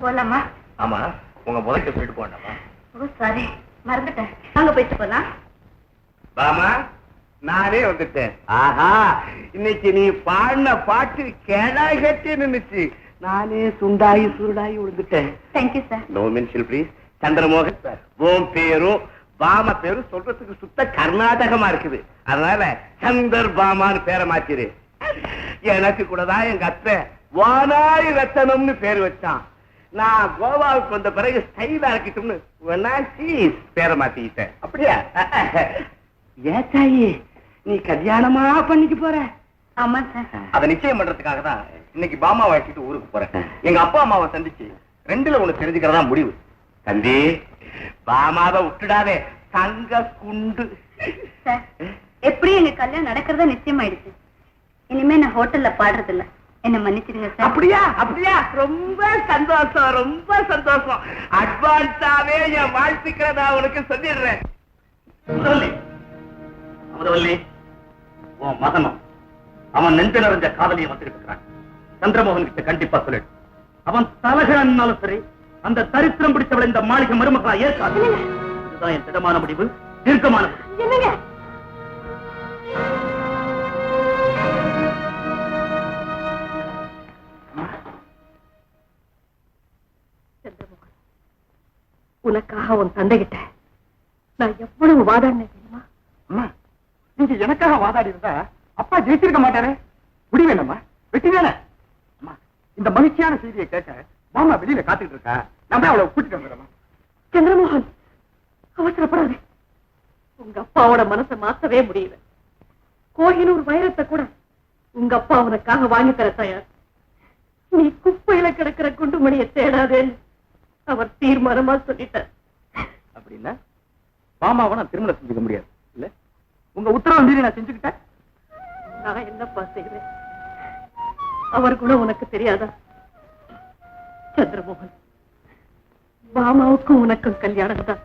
போலாமா? ஆமா, உங்க முதல்ல சொல்லிட்டு போண்டாமா? ஓ சாரி, மறந்துட்டேன். அங்க போயிட்டு போலாம். பாமா, நானே வந்துட்டேன். ஆஹா, இன்னைக்கு நீ பாடின பாட்டு கேடாய் கட்டி நின்னுச்சு. நானே சுண்டாயி சுருடாயி விழுந்துட்டேன். Thank you sir. No mention please. Chandramohan sir, உன் பேரும் பாமா பேரும் சொல்றதுக்கு சுத்த கர்நாடகமா இருக்குது. அதனால சந்தர் பாமான்னு பேரை மாத்திரு. எனக்கு கூட தான் எங்க அத்தை வானாய் ரத்தனம்னு பேர் வச்சான். நான் கோவாவுக்கு வந்த பிறகு ஸ்டைலா இருக்கட்டும்னு பேரை மாத்திக்கிட்டேன். அப்படியா? ஏச்சாயி, நீ கல்யாணமா பண்ணிக்க போற? ஆமா சார். அதை நிச்சயம் பண்றதுக்காக தான் இன்னைக்கு பாமா வச்சுட்டு ஊருக்கு போறேன். எங்க அப்பா அம்மாவை சந்திச்சு ரெண்டுல ஒண்ணு தெரிஞ்சுக்கிறதா முடிவு. தம்பி, பாமாவை விட்டுடாதே, தங்க குண்டு. சார், எப்படி எங்க கல்யாணம் நடக்கிறதா நிச்சயமாயிடுச்சு. இனிமே நான் ஹோட்டல்ல பாடுறது இல்ல. என்ன மன்னிச்சிடுங்க சார். அப்படியா? அப்படியா? ரொம்ப சந்தோஷம், ரொம்ப சந்தோஷம். அட்வான்ஸாவே என் வாழ்த்துக்களை நான் உனக்கு சொல்லிடுறேன். அமுதவல்லி, உன் மகனும் அவன் நெஞ்சு நிறைஞ்ச காதலியை வந்துட்டு இருக்கிறான். சந்திரமோகன் கிட்ட கண்டிப்பா சொல்லிடு. அவன் தலகனாலும் சரி, அந்த தரித்திரம் பிடிச்சவளை இந்த மாளிகை மருமகளா ஏற்காது. இதுதான் என் திடமான முடிவு, தீர்க்கமான முடிவு. என்னங்க? சந்திரமோகன், உனக்காக உன் தந்தைகிட்ட நான் எவ்வளவு வாதாடினேன் தெரியுமா? அம்மா, நீங்க எனக்காக வாதாடி இருந்தா அப்பா ஜெயிச்சிருக்க மாட்டாரே. முடிவு என்னம்மா? வெற்றி தானே? அம்மா, இந்த மகிழ்ச்சியான செய்தியை கேட்க மாமா வெளியில காத்துட்டு இருக்கா. நம்ம அவளை கூட்டிட்டு வந்துடுறோமா? சந்திரமோகன், அவசரப்படாது. உங்க அப்பாவோட மனசை மாத்தவே முடியல. கோஹினூர் வைரத்தை கூட உங்க அப்பா உனக்காக வாங்கி தர தயார். நீ குப்பையில கிடக்கிற குண்டுமணியை தேடாதே, அவர் தீர்மானமா சொல்லிட்டார். அப்படின்னா மாமாவை நான் திருமணம் செஞ்சுக்க முடியாது இல்ல? உங்க உத்தரவு மீறி நான் செஞ்சுக்கிட்டேன். நான் என்னப்பா செய்வேன்? அவர் கூட உனக்கு தெரியாதா? சந்திரமோகன், மாமாவுக்கும் உனக்கும் கல்யாணம் தான்.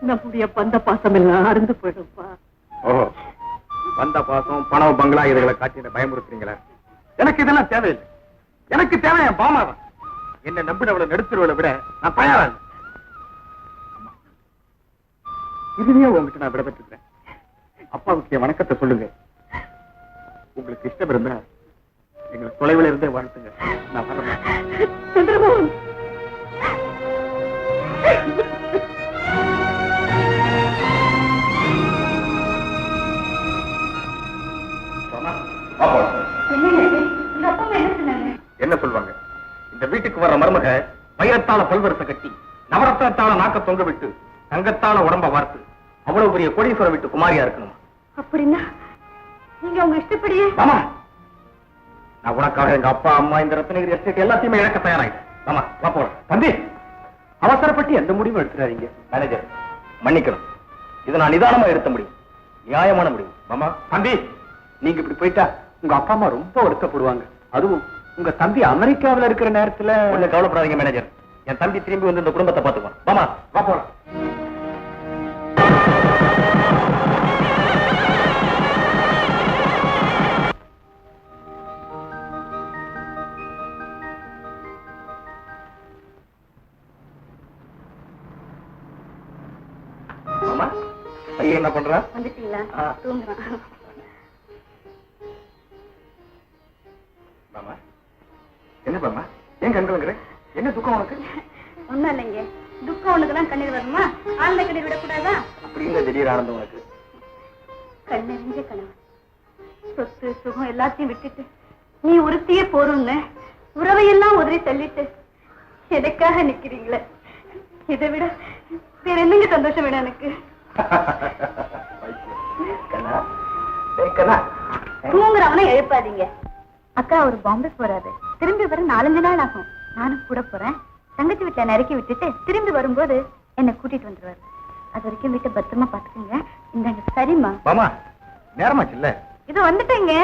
நம்முடைய பந்த பாசம் எல்லாம் அருந்து போயிடும்பா. ஓஹோ, வந்த பாசம், பணம், பங்களா இதுகளை காட்டி பயமுறுத்துறீங்களா? எனக்கு இதெல்லாம் தேவையில்லை. எனக்கு தேவை என் பாமா தான். என்ன நம்பினவளை நடுத்துருவளை விட நான் தயாரா இல்லை. இதுலயே உங்ககிட்ட நான் விடப்பட்டிருக்கேன். அப்பாவுக்கு என் வணக்கத்தை சொல்லுங்க. உங்களுக்கு இஷ்டம் இருந்தா எங்களை தொலைவில் இருந்தே வாழ்த்துங்க. நான் வரேன். சந்திரமோகன், என்ன சொல்வாங்க? இந்த வீட்டுக்கு வர்ற மருமக வைரத்தால பல்வரச கட்டி, நவரத்தால நாக்க தொங்க விட்டு, தங்கத்தால உடம்ப வார்த்து, அவ்வளவு பெரிய கோடீஸ்வரம் வீட்டு குமாரியா இருக்கணும். அப்படின்னா நீங்க உங்க இஷ்டப்படியே? ஆமா, நான் உனக்காக எங்க அப்பா அம்மா இந்த ரத்னகிரி எஸ்டேட் எல்லாத்தையுமே இழக்க தயாராயிட்டேன். ஆமா, வா போறோம். தம்பி, அவசரப்பட்டு எந்த முடிவும் எடுத்துறாதீங்க. மேனேஜர், மன்னிக்கணும். இதை நான் நிதானமா எடுத்த முடியும், நியாயமான முடிவு. மாமா, தம்பி, நீங்க இப்படி போயிட்டா உங்க அப்பா அம்மா ரொம்ப வருத்தப்படுவாங்க. அதுவும் உங்க தம்பி அமெரிக்காவில் இருக்கிற நேரத்துல. ஒண்ணு கவலைப்படாதீங்க மேனேஜர், என் தம்பி திரும்பி வந்து இந்த குடும்பத்தை பார்த்துக்குவான். மாமா, வா போறோம். மாமா, பையன் என்ன பண்றா? வந்துட்டீங்களா? தூங்குறான். மாமா, என்ன பாமா, ஏன் கண்கலங்குற? என்ன துக்கம் உனக்கு? ஒண்ணும் இல்லைங்க. துக்கம் உனக்குதான் கண்ணீர் வருமா? ஆழ்ந்த கண்ணீர் விடக்கூடாதா? அப்படி இல்ல திடீர் ஆனந்தம் உனக்கு. கண்ணெறிஞ்ச கணவன், சொத்து சுகம் எல்லாத்தையும் விட்டுட்டு நீ ஒருத்தியே போறோம்னு உறவையெல்லாம் உதறி தள்ளிட்டு எதுக்காக நிக்கிறீங்களே? இதை விட வேற என்னங்க சந்தோஷம் வேணும் எனக்கு? தூங்குறவனை எழுப்பாதீங்க. அக்கா, அவர் பாம்பே போறாரு. திரும்பி வர 4-5 நாள் ஆகும். நானும் கூட போறேன். தங்கச்சி வீட்டுல நறுக்கி விட்டுட்டு திரும்பி வரும்போது என்னை கூட்டிட்டு வந்துருவாரு. அது வரைக்கும் வீட்டை பத்திரமா பாத்துக்கோங்க. இந்தாங்க. சரிம்மா. மாமா, நேரமாச்சு இல்ல? இது வந்துட்டேங்க.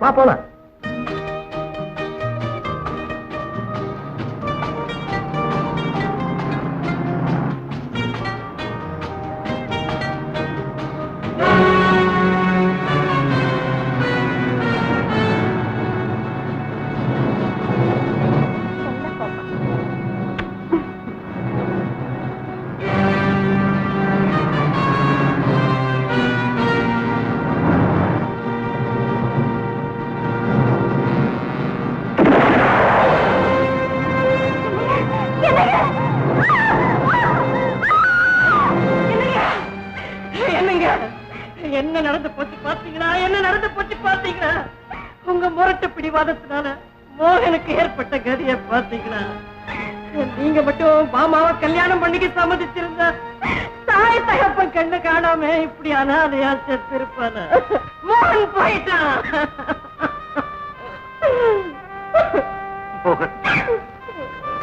வா போலாம். பாத்தீங்களா? என்ன நடந்து போச்சு பாத்தீங்களா? உங்க முரட்டு பிடிவாதத்தினால மோகனுக்கு ஏற்பட்ட கதியை பாத்தீங்களா? நீங்க மட்டும் மாமாவை கல்யாணம் பண்ணிக்க சம்மதிச்சிருந்தா தாய் தகப்ப கண்ணு காணாம இப்படி அனாதையா செத்திருப்பான. மோகன் போயிட்டான்.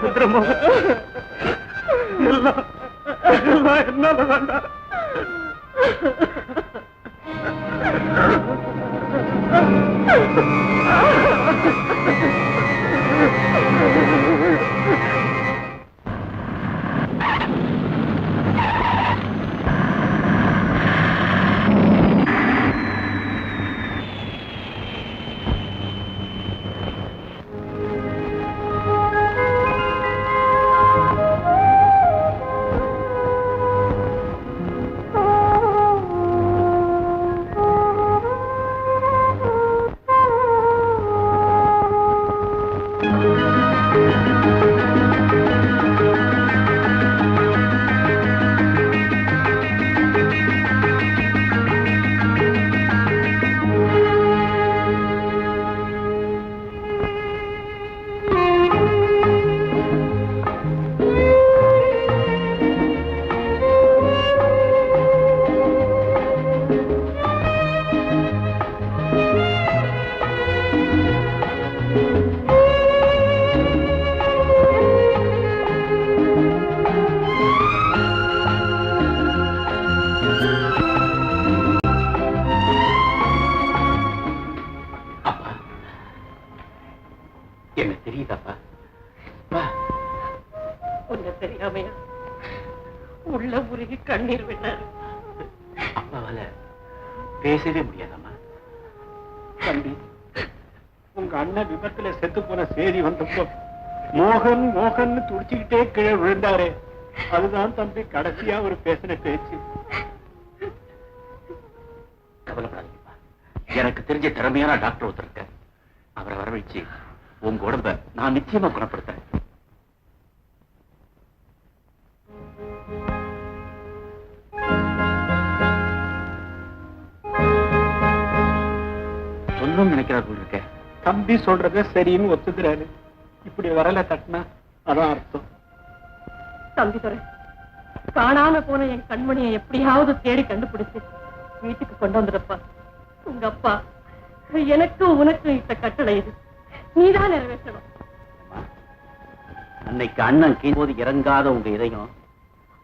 சந்திரமோகன் எல்லாம் என்னால வேண்டாம். என்ன தெரியுதாப்பா? உன்னை தெரியாமையா உள்ள உருகி கண்ணீர் விட்டாரு. அப்பாவால பேசவே முடியாதம்மா. தம்பி, உங்க அண்ணன் விபத்துல செத்து போன செய்தி வந்தப்போ மோகன் மோகன் துடிச்சுக்கிட்டே கீழே விழுந்தாரே, அதுதான் தம்பி கடைசியா ஒரு பேசின பேச்சு. கவலைப்படாதீங்கப்பா. எனக்கு தெரிஞ்ச திறமையான டாக்டர் ஒருத்தர் இருக்கார். அவரை வரவழைச்சு உங்க உடம்ப நான் நிச்சயமா குணப்படுத்துறேன். சொல்லணும்னு நினைக்கிறார் போல இருக்க. தம்பி சொல்றத சரின்னு ஒத்துக்கிறாரு. இப்படி வரல தட்டினா அதான் அர்த்தம். தம்பி துரை, காணாம போன என் கண்மணியை எப்படியாவது தேடி கண்டுபிடிச்சு வீட்டுக்கு கொண்டு வந்துருப்பா. உங்க அப்பா எனக்கு உனக்கு இட்ட கட்டளை இது, நீதான் நிறைவேற்றணும். அன்னைக்கு அண்ணன் போது இறங்காத உங்க இதயம்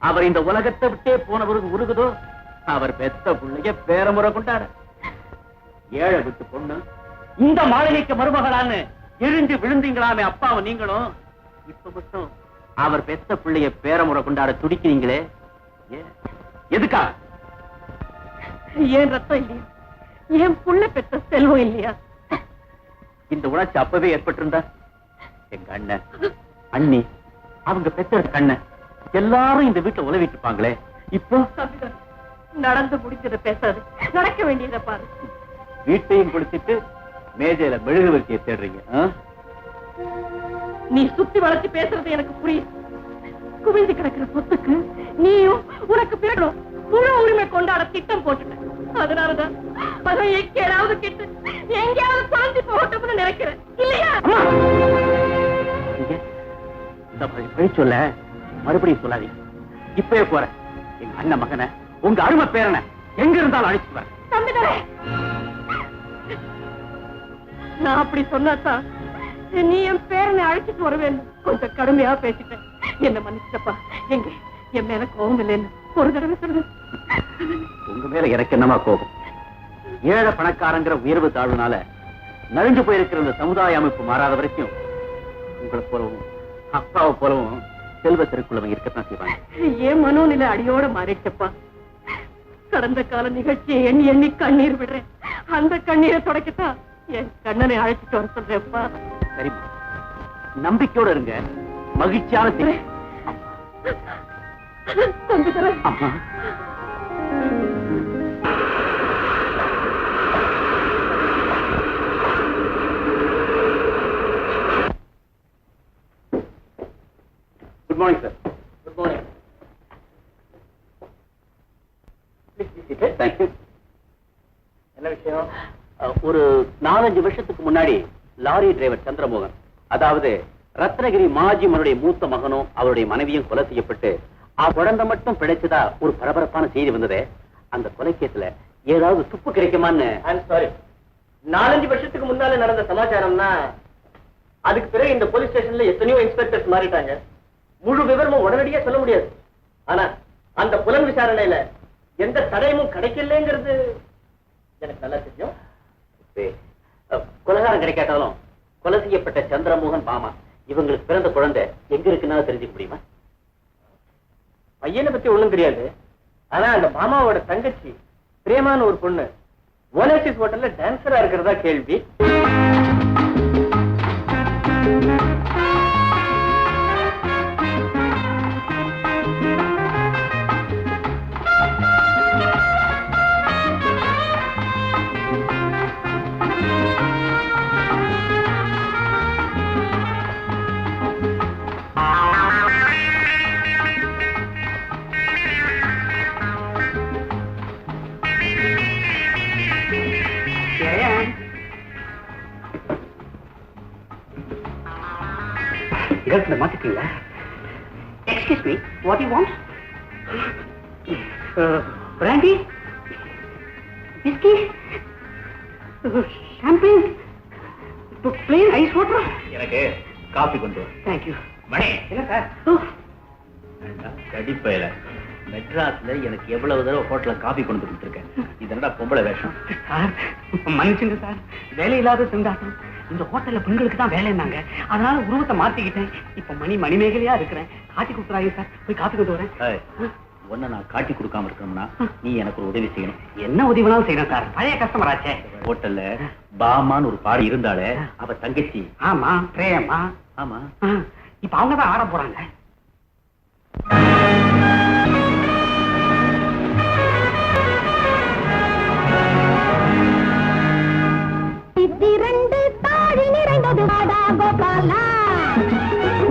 அவர் இந்த உலகத்தை விட்டே போன பிறகு உருகுதோ, அவர் பெத்த பிள்ளைய பேரமுறை கொண்டாட. ஏழை விட்டு பொண்ணு இந்த மாளிகைக்கு மருமகளான்னு எரிஞ்சு விழுந்தீங்களாமே அப்பாவும் நீங்களும். இப்ப மட்டும் அவர் பெத்த பிள்ளைய பேரமுறை கொண்டாட துடிக்கிறீங்களே, எதுக்கா? ஏன் ரத்தம் இல்லையா? ஏன் புள்ள பெத்த செல்வம் இல்லையா? இந்த உணர்ச்சி அப்பவே ஏற்பட்டிருந்தா எங்க அண்ணன் அண்ணி அவங்க பெத்த கண்ணன் எல்லாரும் இந்த வீட்டுல உலவிட்டுப்பாங்களே. இப்போ நடந்து முடிச்சத பேசாது, நடக்க வேண்டியதை பாரு. வீட்டையும் குடிச்சிட்டு மேஜையில மெழுகு வச்சிய தேடுறீங்க. நீ சுத்தி வளைச்சு பேசுறது எனக்கு புரியுது. குவிந்து கிடக்கிற சொத்துக்கு நீயும் உனக்கு பிறகு முழு உரிமை கொண்டாட திட்டம் போட்டுட்ட. அதனாலதான் அதை எங்கேயாவது கெட்டு எங்கேயாவது குழந்தை போகட்டும்னு நினைக்கிறேன் இல்லையா? சொல்ல மறுபடியும் சொல்லாதீங்க. இப்பவே போறேன். எங்க அண்ணன் மகனை உங்க அருமை பேரனை எங்க இருந்தாலும் அழைச்சு வரேன். தம்பிதரே, நான் அப்படி சொன்னாதான் நீ என் பேரனை அழைச்சிட்டு வருவேன். கொஞ்சம் கடுமையா பேசிட்டேன், என்ன மன்னிச்சப்பா. எங்க என் மேல கோபம் இல்லைன்னு ஒரு தடவை சொல்லு. உங்க மேல எனக்கு என்னமா கோபம்? ஏழை பணக்காரங்கிற உயர்வு தாழ்வுனால நலிஞ்சு போயிருக்கிற இந்த சமுதாய அமைப்பு மாறாத வரைக்கும் உங்களை போலவும் அப்பாவை போலவும் செல்வ திருக்குள்ளவங்க இருக்கத்தான் செய்வாங்க. ஏன் மனோநிலை அடியோட மாறிடுச்சப்பா. கடந்த கால நிகழ்ச்சியை எண்ணி எண்ணி கண்ணீர் விடுறேன். அந்த கண்ணீரை தொடக்கத்தான் என் கண்ணனை அழைச்சிட்டு வர சொல்றேன்ப்பா. சரி, நம்பிக்கையோட இருங்க. மகிழ்ச்சியான செய்தி. அம்மா, good morning sir. Good morning. Thank you. என்ன விஷயம்? விஷயம்? ஒரு 4-5 வருஷத்துக்கு முன்னாடி லாரி டிரைவர் சந்திரமோகன், அதாவது ரத்னகிரி மாஜி மன்னுடைய மூத்த மகனும் அவருடைய மனைவியும் கொலை செய்யப்பட்டு குழந்தை மட்டும் பிழைச்சதா ஒரு பரபரப்பான செய்தி வந்ததே. அந்த கொலை கேஸ்ல ஏதாவது துப்பு கிடைக்குமான்னு. சாரி, 4-5 வருஷத்துக்கு முன்னால நடந்த சமாச்சாரம்னா அதுக்கு பிறகு இந்த போலீஸ் ஸ்டேஷன்ல எத்தனையோ இன்ஸ்பெக்டர்ஸ் மாறிட்டாங்க. முழு விவரமும் உடனடியா சொல்ல முடியாது. ஆனா அந்த புலன் விசாரணையில எந்த தடயமும் கிடைக்கலங்கிறது எனக்கு நல்லா தெரியும். கொலைகாரம் கிடைக்காட்டாலும் கொலை செய்யப்பட்ட சந்திரமோகன் பாமா இவங்களுக்கு பிறந்த குழந்தை எங்க இருக்குன்னா தெரிஞ்சுக்க முடியுமா? பையனை பத்தி ஒண்ணும் தெரியாது. ஆனா அந்த மாமாவோட தங்கச்சி பிரேமான ஒரு பொண்ணு ஓனசிஸ் ஹோட்டல்ல டான்சரா இருக்கிறதா கேள்வி. மாத்திட்டீங்களா? Excuse me, what you want? Brandy, whisky, champagne, plain ice water. எனக்கு காபி கொண்டு வா. தேங்க்யூ. மணி என்ன சார்? கடிப்பையில மெட்ராஸ்ல எனக்கு எவ்வளவு தடவை ஹோட்டல்ல காபி கொண்டு கொடுத்துருக்கேன். இது என்னடா பொம்பளை வேஷம்? சார் மன்னிச்சுங்க சார், வேலை இல்லாத திண்டாட்டம். இந்த ஹோட்டல்ல பெண்களுக்கு தான் வேலைன்னாங்க, அதனால உருவத்தை மாத்திக்கிட்டேன். இப்ப மணிமேகலையா இருக்கிறேன். காட்டி கொடுத்துறாங்க சார், போய் காப்பி கொண்டு வரேன். ஒன்ன நான் காட்டி கொடுக்காம இருக்கணும்னா நீ எனக்கு ஒரு உதவி செய்யணும். என்ன உதவினாலும் செய்யணும் சார், பழைய கஸ்டமர் ஆச்சே. ஹோட்டல்ல பாமான்னு ஒரு பாடி இருந்தாலே, அவ தங்கச்சி. ஆமா, பிரேமா. ஆமா, இப்ப அவங்கதான் ஆட போறாங்க.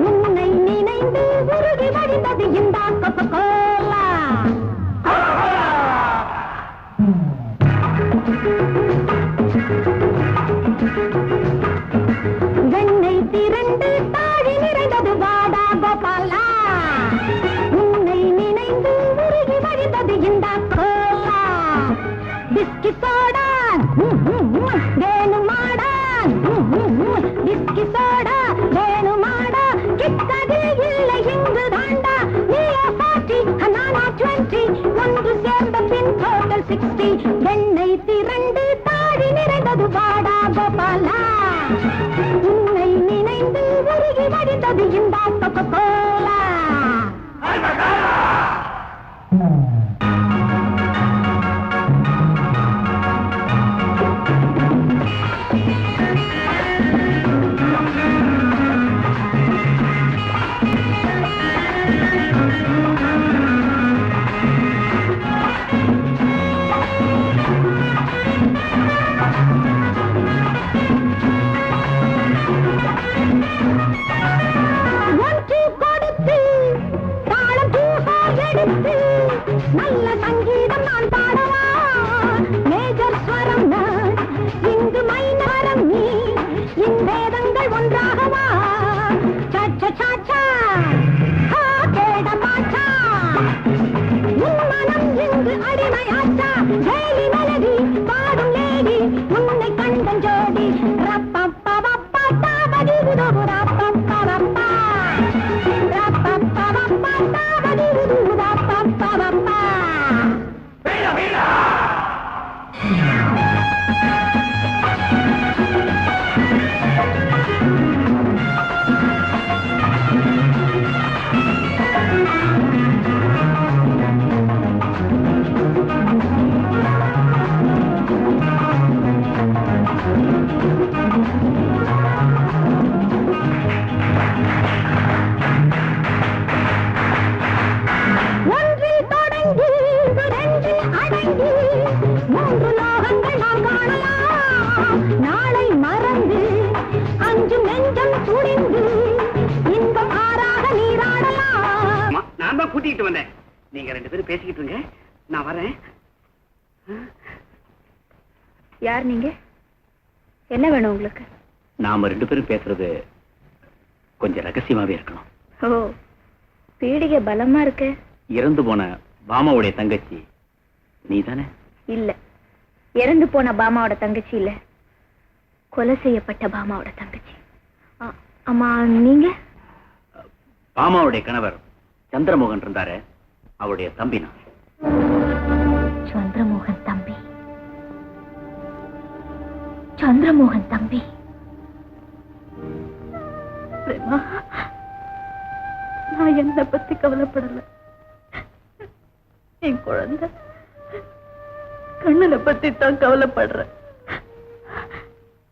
உன்னை நினைந்து உருகி வழிந்தது இந்த கோலா. வெண்ணெய் திரண்டு தாழி நிறைந்தது வாடா கோபாலா. உன்னை நினைந்து உருகி வழிந்தது இந்த கோலா. பிஸ்கி soda வேணுமாடா, பிஸ்கி soda வேணுமாடா. கிட்டது இல்லை இங்கு தாண்டா. நீயோ 40 நானா 20, ஒன்று சேர்ந்த பின் டோட்டல் 60. வெண்ணெய் திரண்டு தாழி நிறைந்தது வாடா கோபாலா. உன்னை நினைந்து உருகி வடிந்தது இந்த கோலா. நல்ல சங்கீதம் நான் பாடவா, மேஜர் ஸ்வரம் நான், இங்கு மைனரம் நீ, இவ்வேதங்கள் ஒன்றாகவா. சாச்சா கேட மாச்சா, உன் மனம் இங்கு அடிமையாச்சா. ஜெயலி மெலடி பாடும் லேடி, உன்னை கண்ட ஜோடி. ரப்பப்பா வப்பா தாபதி உதவு ரப்பப்பா வப்பா, ரப்பப்பா வப்பா தாபதி உதவு ரப்பப்பா வப்பா. ஒன்றில் தொடங்கி 2 அடங்கி 3 லோகங்கள் நாம் காணலாம். நாளை மறந்து 5 நெஞ்சம் துணிந்து இன்பம் ஆறாக நீராடலாம். நான் தான் கூட்டிட்டு வந்தேன். நீங்க 2 பேரும் பேசிக்கிட்டு இருங்க, நான் வரேன். யார் நீங்க? என்ன வேணும் உங்களுக்கு? நாம 2 பேரும் பேசுறது கொஞ்சம் ரகசியமாவே இருக்கணும். ஓ, பீடிகை பலமா இருக்கு. இறந்து போன பாமாவுடைய தங்கச்சி நீதானே? இல்ல, இறந்து போன பாமாவோட தங்கச்சி இல்ல, கொலை செய்யப்பட்ட பாமாவோட தங்கச்சி. அம்மா, நீங்க? பாமாவுடைய கணவர் சந்திரமோகன் இருந்தாரு, அவருடைய தம்பி நான். சந்திரமோகன் தம்பி? சந்திரமோகன் தம்பி? பிரேமா, நான் என்ன பத்தி கவலைப்படல. என் குழந்தை கண்ணனை பத்தி தான் கவலைப்படுறேன்.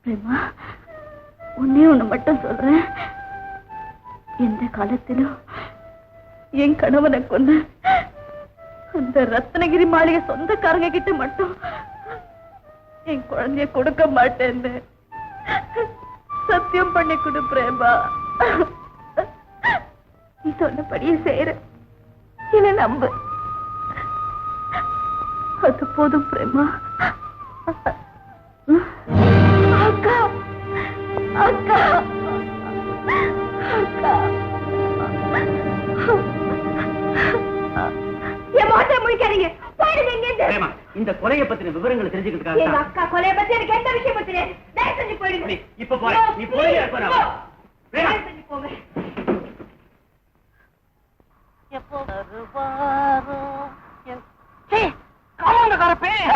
பிரேமா, ஒண்ணு மட்டும் சொல்றேன். எந்த காலத்திலும் என் கணவனை கொண்டு அந்த ரத்னகிரி மாளிகை சொந்தக்காரங்க கிட்ட மட்டும் என் குழந்தைய கொடுக்க மாட்டேன்னு சத்தியம் பண்ணி கொடு பிரேமா. நீ சொன்னபடியே செய்யற, என்ன நம்பு. அது போதும் பிரேமா. அக்கா, அக்கா, அக்கா. என் மாட்டை முடிக்காதீங்க, போயிடுங்க இங்க. இந்த கொலையை பத்தின விவரங்களை தெரிஞ்சுக்கிறதுக்காக எங்க அக்கா கொலையை பத்தி எனக்கு எந்த விஷயம் பத்தி தயவு செஞ்சு போயிடுங்க. இப்ப போறேன். நீ போய் தயவு செஞ்சு போங்க. எப்போ வருவாரோ காலங்கக்கார பேர்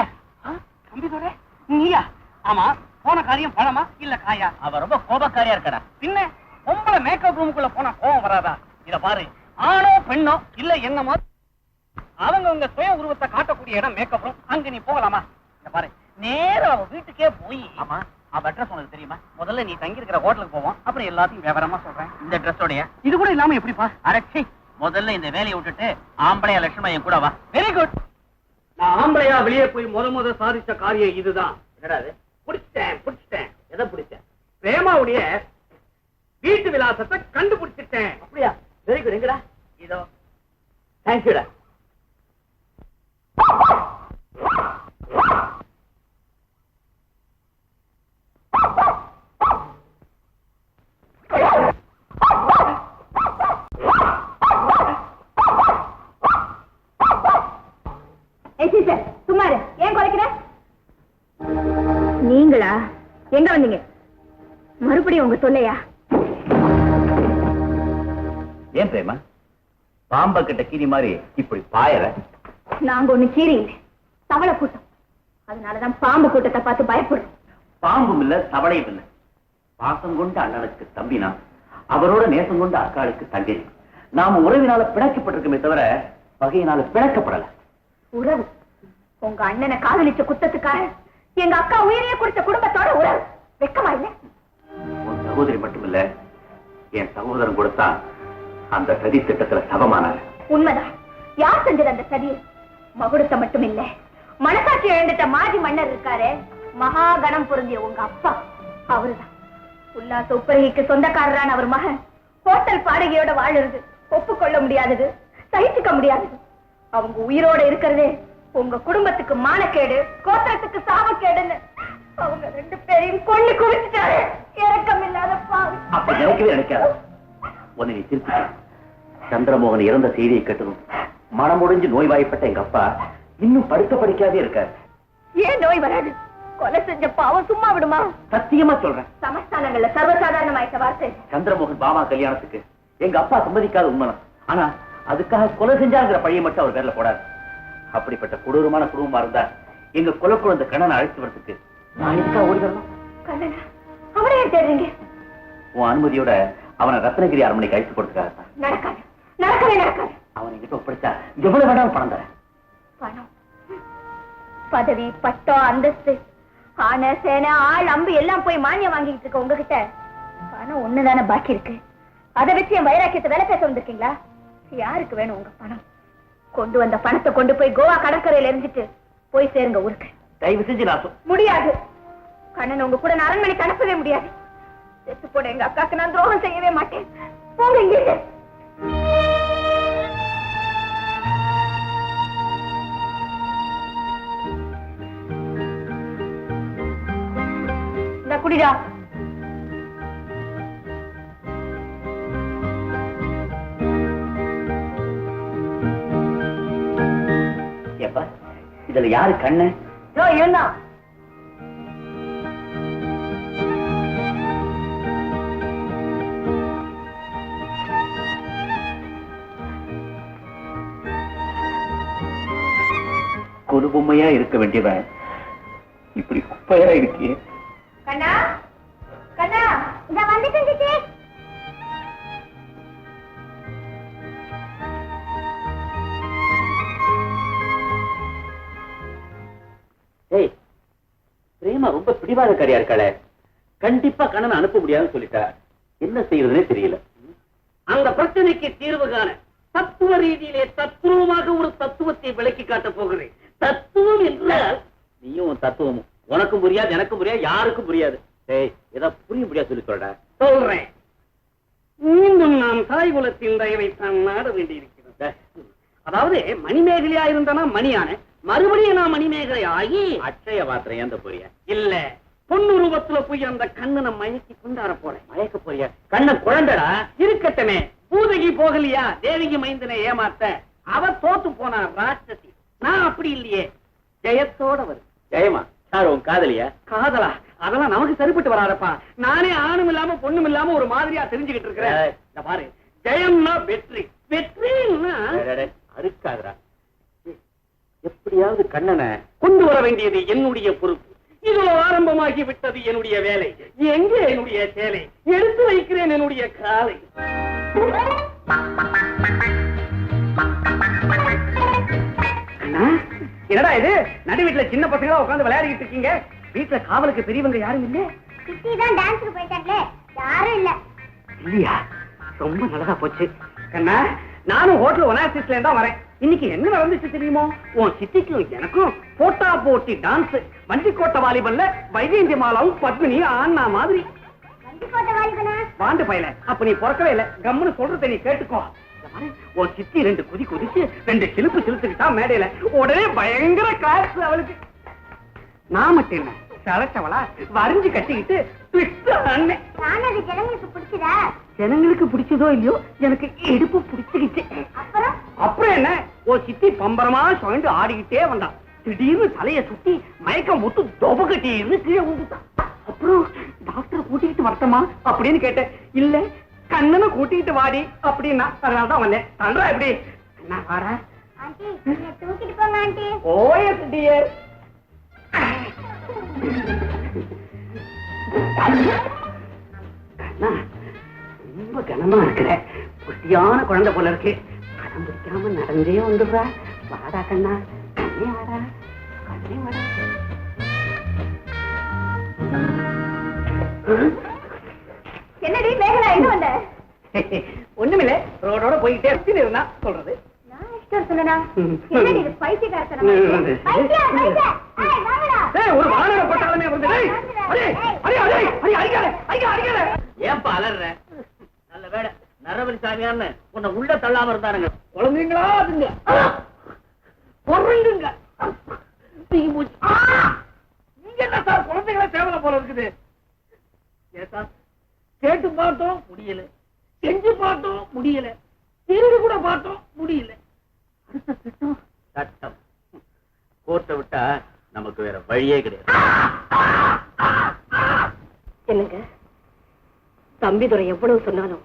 தம்பிதுரை நீயா? ஆமா, போன காரியம் பழமா இல்ல காயா? அவ ரொம்ப கோபக்காரியா இருக்கடா. பின்ன பொம்பளை மேக்கப் ரூமுக்குள்ள போனா கோவம் வராதா? இத பாரு, ஆணோ பெண்ணோ இல்ல என்னமோ அவங்க சுய உருவத்தை காட்டக்கூடிய இடம் மேக்கப் ரூம். அங்க நீ போகலாமா? இத பாரு, நேரா அவ வீட்டுக்கே போய். ஆமா, அவ அட்ரஸ் உனக்கு தெரியுமா? முதல்ல நீ தங்கி இருக்கிற ஹோட்டலுக்கு போவோம், அப்புறம் எல்லாத்தையும் விவரமா சொல்றேன். இந்த ட்ரெஸ்ஸோடைய இது கூட இல்லாம எப்படிப்பா? அரட்சி, முதல்ல இந்த வேலையை விட்டுட்டு ஆம்பளையா லட்சுமணா என் கூட வா. Very good. நான் ஆம்பளையா வெளியே போய் முத சாதிச்ச காரியம் இதுதான். என்னடா அது? பிடிச்சிட்டேன். எதை பிடிச்ச? பிரேமாவுடைய வீட்டு விலாசத்தை கண்டுபிடிச்சிட்டேன். அப்படியா? Very good. எங்கடா? இதோ. தேங்க்யூடா. சும்மாரு, ஏன் குறைக்கிற? நீங்களா எங்க வந்தீங்க? மறுபடியும் உங்க சொல்லையா? ஏன் பிரேமா, பாம்ப கிட்ட கீரி மாதிரி இப்படி பாயற? நாங்க ஒண்ணு கீரி இல்லை, தவளை கூட்டம். அதனாலதான் பாம்பு கூட்டத்தை பார்த்து பயப்படுறோம். பாம்பும் இல்ல, தவளையும் இல்ல. பாசம் கொண்ட அண்ணனுக்கு தம்பினா, அவரோட நேசம் கொண்ட அக்காளுக்கு தங்கை. நாம உறவினால பிணைக்கப்பட்டிருக்கமே தவிர வகையினால பிணைக்கப்படல. உறவு? உங்க அண்ணனை காதலிச்ச குத்தத்துக்காக எங்க அக்கா உயிரையே கொடுத்த குடும்பத்தோட உறவு. வெக்கமா இல்ல? உன் சகோதரி மட்டுமில்ல, என் சகோதரன் கொடுத்தா அந்த சதி திட்டத்துல சபமானார். உண்மைதான். யார் செஞ்சது அந்த சதியை? மகுடத்தை மட்டும் இல்ல, மனசாட்சி இழந்துட்ட மாஜி மன்னர் இருக்காரு, மகாகணம் பொருந்திய உங்க அப்பா, அவருதான். உல்லாச உப்பரகிக்கு சொந்தக்காரரான அவர் மகன் ஹோட்டல் பாடகையோட வாழுறது ஒப்புக்கொள்ள முடியாதது, சகிச்சுக்க முடியாதது. அவங்க உயிரோட இருக்கிறதே உங்க குடும்பத்துக்கு மானக்கேடு, கோத்திரத்துக்கு சாபக்கேடுன்னு அவங்க 2 பேரையும் கொண்டு குவிச்சுட்டாரு. இறக்கம் இல்லாத பாவி. அப்ப நினைக்கவே நினைக்காத. உன்னை நீ திருப்பி. சந்திரமோகன் இறந்த செய்தியை கேட்டதும் மனமுடிஞ்சு நோய்வாய்ப்பட்ட எங்க அப்பா இன்னும் படுத்த படிக்காதே இருக்காரு. ஏன் நோய் வராது? கொலை செஞ்ச பாவம் சும்மா விடுமா? சத்தியமா சொல்றேன். சமஸ்தானங்கள்ல சர்வசாதாரணமாயிட்ட வார்த்தை. சந்திரமோகன் பாமா கல்யாணத்துக்கு எங்க அப்பா சம்மதிக்காத உண்மைதான். ஆனா அதுக்காக கொலை செஞ்சாங்கிற பழியை மட்டும் அவர் பேர்ல போடாது. அப்படிப்பட்ட கொடூரமான குடும்பமா இருந்தா எங்க கொலை குழந்தை கண்ணனை அழைத்து வரதுக்கு நான் எதுக்காக ஓடி வரணும்? கண்ணனா? அவனை ஏன் தேடுறீங்க? உன் அனுமதியோட அவனை ரத்னகிரி அரண்மனைக்கு அழைத்து கொடுத்துக்காக. நடக்காது, நடக்கவே நடக்காது. அவனை கிட்ட ஒப்படைச்சா எவ்வளவு வேண்டாம் பணம் தரேன். பணம், பதவி, பட்டம், அந்தஸ்து, ஆன சேனை, ஆள், அம்பு எல்லாம் போய் மானியம் வாங்கிட்டு இருக்க உங்ககிட்ட பணம் ஒண்ணுதானே பாக்கி இருக்கு. அதை வச்சு என் வைராக்கியத்தை வேலை பேச வந்திருக்கீங்களா? யாருக்கு வேணும் உங்க பணம்? கொண்டு வந்த பணத்தை கொண்டு போய் கோவா கடற்கரையில எரிஞ்சிட்டு போய் சேருங்க ஊருக்கு. தயவு செஞ்சு நான் முடியாது. கண்ணன் உங்க கூட நான் அரண்மனைக்கு அனுப்பவே முடியாது. செத்து போட எங்க அக்காக்கு நான் துரோகம் செய்யவே மாட்டேன். போங்க இங்க. குடிடா. எப்பா இதுல யாரு கண்ணு? என்ன கொலுபொம்மையா இருக்க வேண்டியவன் இப்படி குப்பையா இருக்கே. கண்ணா கண்ணா இத வந்துட்டேன். ஏய் பிரேமா ரொம்ப பிடிவாதக்காரியா இருக்காளே. கண்டிப்பா கண்ணனை அனுப்ப முடியாதுன்னு சொல்லிட்டா. என்ன செய்யறதுனே தெரியல. அந்த பிரச்சனைக்கு தீர்வு காண தத்துவ ரீதியிலே தத்துவமாக ஒரு தத்துவத்தை விளக்கி காட்ட போகிறேன். தத்துவம் என்றால் நீயும் தத்துவமும் உனக்கும் புரியாது, எனக்கும் புரியாது, யாருக்கும் புரியாது. ஏய் ஏதாவது புரிய முடியாது சொல்லி சொல்ற. சொல்றேன். மீண்டும் நாம் தாய் குலத்தின் தயவை தான் நாட வேண்டியிருக்கிறது. அதாவது மணிமேகலையா இருந்தனா மணியான, மறுபடியும் நான் மணிமேகலை ஆகி அட்சய பாத்திரம் ஏந்த போறிய? இல்ல பொன்னுருவத்துல போய் அந்த கண்ணனை மயக்கி கொண்டாட போறேன். மயக்க போறிய? கண்ணன் குழந்தடா. இருக்கட்டுமே, பூதகி போகலையா தேவிக்கு மைந்தனை ஏமாத்த? அவ தோத்து போனா ராட்சசி. நான் அப்படி இல்லையே, ஜெயத்தோட வரும். ஜெயமா சார் உன் காதலியா? காதலா? அதெல்லாம் நமக்கு சரிப்பட்டு வராதப்பா. நானே ஆணும் இல்லாம பொண்ணும் இல்லாம ஒரு மாதிரியா தெரிஞ்சுக்கிட்டு இருக்கிறேன். இந்த பாரு, ஜெயம்னா வெற்றி, வெற்றின்னா அறுக்காதரா. எப்படியாவது கண்ணனை கொண்டு வர வேண்டியது என்னுடைய பொறுப்பு. இதுல ஆரம்பமாகி விட்டது என்னுடைய வேலை. எங்கே என்னுடைய சேலை? எடுத்து வைக்கிறேன் என்னுடைய காலை. என்னடா இது, நடு வீட்டுல சின்ன பசங்களா உட்கார்ந்து விளையாடிட்டு இருக்கீங்க? வீட்டுல காவலுக்கு பெரியவங்க யாரும் இல்ல? சித்திதான் டான்ஸ்க்கு போயிட்டாங்களே, யாரும் இல்ல. இல்லையா? ரொம்ப நல்லதா போச்சு. கண்ணா, நானும் ஹோட்டல் ஒனாசிஸ்ல இருந்தா வரேன். இன்னைக்கு என்ன நடந்துச்சு தெரியுமோ? உன் சித்திக்கும் எனக்கும் போட்டா போட்டி டான்ஸ். வண்டிக்கோட்டை வாலிபல்ல வைஜெயந்தி மாலாவும் பத்மினியும் ஆனா மாதிரி. வாண்டு பையல, அப்ப நீ பொறக்கவே இல்ல. கம்முன்னு சொல்றத நீ கேட்டுக்கோ. உன் சித்தி 2 குதி குதிச்சு 2 சிலுப்பு சிலுத்துக்கிட்டா மேடையில. உடனே பயங்கர கிளாஸ் அவளுக்கு. நான் மட்டும் என்ன சளச்சவளா வரிஞ்சு கட்டிக்கிட்டு ஜனங்களுக்கு பிடிச்சதா? ஜனங்களுக்கு பிடிச்சதோ இல்லையோ, எனக்கு எடுப்பு பிடிச்சுக்கிச்சு. அப்புறம் என்ன, ஓ சித்தி பம்பரமா சுழண்டு ஆடிக்கிட்டே வந்தான். திடீர்னு தலைய சுத்தி மயக்கம் போட்டு தொப கட்டின்னு கீழே விழுந்துட்டான். அப்புறம் டாக்டர் கூட்டிக்கிட்டு வரட்டமா அப்படின்னு கேட்டேன். இல்ல கண்ணனை கூட்டிக்கிட்டு வாடி அப்படின்னா, அதனாலதான் வந்தேன். தண்டா எப்படி என்ன வார? தூக்கிட்டு போங்க ஆண்டி. OS dear. ரொம்ப கனமா இருக்கிற புத்தியான குழந்தை போல இருக்கு. கடம் பிடிக்காம நடந்தே வந்துடுறா. வாடா கண்ணா, கண்ணே வாடா, கண்ணே வாடா. என்னடி மேகலா, எங்க வந்த? ஒண்ணுமில்ல, ரோடோட போயிட்டே இருந்தா சொல்றது. நான் இஷ்டம் சொன்னா என்னடி இது பைத்தியக்காரத்தனமா இருக்கு? பைத்தியம் பைத்தியம். ஏய் வாங்கடா. ஏய் ஒரு வானர பட்டாளமே வந்து. ஏய் அடே அடே அடே அடே அடிக்காத அடிக்காத. ஏன்பா அலற? நல்ல வேளை நரவரி சாமியான்னு உன்னை உள்ள தள்ளாம இருந்தானுங்க. குழந்தைங்களா அதுங்க பொருளுங்க. நீங்க என்ன சார் குழந்தைங்களா சேவல போல இருக்குது? ஏன் சார் கேட்டு பார்த்தோம் முடியல, செஞ்சு பார்த்தோம் முடியல, திருடி கூட பார்த்தோம் முடியல. அடுத்த சட்டம் சட்டம் கோர்ட்டை விட்டா நமக்கு வேற வழியே கிடையாது. என்னங்க, தம்பிதுரை எவ்வளவு சொன்னாலும்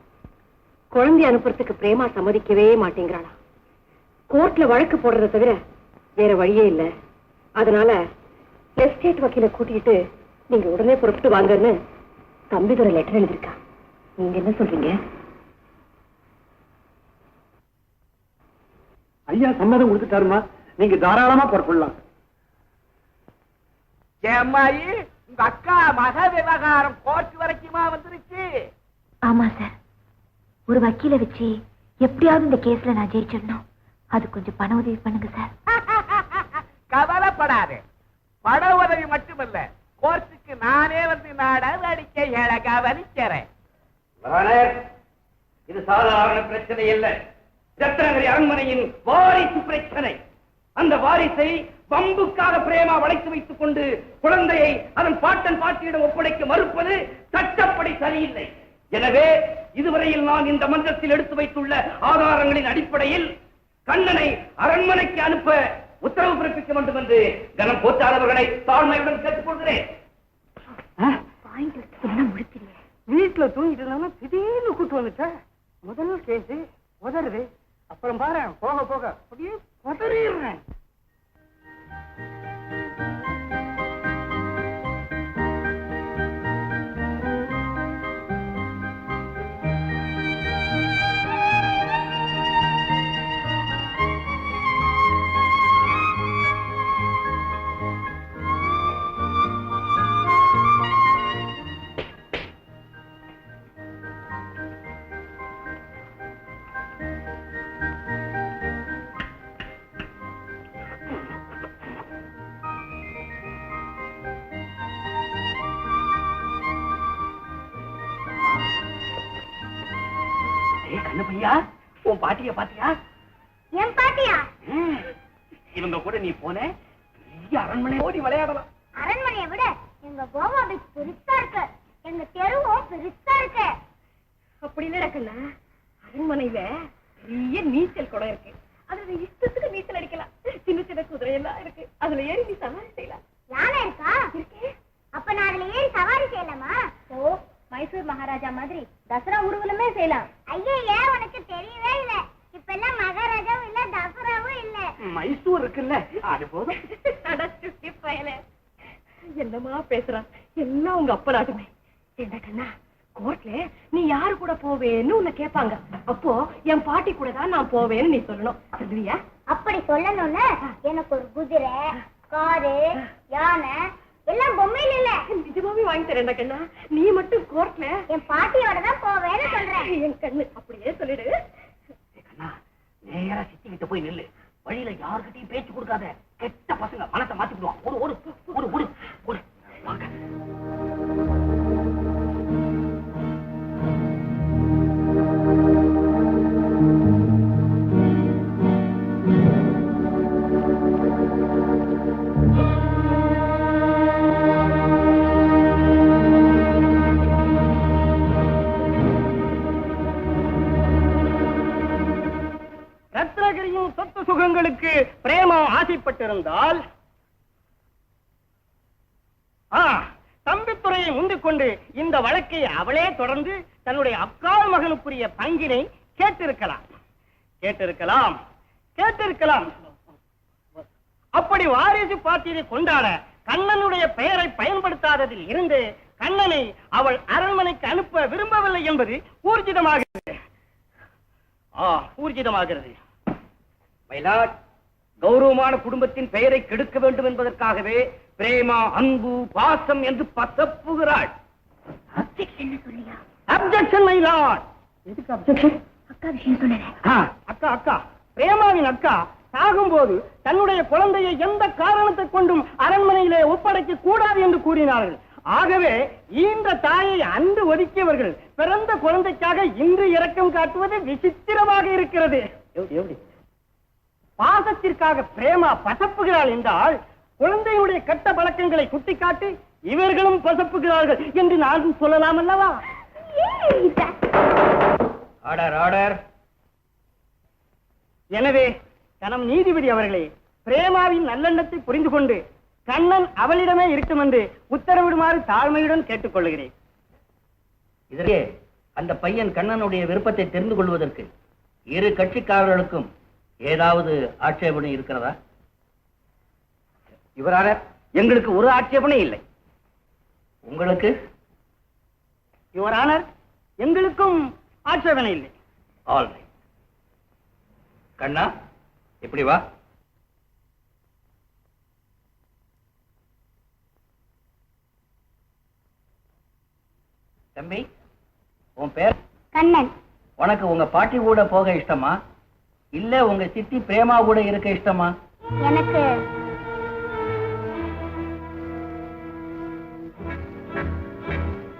குழந்தை அனுப்புறதுக்கு பிரேமா சம்மதிக்கவே மாட்டேங்கிறாளா? கோர்ட்ல வழக்கு போடுறத தவிர வேற வழியே இல்ல. அதனால எஸ்டேட் வக்கீல கூட்டிட்டு நீங்க உடனே புறப்பட்டு வாங்கன்னு தம்பிதுரை லெட்டர் எழுதிருக்கா. நீங்க என்ன சொல்றீங்க? ஐயா சம்மதம் கொடுத்துட்டாருமா, நீங்க தாராளமா புறப்படலாம். ஏம்மாயி, உங்க அக்கா மக விவகாரம் கோர்ட் வரைக்குமா வந்துருச்சு? ஆமா சார், ஒரு வக்கீல வச்சு எப்படியாவது இந்த கேஸ்ல நான் ஜெயிச்சிடணும். அது கொஞ்சம் பண உதவி பண்ணுங்க சார். கவலைப்படாது, பண உதவி மட்டுமல்ல, கோர்ட்டுக்கு நானே வந்து நடவடிக்கை கவனிக்கிறேன். இது சாதாரண பிரச்சனை இல்ல, ரத்னகிரி அரண்மனையின் வாரிசு பிரச்சனை. அந்த வாரிசை பம்புக்காக பிரேமா வளைத்து வைத்துக் கொண்டு குழந்தையை அதன் பாட்டன் பாட்டியிடம் ஒப்படைக்க மறுப்பது சட்டப்படி சரியில்லை. எனவே இதுவரையில் நான் இந்த மன்றத்தில் எடுத்து வைத்துள்ள ஆதாரங்களின் அடிப்படையில் கண்ணனை அரண்மனைக்கு அனுப்ப உத்தரவு பிறப்பிக்க வேண்டும் என்று கனம் போச்சாளர்களை தாழ்மையுடன் கேட்டுக்கொள்கிறேன். வீட்டுல தூங்கிட்டு இருந்தா திடீர்னு கூட்டு வந்துட்ட. முதல் கேஸ் உதறது, அப்புறம் பாரு போக போக அப்படியே உதறிடுறேன். கண்ணப்பையா, உன் பாட்டிய பாத்தியா? என் பாட்டியா? இவங்க கூட நீ போன அரண்மனை ஓடி விளையாடலாம். அரண்மனையை விட எங்க கோவா பீச் பெருசா இருக்கு, எங்க தெருவும் பெருசா இருக்கு. அப்படி இல்லடக்கண்ணா, அரண்மனையில பெரிய நீச்சல் குளம் இருக்கு. அதுல இஷ்டத்துக்கு நீச்சல் அடிக்கலாம். சின்ன சின்ன குதிரை எல்லாம் இருக்கு, அதுல ஏறி நீ சவாரி செய்யலாம். யானை இருக்கா? இருக்கு. அப்ப நான் அதுல ஏறி சவாரி செய்யலாமா? ஓ, மைசூர் மகாராஜா மாதிரி தசரா ஊர்வலமே செய்யலாம். ஐயே, உனக்கு தெரியவே இல்ல. இப்ப எல்லாம் மகாராஜாவும் இல்ல, தசராவும் இல்ல. மைசூர் இருக்குல்ல, அது போதும். என்னமா பேசுறான், எல்லாம் உங்க அப்பா நாட்டுமே. என்ன கண்ணா, கோர்ட்ல நீ யாரு கூட போவேன்னு உன்னை கேட்பாங்க. அப்போ என் பாட்டி கூட தான் நான் போவேன்னு நீ சொல்லணும். சொல்லுவியா? அப்படி சொல்லணும்னு எனக்கு ஒரு குதிரை, காரு, யானை எல்லாம் பொம்மையில இல்ல, நிஜமாவே வாங்கி தரேன் கண்ணா. நீ மட்டும் கோர்ட்ல என் பாட்டியோட தான் போவேன்னு சொல்றேன். என் கண்ணு, அப்படியே சொல்லிடு. கண்ணா, நேரா சித்திக்கிட்ட போய் நில்லு. வழியில யாருக்கிட்டையும் பேச்சு கொடுக்காத. கெட்ட பசங்க மனத்தை மாத்தி விடுவான். ஒரு ஒரு ஒரு ஒரு ஒரு வாங்க. ரத்னகிரியின் சொத்து சுகங்களுக்கு பிரேமா ஆசைப்பட்டிருந்தால் தம்பித்துறையை முந்திக் கொண்டு இந்த வழக்கை அவளே தொடர்ந்து தன்னுடைய அக்கால் மகனுக்குரிய பங்கினை கேட்டிருக்கலாம். அப்படி வாரிசு பாத்தியை கொண்டாட கண்ணனுடைய பெயரை பயன்படுத்தாததில் இருந்து கண்ணனை அவள் அரண்மனைக்கு அனுப்ப விரும்பவில்லை என்பது ஊர்ஜிதமாகிறது. கௌரவமான குடும்பத்தின் பெயரை கெடுக்க வேண்டும் என்பதற்காகவே பிரேமா அன்பு பாசம் என்று பசப்புகிறாள். Objection my lord. எதுக்கு அப்ஜெக்ஷன்? அக்கா விஷயம் சொன்னேன். அக்கா பிரேமாவின் அக்கா சாகும்போது தன்னுடைய குழந்தையை எந்த காரணத்தை கொண்டும் அரண்மனையிலே ஒப்படைக்க கூடாது என்று கூறினார்கள். ஆகவே இந்த தாயை அன்று ஒதுக்கியவர்கள் பிறந்த குழந்தைக்காக இன்று இரக்கம் காட்டுவது விசித்திரமாக இருக்கிறது. பாசத்திற்காக பிரேமா பசப்புகிறாள் என்றால் குழந்தையுடைய கெட்ட பழக்கங்களை குட்டிக்காட்டி இவர்களும் பசப்புகிறார்கள் என்று நான் சொல்லலாம் அல்லவா? Order order. எனவே கனம் நீதிபதி அவர்களே, பிரேமாவின் நல்லெண்ணத்தை புரிந்து கொண்டு கண்ணன் அவளிடமே இருக்கும் என்று உத்தரவிடுமாறு தாழ்மையுடன் கேட்டுக்கொள்கிறேன். இதற்கே அந்த பையன் கண்ணனுடைய விருப்பத்தை தெரிந்து கொள்வதற்கு இரு கட்சிக்காரர்களுக்கும் ஏதாவது ஆட்சேபனை இருக்கிறதா? இவரான எங்களுக்கு ஒரு ஆட்சேபனை இல்லை. உங்களுக்கு? யுவர் ஆனர், எங்களுக்கும் ஆட்சேபனை இல்லை. All right. கண்ணா, எப்படி வா. தம்பி, உன் பேர்? கண்ணன். உனக்கு உங்க பாட்டி கூட போக இஷ்டமா, இல்ல உங்க சித்தி பிரேமா கூட இருக்க இஷ்டமா? எனக்கு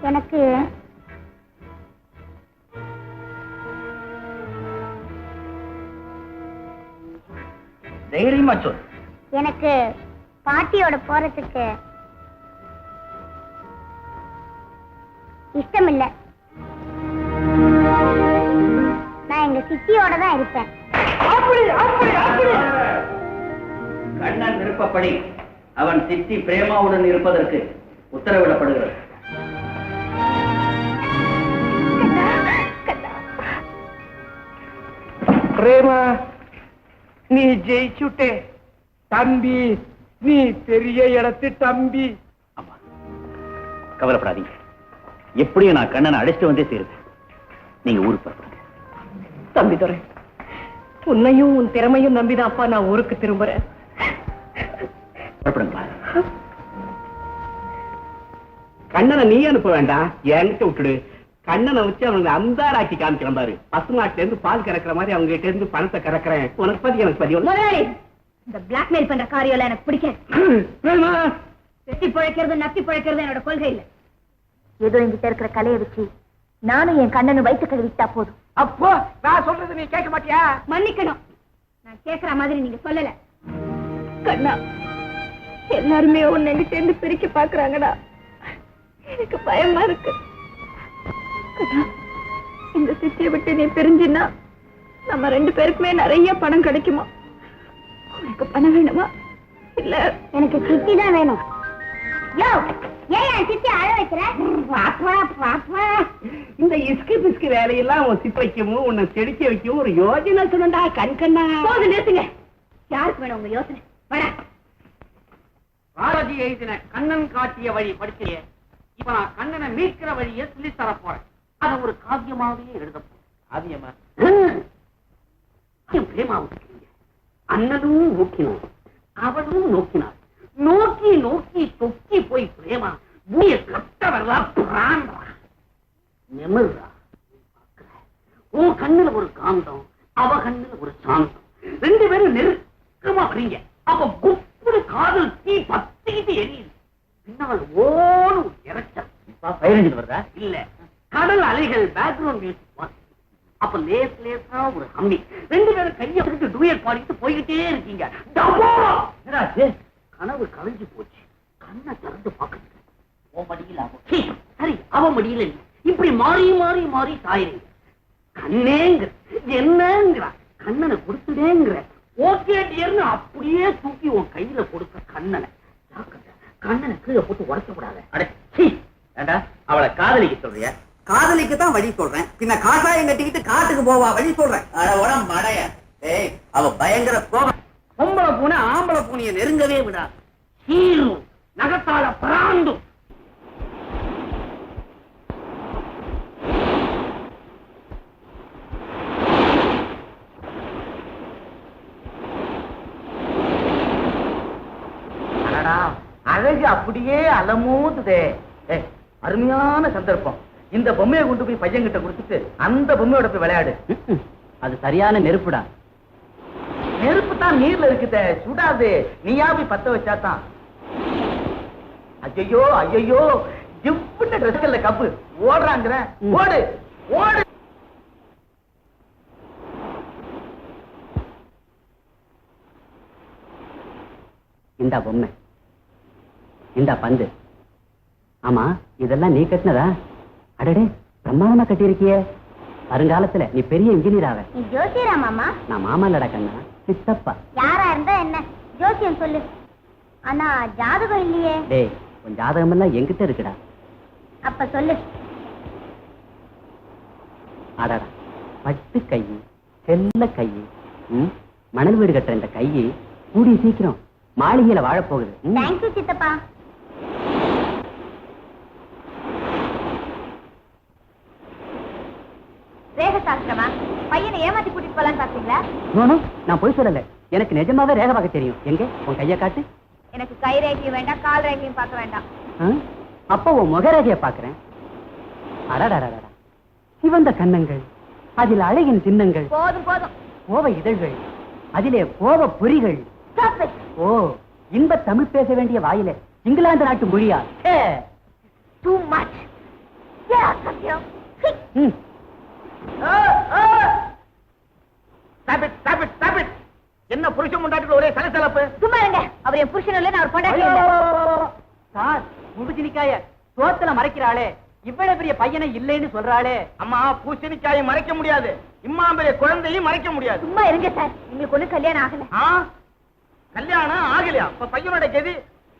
எனக்கு தைரியமா சொல். எனக்கு பாட்டியோட போறதுக்கு இஷ்டம் இல்ல. நான் எங்க சித்தியோட தான் இருப்பேன். கண்ணன் விருப்பப்படி அவன் சித்தி பிரேமாவுடன் இருப்பதற்கு உத்தரவிடப்படுகிறது. பிரேமா, நீ ஜெயிச்சுட்டே தம்பி, நீ பெரிய இடத்து தம்பி. ஆமா, கவலைப்படாதீங்க. எப்படியும் நான் கண்ணனை அழைச்சிட்டு வந்தே சேருவேன். நீங்க ஊருக்கு புறப்படுங்க. தம்பி துரை, உன்னையும் உன் திறமையும் நம்பிதான் அப்பா நான் ஊருக்கு திரும்புறேன். புறப்படுங்க. கண்ணனை நீ அனுப்ப வேண்டாம், என்கிட்ட விட்டுடு. கண்ணனை வச்சு அவங்க அந்தாராக்கி காமிக்கிறேன் பாரு. பசுமாட்டுல இருந்து பால் கறக்கிற மாதிரி அவங்க கிட்ட இருந்து பணத்தை கறக்குறேன். உனக்கு பதி எனக்கு பதி. இந்த பிளாக்மெயில் பண்ற காரியம் எனக்கு பிடிக்காது. வெட்டி பிழைக்கிறது நப்பி பிழைக்கிறது என்னோட கொள்கை இல்ல. ஏதோ என்கிட்ட இருக்கிற கலையை வச்சு நானும் என் கண்ணனும் வயிற்று கழுவிட்டா போதும். அப்போ நான் சொல்றது நீ கேட்க மாட்டியா? மன்னிக்கணும், நான் கேட்கிற மாதிரி நீங்க சொல்லல. கண்ணா, எல்லாருமே உன்னை எங்கிட்ட இருந்து பிரிக்க பாக்குறாங்கடா. எனக்கு பயமா இருக்கு. கண்ணா, இந்த சித்தியை விட்டு நீ பிரிஞ்சினா நம்ம 2 பேருக்குமே நிறைய பணம் கிடைக்குமா? உனக்கு பணம் வேணுமா? இல்ல எனக்கு சித்தி தான் வேணும். யோ, ஏன் சித்தி அழ வைக்கிற? பாப்பா பாப்பா, இந்த இஸ்கி பிஸ்கி வேலையெல்லாம் உன் சிப்ப வைக்கவும் உன்னை செடிக்க வைக்கவும் ஒரு யோஜனை சொன்னா கண்கண்ணா. போது நிறுத்துங்க. யாருக்கு வேணும் உங்க யோசனை? வர. பாரதி எழுதின கண்ணன் காட்டிய வழி படிச்சியே. இப்ப நான் கண்ணனை மீட்கிற வழியை சொல்லி தர போறேன். அத ஒரு காவியமாவே எழுத போறேன். காவியமா? பிரேமா அண்ணனும் நோக்கினான், அவளும் நோக்கினாள். நோக்கி நோக்கி தொக்கி போய் பிரேமா பூய கட்ட வரலா பிராண்டா நிமிர்றா. உன் கண்ணுல ஒரு காந்தம், அவ கண்ணுல ஒரு சாந்தம். 2 பேரும் நெருக்கமா வரீங்க. அப்ப குப்புடு காதல் தீ பத்திக்கிட்டு எரியுது. பின்னால் ஓடு இறைச்சல். பயிரஞ்சு வருதா? இல்ல, கடல் அலைகள் பேக்ரவுண்ட் மியூசிக். அப்ப லேஸ் லேசா ஒரு ஹம்மி. 2 பேரும் கையை விட்டு டூயட் பாடிட்டு போய்கிட்டே இருக்கீங்க. கனவு கலைஞ்சு போச்சு. கண்ணை திறந்து பாக்குறீங்க. ஓ மடியில சரி, அவ மடியில இப்படி மாறி மாறி மாறி சாயிறீங்க. கண்ணேங்கிற என்னங்கிற கண்ணனை கொடுத்துடேங்கிற. ஓகே டியர்னு அப்படியே தூக்கி உன் கையில கொடுத்த கண்ணனை கண்ணனை கீழே போட்டு உடைக்கப்படாத. அடே, அவளை காதலிக்க சொல்றியா? காதலிக்கு தான் வழி சொல்றேன். பின்ன காசாயம் கட்டிக்கிட்டு காட்டுக்கு போவா வழி சொல்றேன். மடைய அவ பயங்கர கோபம். பொம்பளை பூனை ஆம்பளை பூனையை நெருங்கவே விடாது. சீரும் நகத்தால பிராண்டும். அழகு அப்படியே அலமோதுதே. அருமையான சந்தர்ப்பம். இந்த பொம்மையை கொண்டு போய் பையன்கிட்ட கொடுத்துட்டு அந்த பொம்மையோட போய் விளையாடு. அது சரியான நெருப்புடா. நெருப்பு தான் நீர்ல இருக்குதே, சுடாது. நீயா போய் பத்த வச்சாதான். ஐயோ ஐயோ, ஜிப்புட்ட ட்ரெஸ்கல்ல கப்பு ஓடுறாங்கிற. ஓடு ஓடு. இந்த பொம்மை, இந்த பந்து. ஆமா, இதெல்லாம் நீ கட்டினதா? அடடே, பிரம்மாண்டமா கட்டியிருக்கியே. வருங்காலத்துல நீ பெரிய இன்ஜினியர் ஆவ. நீ ஜோசியரா மாமா? நான் மாமா இல்லடா கண்ணா, சித்தப்பா. யாரா இருந்தா என்ன, ஜோசியம் சொல்லு. ஆனா ஜாதகம் இல்லையே. டேய், உன் ஜாதகம் எல்லாம் என்கிட்ட இருக்குடா. அப்ப சொல்லு. அடடா, பட்டு கை, செல்ல கை. மணல் வீடு கட்டுற இந்த கை கூடிய சீக்கிரம் மாளிகையில வாழப்போகுது. தேங்க்யூ சித்தப்பா. ரேக சாஸ்திரமா? பையனை ஏமாத்தி கூட்டிட்டு போலான்னு பாத்தீங்களா? நான் போய் சொல்லல. எனக்கு நிஜமாவே ரேகை பார்க்க தெரியும். எங்க உன் கைய காட்டு. எனக்கு கை ரேகையும் வேண்டாம், கால் ரேகையும் பார்க்க வேண்டாம். அப்ப உன் முக ரேகைய பாக்குறேன். அடடடடா, சிவந்த கன்னங்கள், அதில் அழகின் சின்னங்கள். போதும் போதும். கோவ இதழ்கள், அதிலே கோவ பொறிகள். ஓ, இன்ப தமிழ் பேச வேண்டிய வாயில இங்கிலாந்து நாட்டு மொழியா? Too much. சத்தியம். என்ன புருஷன் முண்டாட்டில ஒரே சலசலப்பு? சும்மா இருங்க. என் புருஷன் இல்ல, நான் ஒரு பொண்டாட்டி இல்ல. சார் முழுச்சினிக்காய சோத்துல மறைக்கிறாளே, இவ்வளவு பெரிய பையனை இல்லைன்னு சொல்றாளே. அம்மா, பூசணிக்காயை மறைக்க முடியாது, இம்மா பெரிய குழந்தையும் மறைக்க முடியாது. சும்மா இருங்க சார், உங்களுக்கு ஒண்ணும் கல்யாணம் ஆகல. கல்யாணம் ஆகலையா? இப்ப பையனோட கெதி.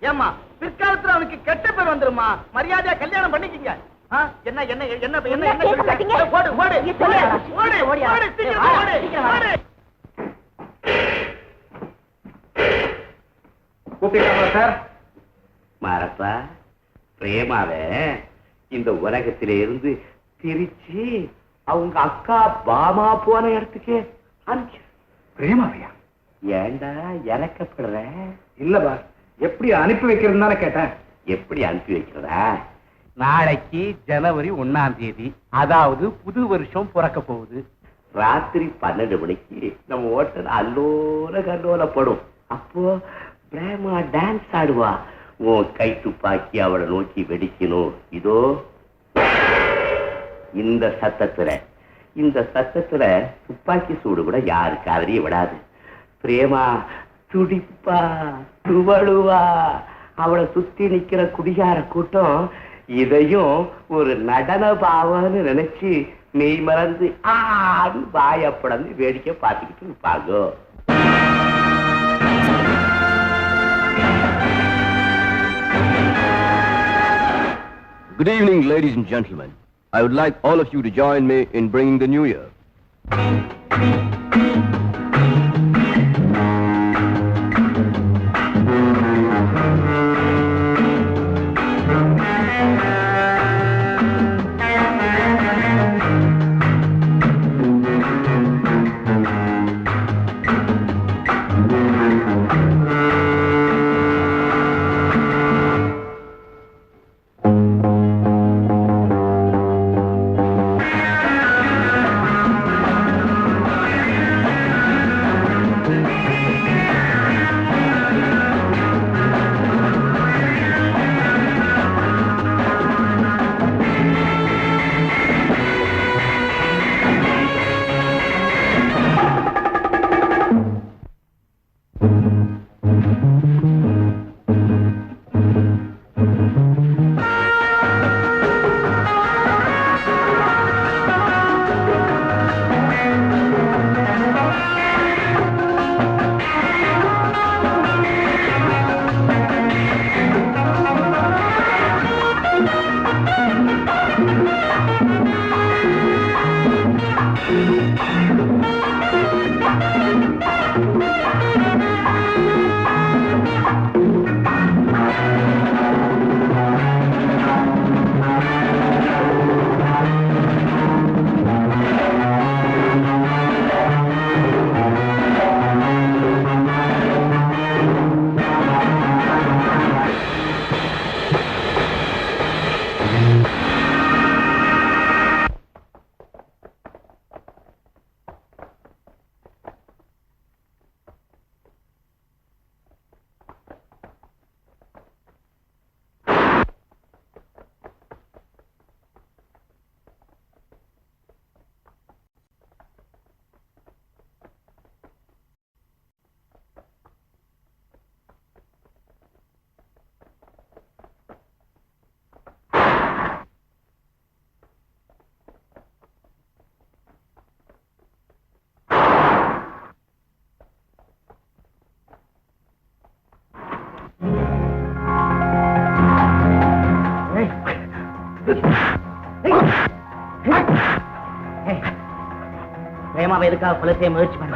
ஏமா, பிற்காலத்துல அவனுக்கு கெட்ட பேர் வந்துருமா. மரியாதையா கல்யாணம் பண்ணிக்கிங்க. என்ன என்ன என்ன என்ன என்ன சொல்லிட்டீங்க? ஓடு ஓடு ஓடு ஓடு சீக்கிரம் ஓடு ஓடு. கூப்பிட்டீங்களா சார்? மாரப்பா, பிரேமாவை இந்த உலகத்தில இருந்து பிரிச்சு அவங்க அக்கா பாமா போன இடத்துக்கு அனுப்பிச்சு. பிரேமாவையா? ஏண்டா இறக்கப்படுற? இல்ல பாஸ், எப்படி அனுப்பி வைக்கிறதுன்னு தானே கேட்டேன். எப்படி அனுப்பி வைக்கிறதா? நாளைக்கு ஜனவரி 1ஆம் தேதி, அதாவது புது வருஷம் பிறக்க போகுது. ராத்திரி 12 மணிக்கு நம்ம ஓட்டல் அல்லோல கல்லோலப்படும். அப்போ பிரேமா டான்ஸ் ஆடுவா. உன் கை துப்பாக்கி அவளை நோக்கி வெடிக்கணும். இதோ இந்த சத்தத்துல துப்பாக்கி சூடு கூட யாரு காதலையும் விடாது. பிரேமா துடிப்பா, துவழுவா. அவளை சுத்தி நிக்கிற குடிகார கூட்டம் இதையும் ஒரு நடன பாவம்னு நினைச்சு மெய் மறந்து ஆடு வாயப்படந்து வேடிக்கை பார்த்துக்கிட்டு இருப்பாங்க. Good evening, ladies and gentlemen. I would like all of you to join me in bringing the new year. பிரேமாவை எதுக்காக கொலை செய்ய முயற்சி பண்ண?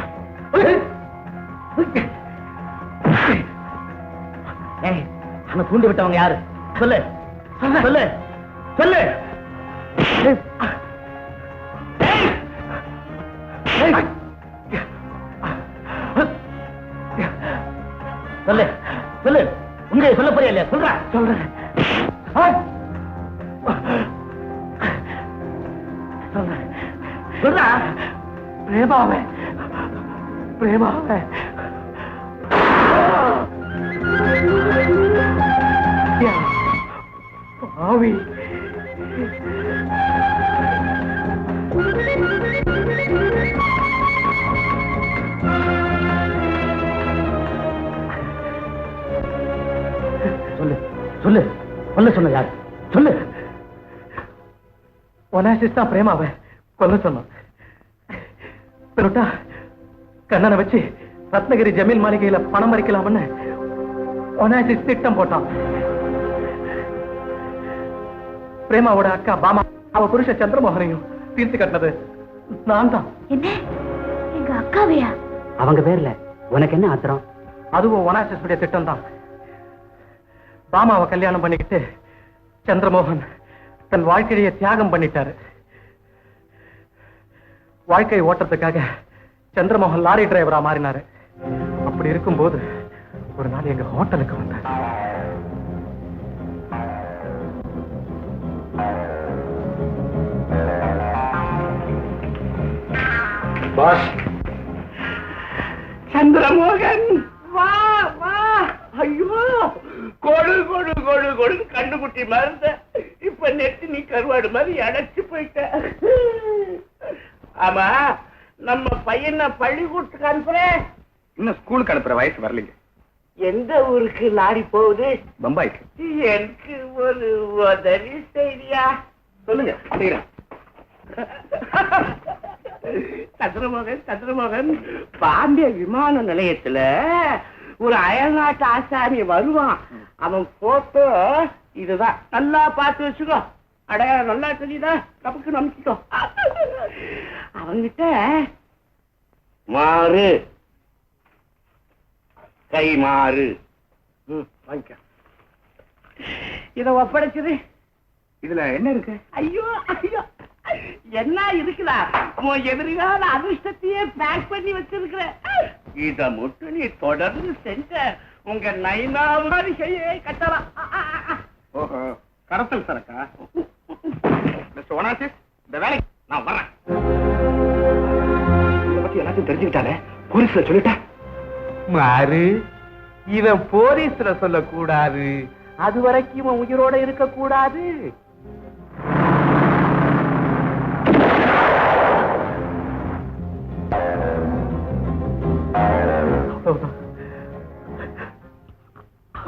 அவனை தூண்டி விட்டவங்க யாரு? சொல்லு சொல்லு சொல்லு. சொல்லு சொல்லு. உண்மையை சொல்ல போறியா இல்லையா? சொல்றேன் சொல்றேன். சொல்றா. பிரேமாவே பிரேமாவே பாவி. சொல்லு கொல்ல சொன்ன யாரு சொல்லு. ஒனாசிஸ் தான் பிரேமாவை கொல்ல சொன்னான். கண்ணனை வச்சு ரத்னகிரி ஜமீன் மாளிகையில பணம் மறிக்கலாம்னு ஒனாசிஸ் திட்டம் போட்டான். பிரேமாவோட அக்கா பாமா அவ புருஷ சந்திரமோகனையும் தீர்த்து கட்டினது நான் தான். என்ன எங்க அக்காவையா? அவங்க பேர்ல உனக்கு என்ன ஆத்திரம்? அதுவும் ஒனாசிஸ் திட்டம் தான். பாமாவை கல்யாணம் பண்ணிக்கிட்டு சந்திரமோகன் தன் வாழ்க்கையை தியாகம் பண்ணிட்டாரு. வாழ்க்கை ஓட்டத்துக்காக சந்திரமோகன் லாரி டிரைவரா மாறினாரு. அப்படி இருக்கும்போது ஒரு நாள் எங்க ஹோட்டலுக்கு வந்தார். பாஸ் சந்திரமோகன் வா வா. ஐயோ கொடு கொடு கொடு கொடு கண்டுகுட்டி மறந்த இப்ப நெட்டு நீ கருவாடு மாதிரி அடைச்சு போயிட்ட. ஆமா நம்ம பையனை பள்ளிக்கூடத்துக்கு அனுப்புறேன். இன்னும் ஸ்கூலுக்கு அனுப்புற வயசு வரலீங்க. எந்த ஊருக்கு லாரி போகுது? பம்பாய்க்கு. எனக்கு ஒரு உதவி செய்தியா? சொல்லுங்க. சந்திரமோகன் சந்திரமோகன் பாம்பே விமான நிலையத்துல ஒரு அயல்நாட்டு ஆசாமி வருவான். அவன் போட்டோ இதுதான். நல்லா பார்த்து வச்சுக்கோ. அடையாளம் நல்லா தெரியுதா? கப்புக்கு நம்பிக்கோ. அவங்கிட்ட மாறு கை மாறு வாங்கிக்க. இத ஒப்படைச்சது. இதுல என்ன இருக்கு? ஐயோ ஐயோ என்ன இருக்குடா? உன் எதிர்கால அதிர்ஷ்டத்தையே பேக் பண்ணி வச்சிருக்கிற. இத மட்டும் நீ தொடர்ந்து செஞ்ச உங்க நைனா மாதிரி செய்ய கட்டலாம். ஓஹோ கடத்தல் சரக்கா? மிஸ்டர் ஒனாசிஸ் இந்த வேலைக்கு நான் வரேன். இத பத்தி எல்லாத்தையும் தெரிஞ்சுக்கிட்டாலே போலீஸ்ல சொல்லிட்டா? மாறு இவன் போலீஸ்ல சொல்லக்கூடாது. அது வரைக்கும் இவன் உயிரோட இருக்க கூடாது.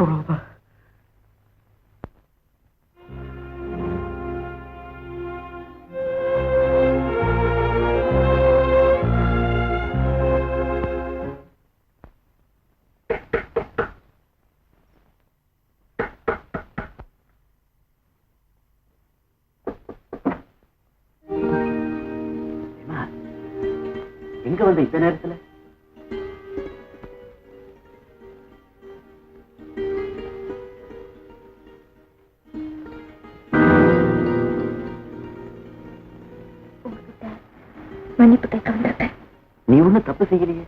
அவ்வளவுதான். எங்க வந்து இத்தனை நேரத்துல? மன்னிப்பு கேட்க வந்திருக்கேன். நீ ஒண்ணும் தப்பு செய்யலையே.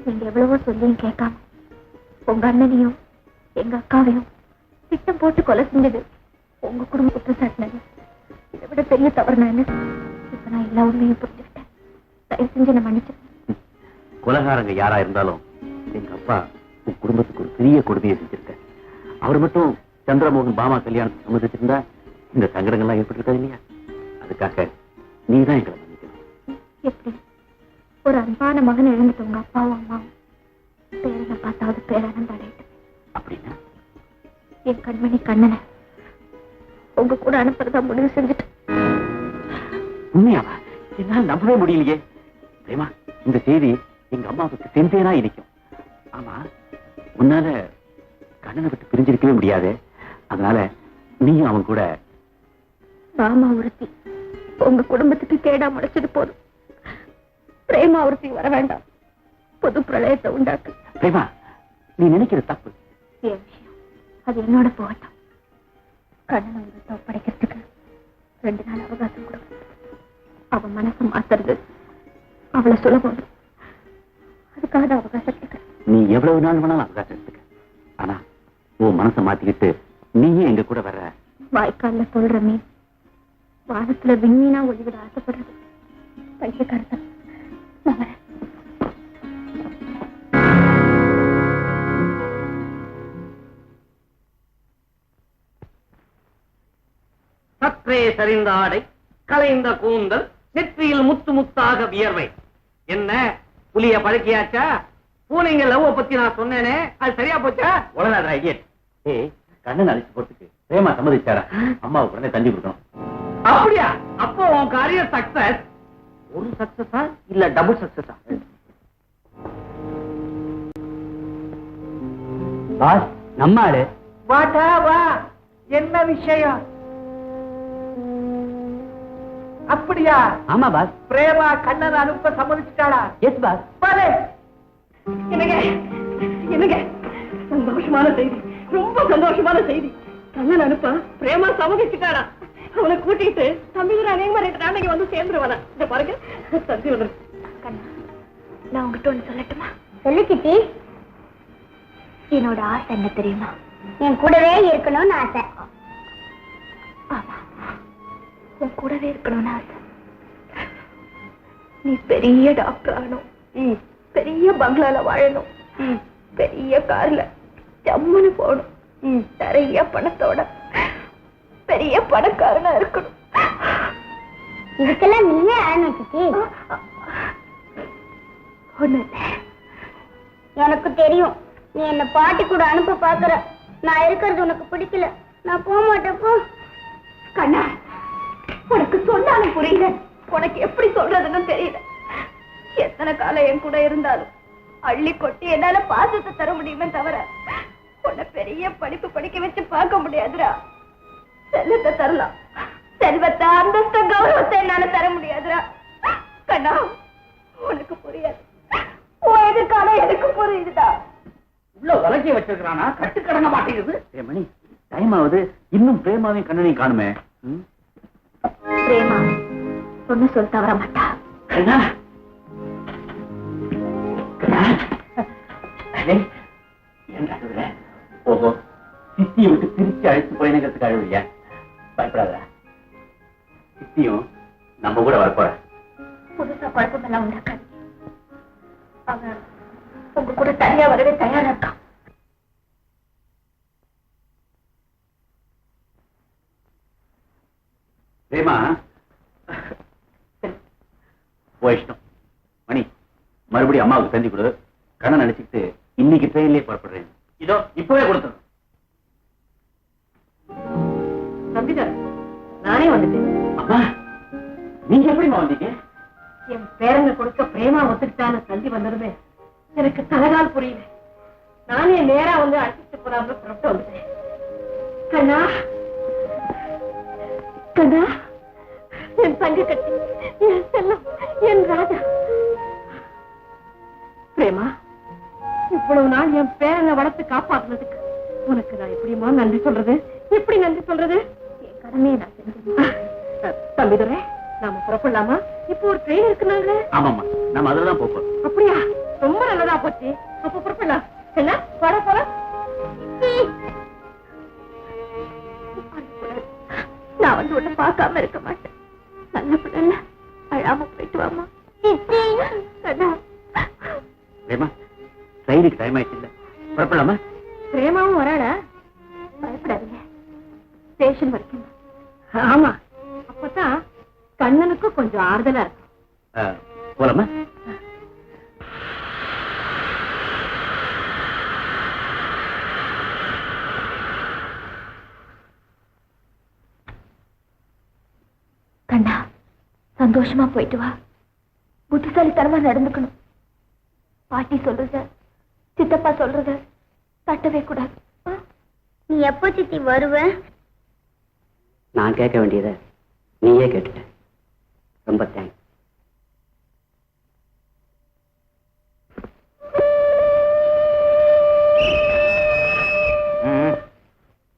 நீங்க எவ்வளவோ சொல்லியும் கேட்காம உங்க அண்ணனையும் எங்க அக்காவையும் திட்டம் போட்டு கொலை செஞ்சது உங்க குடும்ப குற்றம் சாட்டினது. இதை விட பெரிய தவறு நான் என்ன? இப்ப நான் எல்லா உண்மையும் புரிஞ்சுக்கிட்டேன். தயவு செஞ்சு என்ன மன்னிச்சு. கொலைகாரங்க யாரா இருந்தாலும் எங்க அப்பா உன் குடும்பத்துக்கு ஒரு பெரிய கொடுமையை செஞ்சிருக்க. அவர் மட்டும் சந்திரமோகன் பாமா கல்யாணத்தை சம்மதிச்சிருந்தா இந்த சங்கடங்கள்லாம் ஏற்பட்டிருக்காது இல்லையா? அதுக்காக நீதான் எங்களை எப்படி ஒரு அன்பான மகன் இழந்துட்டு உங்க அப்பாவும் அம்மாவும் பேரனை பார்த்தாவது பேரானந்த அடையிட்டு அப்படின்னா என் கண்மணி கண்ணனை உங்க கூட அனுப்புறதா முடிவு செஞ்சுட்டு. உண்மையாவா? என்னால நம்பவே முடியலையே. பிரேமா இந்த செய்தி எங்க அம்மாவுக்கு செஞ்சேனா இனிக்கும். ஆமா உன்னால கண்ணனை விட்டு பிரிஞ்சிருக்கவே முடியாது. அதனால நீயும் அவன் கூட. மாமா ஒருத்தி உங்க குடும்பத்துக்கு கேடா முளைச்சது போதும். பிரேமா ஒருத்தி வர வேண்டாம். பொது பிரளயத்தை உண்டாக்கு. பிரேமா நீ நினைக்கிற தப்பு. என் விஷயம் அது என்னோட போகட்டும். கண்ணனை உயிரத்தை ஒப்படைக்கிறதுக்கு 2 நாள் அவகாசம் கொடுக்க. அவன் மனசை மாத்துறது அவளை சுலபம். அதுக்காக அவகாசம் கேட்கிறேன். நீ எவ்வளவு நாள் வேணாலும் அவகாசம் எடுத்துக்க. ஆனா உன் மனசை மாத்திக்கிட்டு நீயே எங்க கூட வர்ற. வாய்க்கால்ல சொல்ற மீன் வானத்துல விண்மீனா ஒளிவிட ஆசைப்படுறது பைத்தியக்காரத்தனம். நான் வரேன். சற்றே சரிந்த ஆடை, கலைந்த கூந்தல், நெற்றியில் முத்து முத்தாக வியர்வை. என்ன புலிய பழக்கியாச்சா? பூனைங்க லவ் பத்தி நான் சொன்னேனே அது சரியா போச்சா? உலகாத ஐயன். கண்ணன் அழைச்சு போறதுக்கு பிரேமா சம்மதிச்சாரா? அம்மாவுக்கு உடனே தந்தி கொடுக்கணும். அப்படியா? அப்போ உன் காரியம் சக்சஸ். ஒரு சக்சஸா இல்ல டபுள் சக்சஸா? பாஸ், நம்ம ஆளு. வாடா வா. என்ன விஷயம்? அப்படியா? ஆமா பாஸ். பிரேமா கண்ணன் அனுப்ப சம்மதிச்சிட்டாளா? S pass. பாரு. என்னங்க என்னங்க, சந்தோஷமான செய்தி, ரொம்ப சந்தோஷமான செய்தி. கண்ணன் அனுப்ப பிரேமா சம்மதிச்சுட்டாடா. அவனை கூட்டிட்டு தம்பிதுரை அநேகமா 2 நாளைக்கு வந்து சேர்ந்துருவானா. இந்த பாருங்க தந்தி ஒண்ணு. கண்ணா, நான் உங்ககிட்ட ஒண்ணு சொல்லட்டுமா? சொல்லு சித்தி. என்னோட ஆசை என்ன தெரியுமா? என் கூடவே இருக்கணும்னு ஆசை. ஆமா, உன் கூடவே இருக்கணும்னு ஆசை. நீ பெரிய டாக்டர் ஆகணும், பெரிய பங்களால வாழணும், பெரிய கார்ல ஜம்முன்னு போகணும், நிறைய பணத்தோட பெரிய பணக்காரனா இருக்கணும். இதுக்கெல்லாம் நீயே ஆகணும் சித்தி. ஒண்ணு எனக்கு தெரியும், நீ என்ன பாட்டி கூட அனுப்ப பாக்குற. நான் இருக்கிறது உனக்கு பிடிக்கல, நான் போக மாட்டேன். போ. கண்ணா, உனக்கு சொன்னாலும் புரியல, உனக்கு எப்படி சொல்றதுன்னு தெரியல. எத்தனை காலம் என் கூட இருந்தாலும் அள்ளி கொட்டி என்னால பாசத்தை தர முடியுமே தவிர உன்னை பெரிய படிப்பு படிக்க வச்சு பார்க்க முடியாதுடா. செல்வத்தை தரலாம், செல்வத்தை, அந்தஸ்த, கௌரவத்தை என்னால தர முடியாதுடா. கண்ணா, உனக்கு புரியாது, உன் எதிர்காலம் எனக்கு புரியுதுடா. உள்ள வளர்ச்சி வச்சிருக்கானா? கட்டுக்கடங்க மாட்டேங்குது. மணி டைம் ஆகுது, இன்னும் பிரேமாவையும் கண்ணனையும் காணுமே. பிரேமா ஒண்ணு சொல் தவற மாட்டா. ஓஹோ, சித்தியை விட்டு பிரிச்சு அழைத்து போயினங்கிறதுக்கு அழுவியா? பயப்படாத, சித்தியும் நம்ம கூட வரப்போற. புதுசா குழப்பமெல்லாம் உண்டாக்காது. அவன் உங்க கூட தனியா வரவே தயாரா இருக்கான். பிரேமா போயிட்டோம். மணி, மறுபடியும் அம்மாவுக்கு தந்தி கொடு. கண்ணன் நினைச்சுக்கிட்டு இன்னைக்கு ட்ரெயின்லயே புறப்படுறேன். இதோ இப்பவே கொடுத்தோம். தம்பிதார், நானே வந்துட்டேன். அம்மா, நீங்க எப்படிமா வந்தீங்க? என் பேரங்க கொடுக்க பிரேமா ஒத்துக்கிட்டான தந்தி வந்ததுமே எனக்கு தலைகால் புரியல. நானே நேரா வந்து அழைச்சிட்டு போறாம புறப்பட்டு வந்துட்டேன். கண்ணா, கண்ணா, என் தங்க கட்டி, என் செல்லம், என் ராஜா. பிரேமா, இவ்வளவு நாள் என் பேரனை வளர்த்து காப்பாத்துனதுக்கு உனக்கு நான் எப்படிமா நன்றி சொல்றது? எப்படி நன்றி சொல்றது? என் கடமையை நான் செஞ்சேன். தம்பிதுரை, நாம புறப்படலாமா? இப்போ ஒரு ட்ரெயின் இருக்குனாங்க. ஆமாமா, நம்ம அதுலதான் போப்போம். அப்படியா? ரொம்ப நல்லதா போச்சு. அப்ப புறப்படலாம். என்ன வர போல? நான் வந்து உன்னை பார்க்காம இருக்க மாட்டேன். நல்ல பிள்ளை, அழாம போயிட்டு வாமா. பிரேமா, ட்ரெயினுக்கு டைம் ஆயிடுச்சு இல்ல, புறப்படலாமா? பிரேமாவும் வராடா? பயப்படாதீங்க, ஸ்டேஷன் வரைக்கும். ஆமா, அப்பதான் கண்ணனுக்கும் கொஞ்சம் ஆறுதலா இருக்கும். போலாமா? கண்ணா, சந்தோஷமா போயிட்டு வா. புத்திசாலித்தனமா நடந்துக்கணும். பாட்டி சொல்றத, சித்தப்பா சொல்றத தட்டவே கூடாது. நீ எப்போ சித்தி வருவ? நான் கேட்க வேண்டியதை நீயே கேட்டுட்ட. ரொம்ப தேங்க்ஸ்.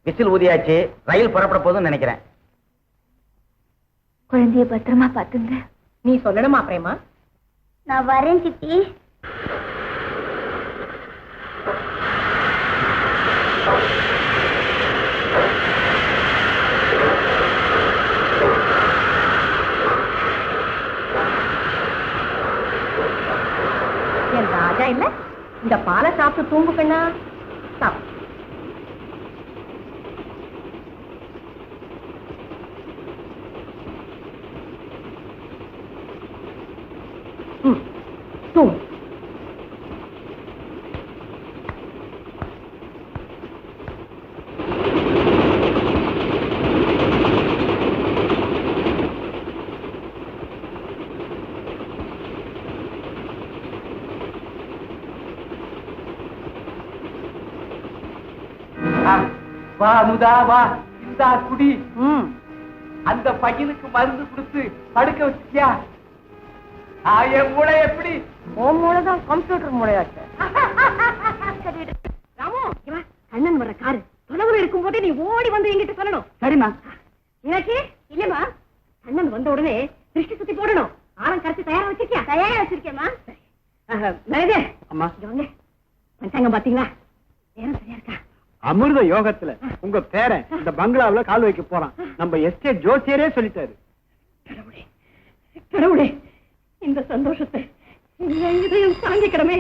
விசில் ஊதியாச்சு, ரயில் புறப்பட போதுன்னு நினைக்கிறேன். குழந்தைய பத்திரமா பாத்துங்க. நீ சொல்லணுமா பிரேமா? நான் வரேன் சித்தி. என் ராஜா இல்ல, இந்த பாலை சாப்பிட்டு தூங்கு கண்ணா. சாப்பிடு. தூங்கு. வா அமுதா வா, இந்தா குடி. அந்த பையனுக்கு மருந்து கொடுத்து படுக்க வச்சியா? என் மூளை எப்படி? உன் மூளைதான் கம்ப்யூட்டர் மூளையாச்சு. ராமு, இங்க வா. கண்ணன் வர காரு தொலைவில் இருக்கும் போதே நீ ஓடி வந்து என்கிட்ட சொல்லணும். சரிம்மா. எனக்கு இல்லம்மா, கண்ணன் வந்த உடனே திருஷ்டி சுத்தி போடணும். ஆரம் கரைச்சி தயாரா வச்சிருக்கியா? தயாரா வச்சிருக்கேம்மா. நரேதே, அம்மா இங்க வாங்க. பஞ்சாங்கம் பாத்தீங்களா? நேரம் சரியா இருக்கா? அமிர்த யோகத்துல உங்க பேரன் இந்த பங்களாவுல கால் வைக்க போறான். நம்ம எஸ்டேட் ஜோசியரே சொல்லிட்டாரு. கடவுளே, கடவுளே, இந்த சந்தோஷத்தை என் இதயம் தாங்கிக்கிடமே.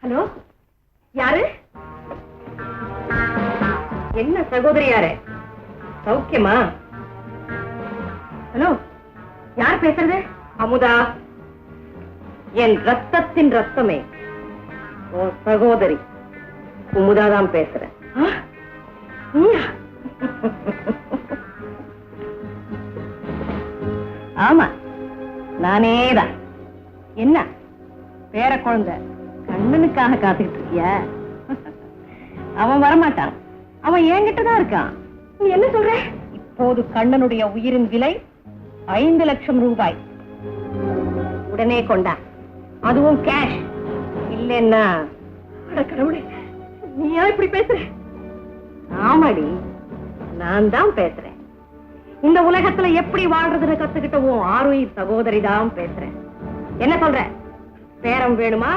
ஹலோ, யாரு? என்ன சகோதரி யாரு? சௌக்கியமா? ஹலோ, யார் பேசுறது? அமுதா, என் ரத்தத்தின் ரத்தமே, உன் சகோதரி குமுதாதான் பேசுறேன். ஆமா, நானேதான். என்ன பேர குழந்தை கண்ணனுக்காக காத்துக்கிட்டு இருக்கியா? அவன் வரமாட்டான், அவன் என்கிட்டதான் இருக்கான். நீ என்ன சொல்ற? இப்போது கண்ணனுடைய உயிரின் விலை 5 லட்சம் ரூபாய். உடனே கொண்டா, அதுவும் கேஷ். இல்லைன்னா கடவுளே, நீயா இப்படி பேசுற? ஆமாடி, நான் தான் பேசுறேன். இந்த உலகத்துல எப்படி வாழ்றதுன்னு கத்துக்கிட்ட உன் ஆருயிர் சகோதரி தான் பேசுறேன். என்ன சொல்ற? பேரம் வேணுமா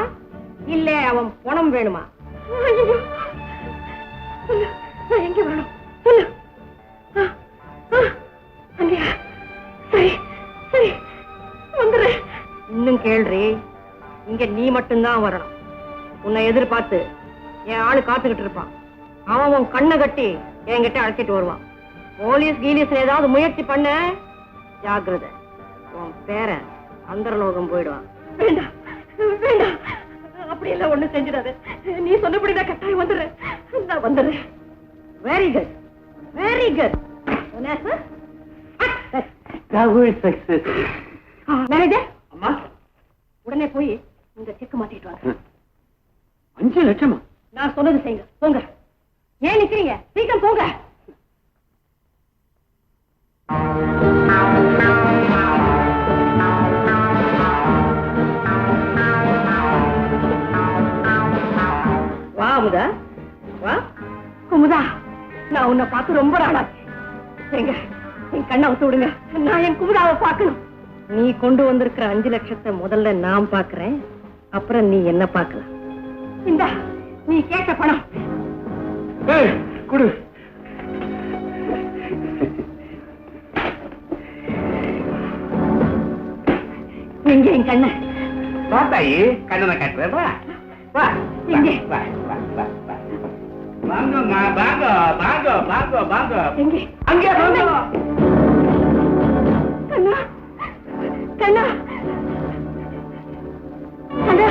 இல்ல அவன் பணம் வேணுமா? எங்க வரணும் சொல்லு. சரி சரி, வந்துடுறேன். இன்னும் கேள்றி, இங்க நீ மட்டும்தான் வரணும். உன்னை எதிர்பார்த்து என் ஆளு காத்துக்கிட்டு இருப்பான். அவன் உன் கண்ணை கட்டி என்கிட்ட அழைச்சிட்டு வருவான். போலீஸ் கீலீஸ் ஏதாவது முயற்சி பண்ண ஜாக்கிரதை, உன் பேரன் அந்தரலோகம் போயிடுவான். வேண்டாம் வேண்டாம், அப்படி எல்லாம் ஒண்ணு செஞ்சிடாது. நீ சொன்னபடி நான் கட்டாயம் வந்துடுறேன். நான் வந்துடுறேன். Very good, very good. Manager, அம்மா, உடனே போய் இந்த செக் மாத்திட்டு வாங்க. 5 லட்சமா? நான் சொன்னது செய்யுங்க, போங்க. ஏன் நிக்கிறீங்க? சீக்கிரம் போங்க. வா அமுதா, வா. குமுதா, நான் உன்னை பார்த்து ரொம்ப நாளாச்சு. எங்க என் கண்ணை விட்டு விடுங்க, நான் என் குமுதாவை பார்க்கணும். நீ கொண்டு வந்திருக்கிற 5 லட்சத்தை முதல்ல நான் பார்க்கிறேன், அப்புறம் நீ என்ன பார்க்கலாம். இந்தா, நீ கேட்ட பணம். குடு. எங்க என் கண்ண? வா தாயி, கண்ணனை காட்டுறேன். வா வா, எங்கே? வா வா வா வா. வாங்கம்மா, வாங்க வாங்க வாங்க வாங்க. எங்கே? அங்கே வாங்க. கண்ணா, கண்ணா, கண்ணா,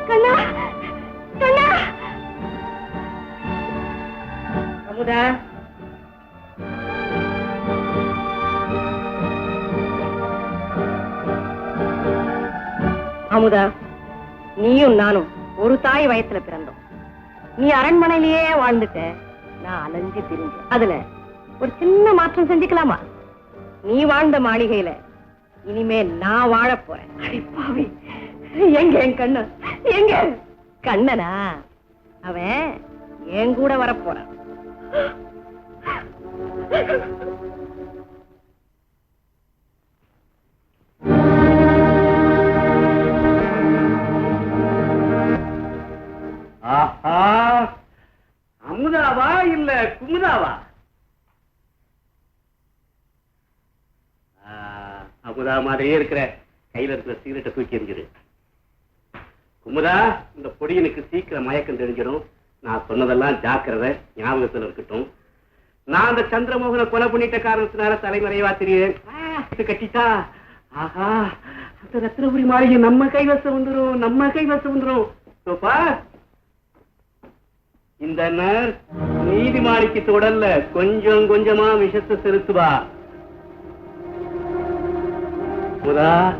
கண்ணா, கண்ணா. அமுதா, அமுதா, நீயும் நானும் ஒரு தாய் வயசுல பிறந்தோம். நீ அரண்மனையிலேயே வாழ்ந்துட்ட, நான் அலைஞ்சு திரிஞ்ச. அதுல ஒரு சின்ன மாற்றம் செஞ்சுக்கலாமா? நீ வாழ்ந்த மாளிகையில இனிமே நான் வாழ போறேன். அடிப்பாவி, எங்க என் கண்ணன்? எங்க கண்ணனா? அவன் என் கூட வரப்போறான். ஆஹா, அமுதாவா இல்ல குமுதாவா? அமுதா மாதிரியே இருக்கிற, கையில இருக்கிற சிகரெட்டை தூக்கி எறிஞ்சிரு. குமுதா, இந்த பொடியனுக்கு சீக்கிரம் மயக்கம் தெரிஞ்சிடும். நான் சொன்னதெல்லாம் ஜாக்கிரதை, ஞாபகத்துல இருக்கட்டும். நான் அந்த சந்திரமோகனை கொலை பண்ணிட்ட காரணத்தினால தலைமறைவா தெரியும் கட்டிட்டா. ஆஹா, அந்த ரத்னபுரி மாளிகை நம்ம கைவசம் வந்துரும், நம்ம கைவசம் வந்துரும். சோப்பா, இந்த நர்ஸ் நீதி மாளிகைக்கு உடல்ல கொஞ்சம் கொஞ்சமா விஷத்தை செலுத்துவா.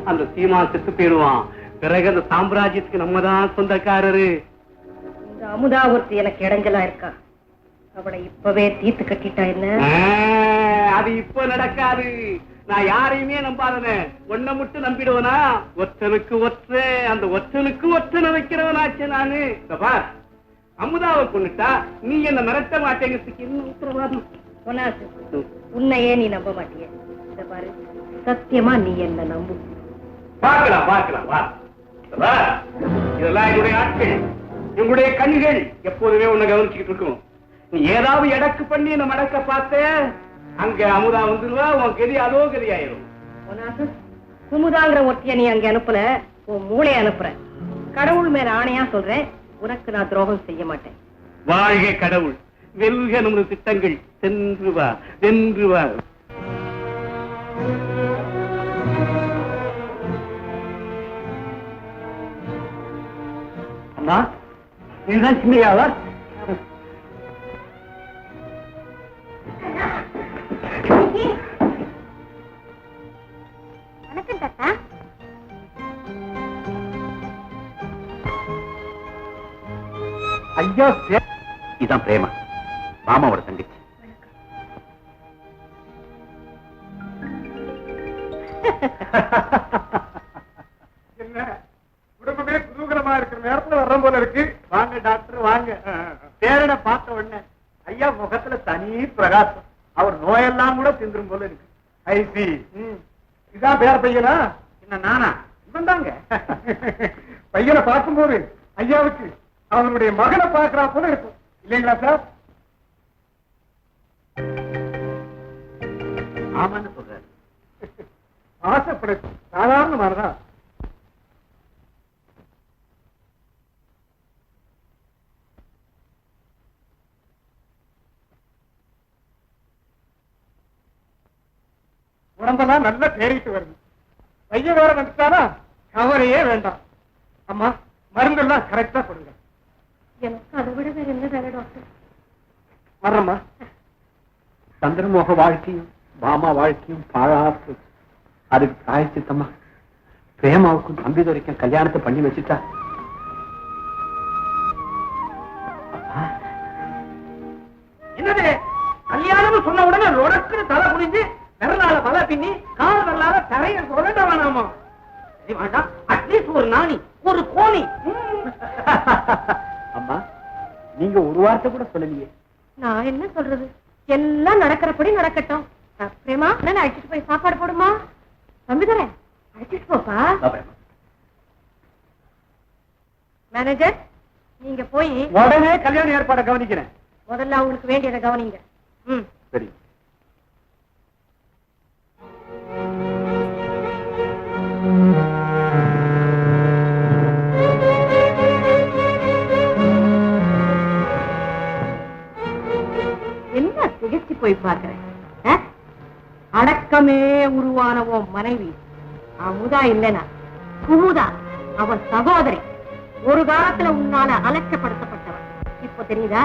அந்த சீமா செத்து போயிடுவான். பிறகு அந்த சாம்ராஜ்யத்துக்கு நம்ம தான் சொந்தக்காரரு. அமுதா ஒருத்தி எனக்கு இடைஞ்சலா இருக்கா. அவளை இப்பவே தீர்த்து கட்டிட்டா என்ன? அது இப்ப நடக்காது. நான் யாரையுமே நம்பாதன, ஒன்ன மட்டும் நம்பிடுவனா? ஒற்றனுக்கு ஒற்ற, அந்த ஒற்றனுக்கு ஒற்றனை வைக்கிறவனாச்சு நானு. பார், அமுதாவை கொண்டுட்டா நீ என்ன மிரட்ட மாட்டேங்கிறதுக்கு என்ன உத்தரவாதம்? உன்னையே நீ நம்ப மாட்டிய. இந்த பாரு, சத்தியமா நீ என்ன நம்பு. பார்க்கலாம் பார்க்கலாம் வா. இதெல்லாம் என்னுடைய ஆட்கள், என்னுடைய கண்கள் எப்போதுமே உன்னை கவனிச்சுக்கிட்டு இருக்கும். நீ ஏதாவது எடக்கு பண்ணி என்ன மடக்க பார்த்த, அங்க அமுதா வந்துருவா, உன் கதி அதோ கதி ஆயிரும். குமுதாங்கிற ஒட்டிய நீ அங்க அனுப்பல, உன் மூளை அனுப்புற. கடவுள் மேல ஆணையா சொல்றேன், உனக்கு நான் துரோகம் செய்ய மாட்டேன். வாழ்க கடவுள், வெல்க நமது திட்டங்கள். சென்று வா, வென்று வா. அண்ணா, இதுதான் சின்னையாவா? வணக்கம் தாத்தா. ஐயா, இதான் பிரேமா, மாமாவோட தங்கச்சி. என்ன குடும்பமே குதூகலமா இருக்கிற நேரத்துல வர்ற போல இருக்கு. வாங்க டாக்டர் வாங்க. பேரனை பார்த்த உடனே ஐயா முகத்துல தனி பிரகாசம். அவர் நோயெல்லாம் கூட தின்றும் போல இருக்கு. ஐசி, இதான் பேர பையனா? என்ன நானா? இவன் தாங்க. பையனை பார்க்கும்போது ஐயாவுக்கு அவனுடைய மகனை பார்க்கிறா போல இருக்கும் இல்லைங்களா சார்? ஆமான்னு சொல்றாரு. ஆசைப்படு, சாதாரணமானதான். உடம்பெல்லாம் நல்லா தேறிட்டு வருது. பையன் வேற வந்துட்டானா கவலையே வேண்டாம். அம்மா, மருந்தெல்லாம் கரெக்டா கொடுங்க. எனக்கு அதை விட வேற என்ன வேலை டாக்டர்? வர்றம்மா. சந்திரமோக வாழ்க்கையும் மாமா வாழ்க்கையும் பாழாப்பு. அதுக்கு பிராயச்சித்தம்மா பிரேமாவுக்கும் தம்பி துரைக்கும் கல்யாணத்தை பண்ணி வச்சுட்டா. என்னது கல்யாணம் சொன்ன உடனே ரொடக்குன்னு தலை குனிஞ்சு விரலால வலை பின்னி கால் விரலால தரைய சுரண்ட வேணாமா? வேண்டாம், அட்லீஸ்ட் ஒரு நாணி, ஒரு கோணி. அம்மா, நீங்க ஒரு வார்த்தை கூட சொல்லலையே. நான் என்ன சொல்றது? எல்லாம் நடக்கிறபடி நடக்கட்டும். பிரேமா, நான் அழைச்சிட்டு போய் சாப்பாடு போடுமா? தம்பி தரேன், அழைச்சிட்டு போப்பா. மேனேஜர், நீங்க போய் உடனே கல்யாண ஏற்பாடை கவனிக்கிறேன். முதல்ல அவங்களுக்கு வேண்டியதை கவனிங்க. சரி. என்ன திகச்சு போய் பார்க்கிறேன்? அடக்கமே உருவானவோ மனைவி அமுதா இல்லனா குமுதா, அவன் சகோதரி. ஒரு காலத்துல உன்னால அலட்சப்படுத்தப்பட்டவன், இப்ப தெரியுதா?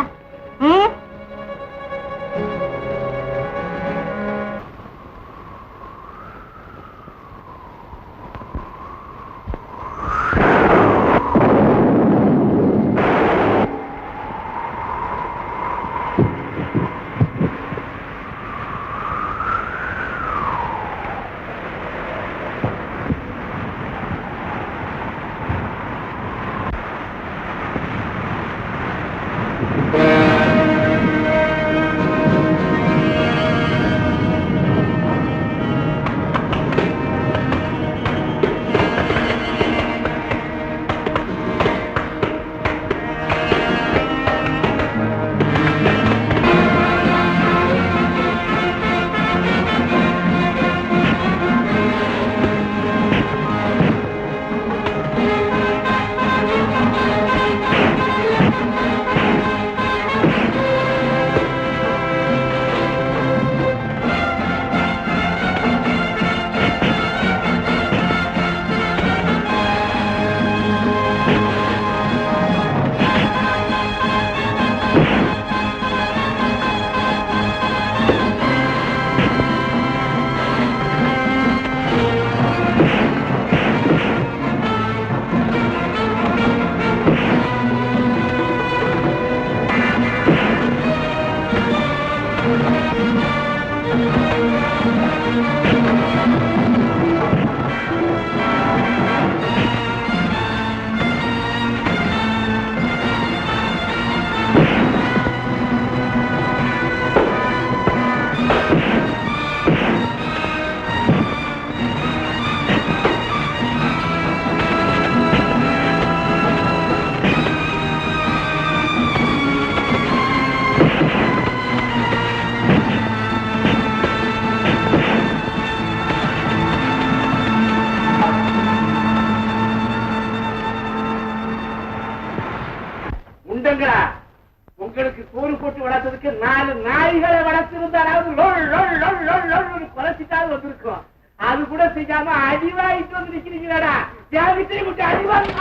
வளர்த்ததுக்கு 4 நாய்களை வளர்த்திருந்தாலாவது குறைச்சிட்டாவது வந்திருக்கும். அது கூட செய்யாம அடிவாயிட்டு வந்து நிக்கிறீங்களாடா. தேவையை விட்டு அடிவாங்க.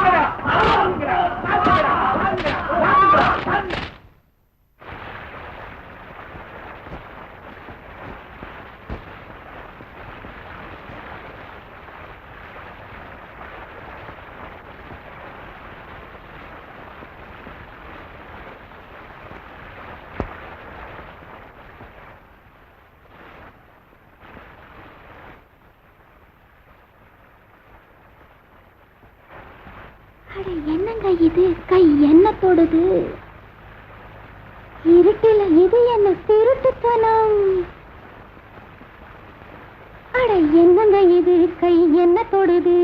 என்னங்க இது? கை என்ன தொடுது? இருட்டில இது என்ன திருட்டுத்தனம்? அட என்னங்க இது? கை என்ன தொடுது?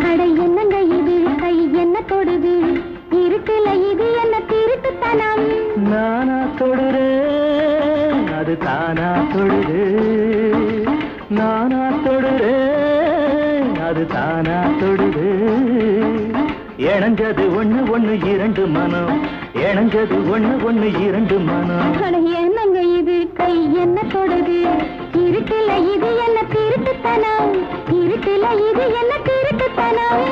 அட என்னங்க இது? கை என்ன தொடுது? இருட்டில இது என்ன திருட்டுத்தனம்? நானா தொடுறேன், அது தானா தொடுது. நானா தொடுறேன், அது தானா தொடுது. இணைஞ்சது ஒண்ணு ஒண்ணு 2 மனம். இணைஞ்சது ஒண்ணு ஒண்ணு 2 மனம். அட என்னங்க இது? கை என்ன தொடுது? இருட்டில இது என்ன திருட்டுத்தனம்? இருட்டில இது என்ன திருட்டுத்தனம்?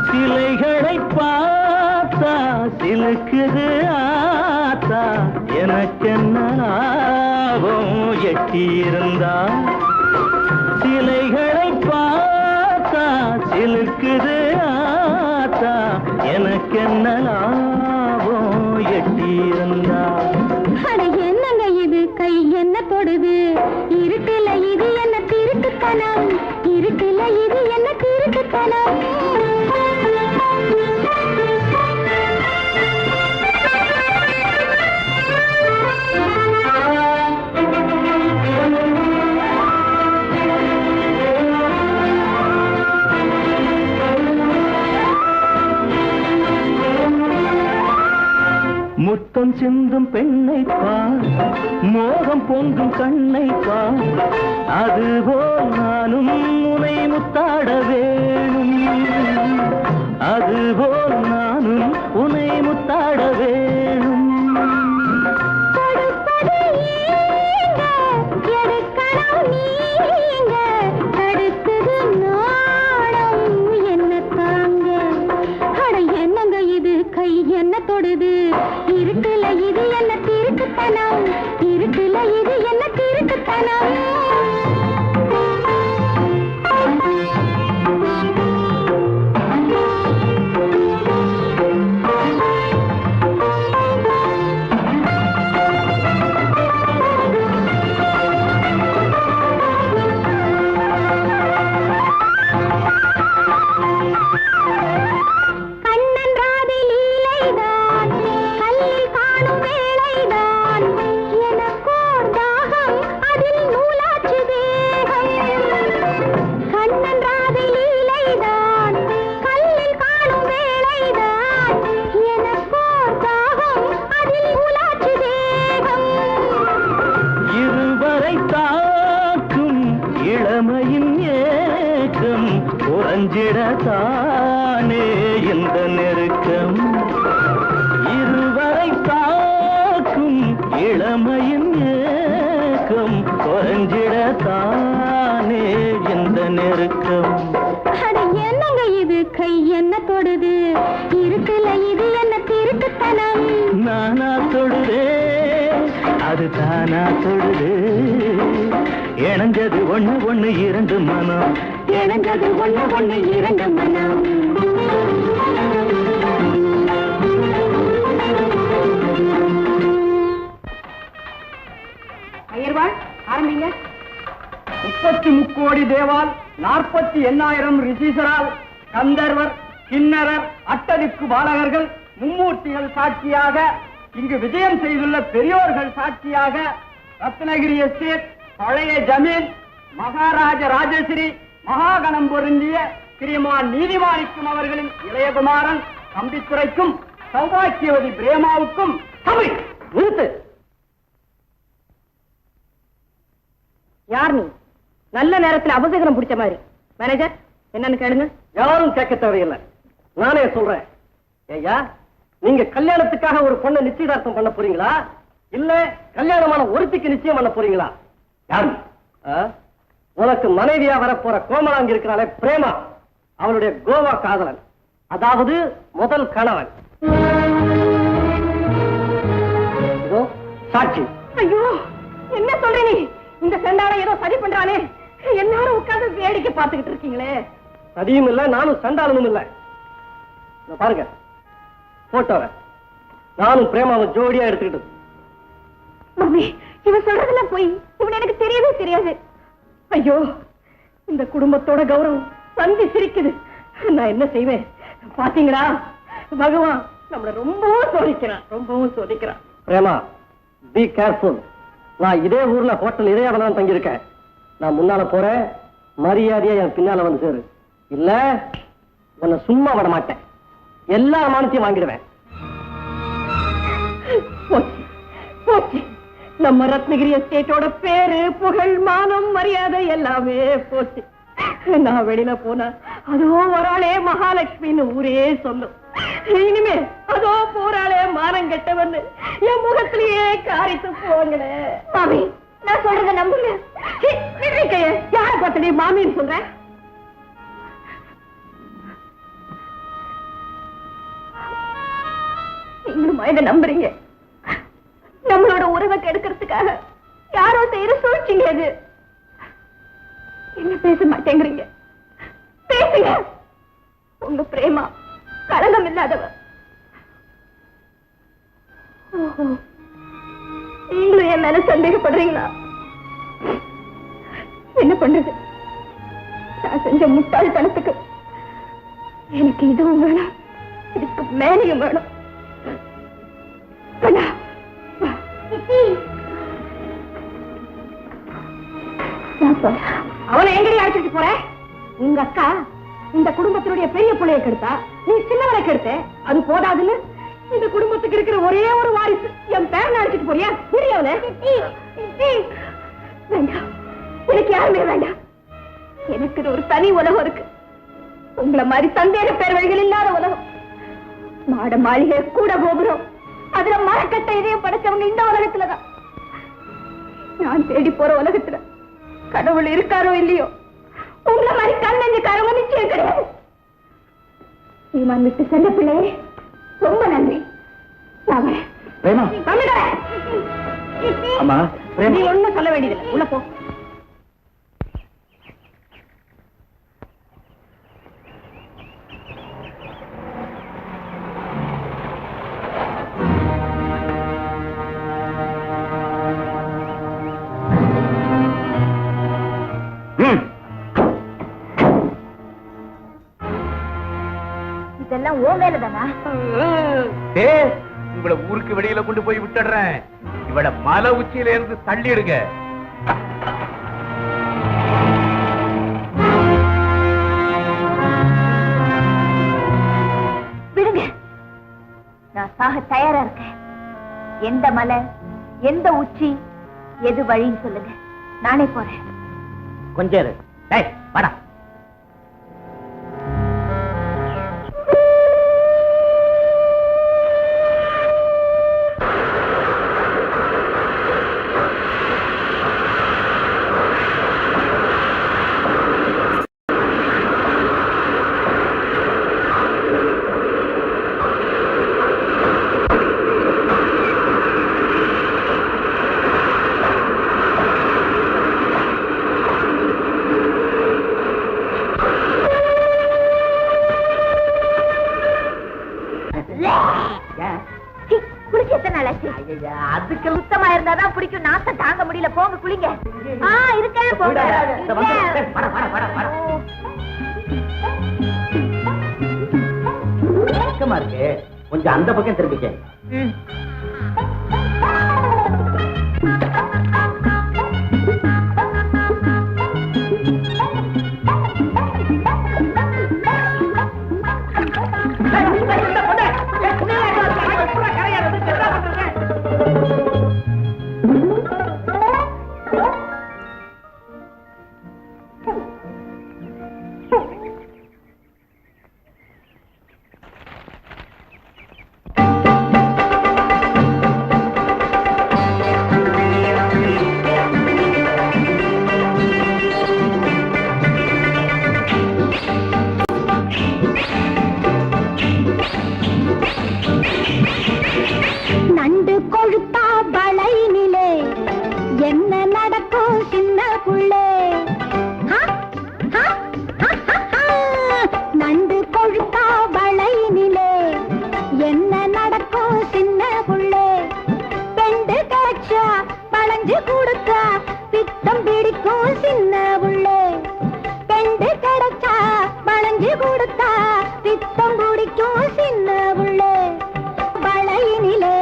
சிலைகளை பார்த்தா சிலுக்குது ஆத்தா, எனக்கென்ன லாபம் எட்டியிருந்தா. சிலைகளை பார்த்தா சிலுக்குது ஆத்தா, எனக்கென்ன லாபம் எட்டியிருந்தா. என்னங்க இது? கை என்ன தொடுது? இருட்டில இது என்ன திருட்டுத்தனம்? இருட்டில இது என்ன திருட்டுத்தனம்? முத்தம் சிந்தும் பெண்ணை பார், மோகம் பொங்கும் கண்ணை பார். அதுபோல் நானும் உனை முத்தாட வேணும். அதுபோல் நானும் உனை முத்தாட வேணும். கை என்ன தொடுது? இருட்டுல இது என்ன திருட்டுத்தனம்? இருட்டுல இது என்ன திருட்டுத்தனம்? தானே இந்த நெருக்கம். இருவரை காக்கும் இளமையின் ஏக்கம் குறைஞ்சிடத்தானே இந்த நெருக்கம். என்னங்க இது? கை என்ன தொடுது? இருட்டுல இது என்ன திருட்டுத்தனம்? நானா தொடுதே, அது தானா தொடுது. இணைஞ்சது ஒண்ணு ஒண்ணு 2 மனம். இணைஞ்சது ஒண்ணு ஒண்ணு 2 மனம். கோடி தேவால் 48,000 ரிஷீசரால் கந்தர்வர் கிண்ணறர் அட்டதிக்கு பாலகர்கள் மும்மூர்த்திகள் சாட்சியாக இங்கு விஜயம் செய்துள்ள பெரியோர்கள் சாட்சியாக ரத்னகிரி எஸ்டேட் பழைய ஜமீன் மகாராஜ ராஜஸ்ரீ மகாகணம் பொருந்திய ஸ்ரீமான் நீதிமாணிக்கும் அவர்களின் இளையகுமாரன் தம்பித்துறைக்கும் சௌபாக்கியவதி பிரேமாவுக்கும் தமிழ் நிறுத்து. யார் நீ? நல்ல நேரத்தில் அபசகரம் பிடிச்ச மாதிரி. மேனேஜர் என்னன்னு கேளுங்க. யாரும் கேட்க தேவையில்லை, நானே சொல்றேன். ஐயா, நீங்க கல்யாணத்துக்காக ஒரு பொண்ணை நிச்சயதார்த்தம் பண்ண போறீங்களா, இல்ல கல்யாணமான ஒருத்திக்கு நிச்சயம் பண்ண போறீங்களா? யாரு? உனக்கு மனைவியா வரப்போற கோமலாங்க இருக்கிறாளே பிரேமா, அவளுடைய கோவா காதலன், அதாவது முதல் கணவன். இதோ சாட்சி. ஐயோ, என்ன சொல்ற நீ? இந்த சண்டாளை ஏதோ சரி பண்றானே, எல்லாரும் உட்கார்ந்து வேடிக்கை பார்த்துக்கிட்டு இருக்கீங்களே. சதியும் இல்ல, நானும் சண்டாளனும் இல்ல. பாருங்க போட்டோவை, நானும் பிரேமாவும் ஜோடியா எடுத்துக்கிட்டு. மாமி, இவன் சொல்றதெல்லாம் போய் இவன் எனக்கு தெரியவே தெரியாது. ஐயோ, இந்த குடும்பத்தோட கௌரவம் சந்தி சிரிக்குது. நான் என்ன செய்வேன்? பாத்தீங்களா, பகவான் நம்மள ரொம்பவும் சோதிக்கிறான், ரொம்பவும் சோதிக்கிறான். Prema, be careful. நான் இதே ஊர்ல ஹோட்டல் இதயாவில தான் தங்கியிருக்கேன். நான் முன்னால போறேன், மரியாதையா என் பின்னால வந்து சேரு, இல்ல உன்னை சும்மா விட மாட்டேன், எல்லா மானத்தையும் வாங்கிடுவேன். போச்சு போச்சு, நம்ம ரத்னகிரி எஸ்டேட்டோட பேரு புகழ் மானம் மரியாதை எல்லாமே போச்சு. நான் வெளியில போனா அதோ வராளே மகாலட்சுமின்னு ஊரே சொல்லும். இனிமே அதோ போறாளே மானம் கெட்டவன்னு என் முகத்திலேயே காரித்து போங்களே. மாமி, நான் சொல்றத நம்புங்க. யார பார்த்து நீ மாமின்னு சொல்ற? நீங்களும் இதை நம்புறீங்க? நம்மளோட உறவை கெடுக்கிறதுக்காக யாரோ செய்யற சூழ்ச்சிங்க அது. என்ன பேச மாட்டேங்கிறீங்க? பேசுங்க. உங்க பிரேமா களங்கம் இல்லாதவ. ஓஹோ, நீங்களும் என் மேல சந்தேகப்படுறீங்களா? என்ன பண்றது? நான் செஞ்ச முட்டாள்தனத்துக்கு எனக்கு இதுவும் வேணும், இதுக்கு மேலையும் வேணும். அவனை எங்கடி அழைச்சிட்டு போற? உங்க அக்கா இந்த குடும்பத்தினுடைய பெரிய பிள்ளையை கெடுத்தா, நீ சின்னவனை கெடுத்த. அது போதாதுன்னு இந்த குடும்பத்துக்கு இருக்கிற ஒரே ஒரு வாரிசு என் பேரனை அழைச்சிட்டு போறியா? புரியவன வேண்டாம், எனக்கு யாருமே வேண்டாம். எனக்கு ஒரு தனி உலகம் இருக்கு, உங்களை மாதிரி சந்தேக பேர்வழிகள் இல்லாத உலகம். மாட மாளிகை கூட கோபுரம், அதுல மரக்கட்ட இதயம் படைச்சவங்க இந்த உலகத்துலதான். நான் தேடி போற உலகத்துல கடவுள் இருக்காரோ இல்லையோ, உங்களை மாதிரி கண்ணஞ்சுக்காரவங்க நிச்சயம் கிடையாது. சீமான் விட்டு செல்ல பிள்ளையே, ரொம்ப நன்றி. நீ ஒண்ணும் சொல்ல வேண்டியதில்லை, உள்ள போ. இதெல்லாம் ஓ மேலதானா? இவள ஊருக்கு வெளியில கொண்டு போய் விட்டுடுறேன். இவள மலை உச்சியில இருந்து தள்ளிடுங்க. விடுங்க, நான் சாக தயாரா இருக்கேன். எந்த மலை, எந்த உச்சி, எது வழின்னு சொல்லுங்க, நானே போறேன். கொஞ்சம் இரு. டேய், வாடா. நாளாச்சு. அதுக்கு சுத்தமா இருந்தாதான் பிடிக்கும். நாசம் தாங்க முடியல. போங்க குளிங்க. இருக்கேன் போங்க. இருக்கு கொஞ்சம் அந்த பக்கம் திரும்பிக்க. நண்டு கொழுத்தா வளையினிலே என்ன நடக்கும் சின்ன புள்ளே? நண்டு கொழுத்தா வளையினிலே என்ன நடக்கும் சின்ன புள்ளே? பெண்டு காய்ச்சா பழஞ்சு கொடுத்தா பித்தம் பிடிக்கும் சின்ன புள்ளே. பெண்டு கிடைச்சா பழஞ்சு கொடுத்தா பித்தம் பிடிக்கும் சின்ன புள்ளே. வளையினிலே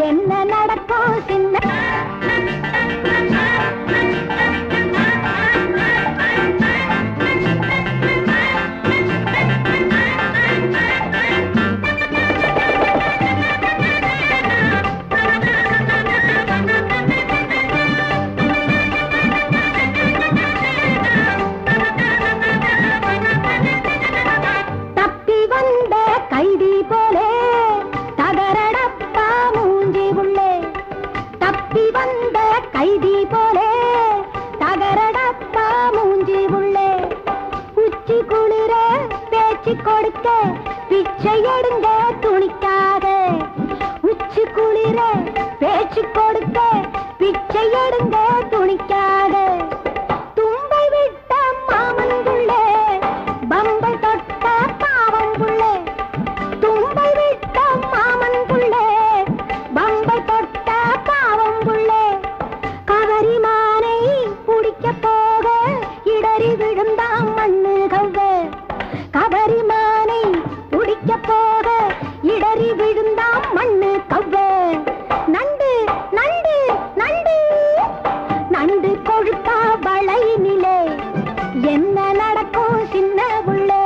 என்ன நடக்கும் சின்ன தப்பி வந்த கைதி போலே தகரடப்பா மூஞ்சி உள்ளே. தப்பி வந்த கைதி போலே தகரடப்பா மூஞ்சி உள்ளே. உச்சி குளிர பேச்சு கொடுக்க பிச்சை எடுங்க துணிக்காக. உச்சி குளிர பேச்சு கொடுக்க பிச்சை எடுங்க துணிக்காக. தும்பை விட்ட மாமன் புள்ளே பம்பை தொட்ட பாவம் புள்ளே. தும்பை விட்ட மாமன் புள்ளே பம்பை தொட்ட பாவம் புள்ளே. கவரிமானை பிடிக்க போக இடறி விழுந்தாம் மண்ணு கவ்வ. கவரிமானை பிடிக்க போக இடறி விழுந்தாம் மண்ணு கவ்வ. நண்டு நண்டு நண்டு நண்டு கொழுத்தா வளையினிலே என்ன நடக்கும் சின்ன புள்ளே?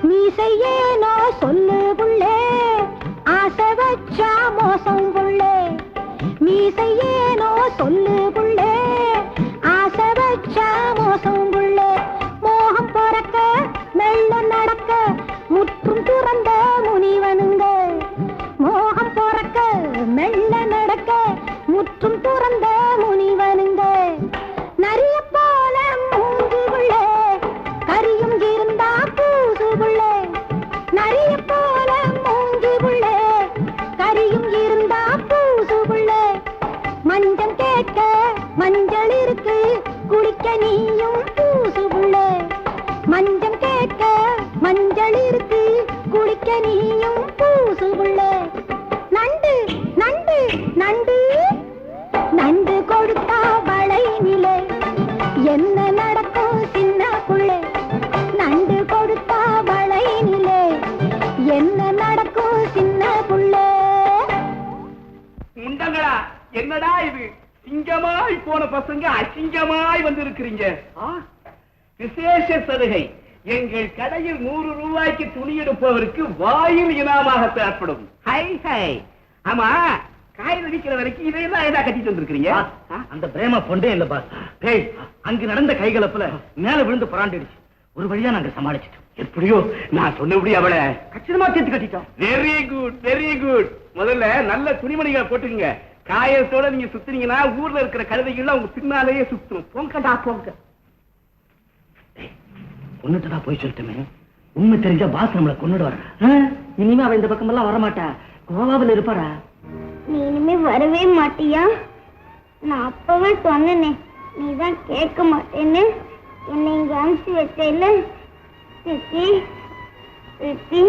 மீசையேனோ சொல்லு புள்ளே ஆசை வச்சா மோசம் புள்ளே. மீசையேனோ சொல்லு புள்ளே ஆசை வச்சா மோசம் புள்ளே. மோகம் பிறக்க மெல்ல நடக்க முற்றும் துறந்த முனிவனுங்க. மோகம் பிறக்க மெல்ல நடக்க முற்றும் துறந்த முனிவனுங்க. நரிய போல மூஞ்சி புள்ளே கரியும் இருந்தா பூசு புள்ளே. நரிய போல மூஞ்சி புள்ளே கரியும் இருந்தா பூசு புள்ளே. மஞ்சள் கேட்க மஞ்சள் இருக்கு குடிக்க நீயும் பூசு புள்ளே. மஞ்சள் கேட்க மஞ்சள் இருக்கு குடிக்க நீயும் பூசு புள்ளே. நண்டு நண்டு நண்டு நண்டு கொடுத்தா வளையினிலே என்ன நடக்கும் சின்ன புள்ளே? நண்டு கொடுத்தா வளையினிலே என்ன நடக்கும் சின்ன புள்ளே? முண்டங்களா என்னடா இது? சிங்கமாய் போன பசங்க அசிங்கமாய் வந்து இருக்கிறீங்க. விசேஷ சலுகை. எங்கள் கடையில் 100 ரூபாய்க்கு துணி எடுப்பவருக்கு வாயில் இனாமாக தரப்படும். High high. ஆமா, காய் விற்கிற வரைக்கும் இதையெல்லாம் ஏதா கட்டிட்டு வந்திருக்கிறீங்க? அந்த பிரேம பொண்டே இல்ல பாஸ். டேய், அங்க நடந்த கைகலப்புல மேல விழுந்து பராண்டிடுச்சு. ஒரு வழியா நாங்க சமாளிச்சிட்டோம். எப்படியோ நான் சொன்னபடி அவளை கச்சிதமா சேர்த்து கட்டிட்டோம். Very good very good. முதல்ல நல்ல துணிமணிகளை போட்டுங்க. காயத்தோட நீங்க சுத்துனீங்கன்னா ஊர்ல இருக்கிற கழுதைகள்லாம் உங்க பின்னாலேயே சுத்தும். போங்கடா போங்க. பொண்ணுட்டா போய் சொல்லிட்டுமே, உண்மை தெரிஞ்சா பாஸ் நம்மளை கொண்டுட்டு வர. இனிமே அவன் இந்த பக்கம் எல்லாம் வரமாட்டா, கோவாவில் இருப்பாரா. நீ இனிமே வரவே மாட்டியா? நான் அப்பவே சொன்னேனே, நீதான் கேட்க மாட்டேன்னு. என்னை இங்க அனுப்பிச்சு வச்சேல. சித்தி சித்தி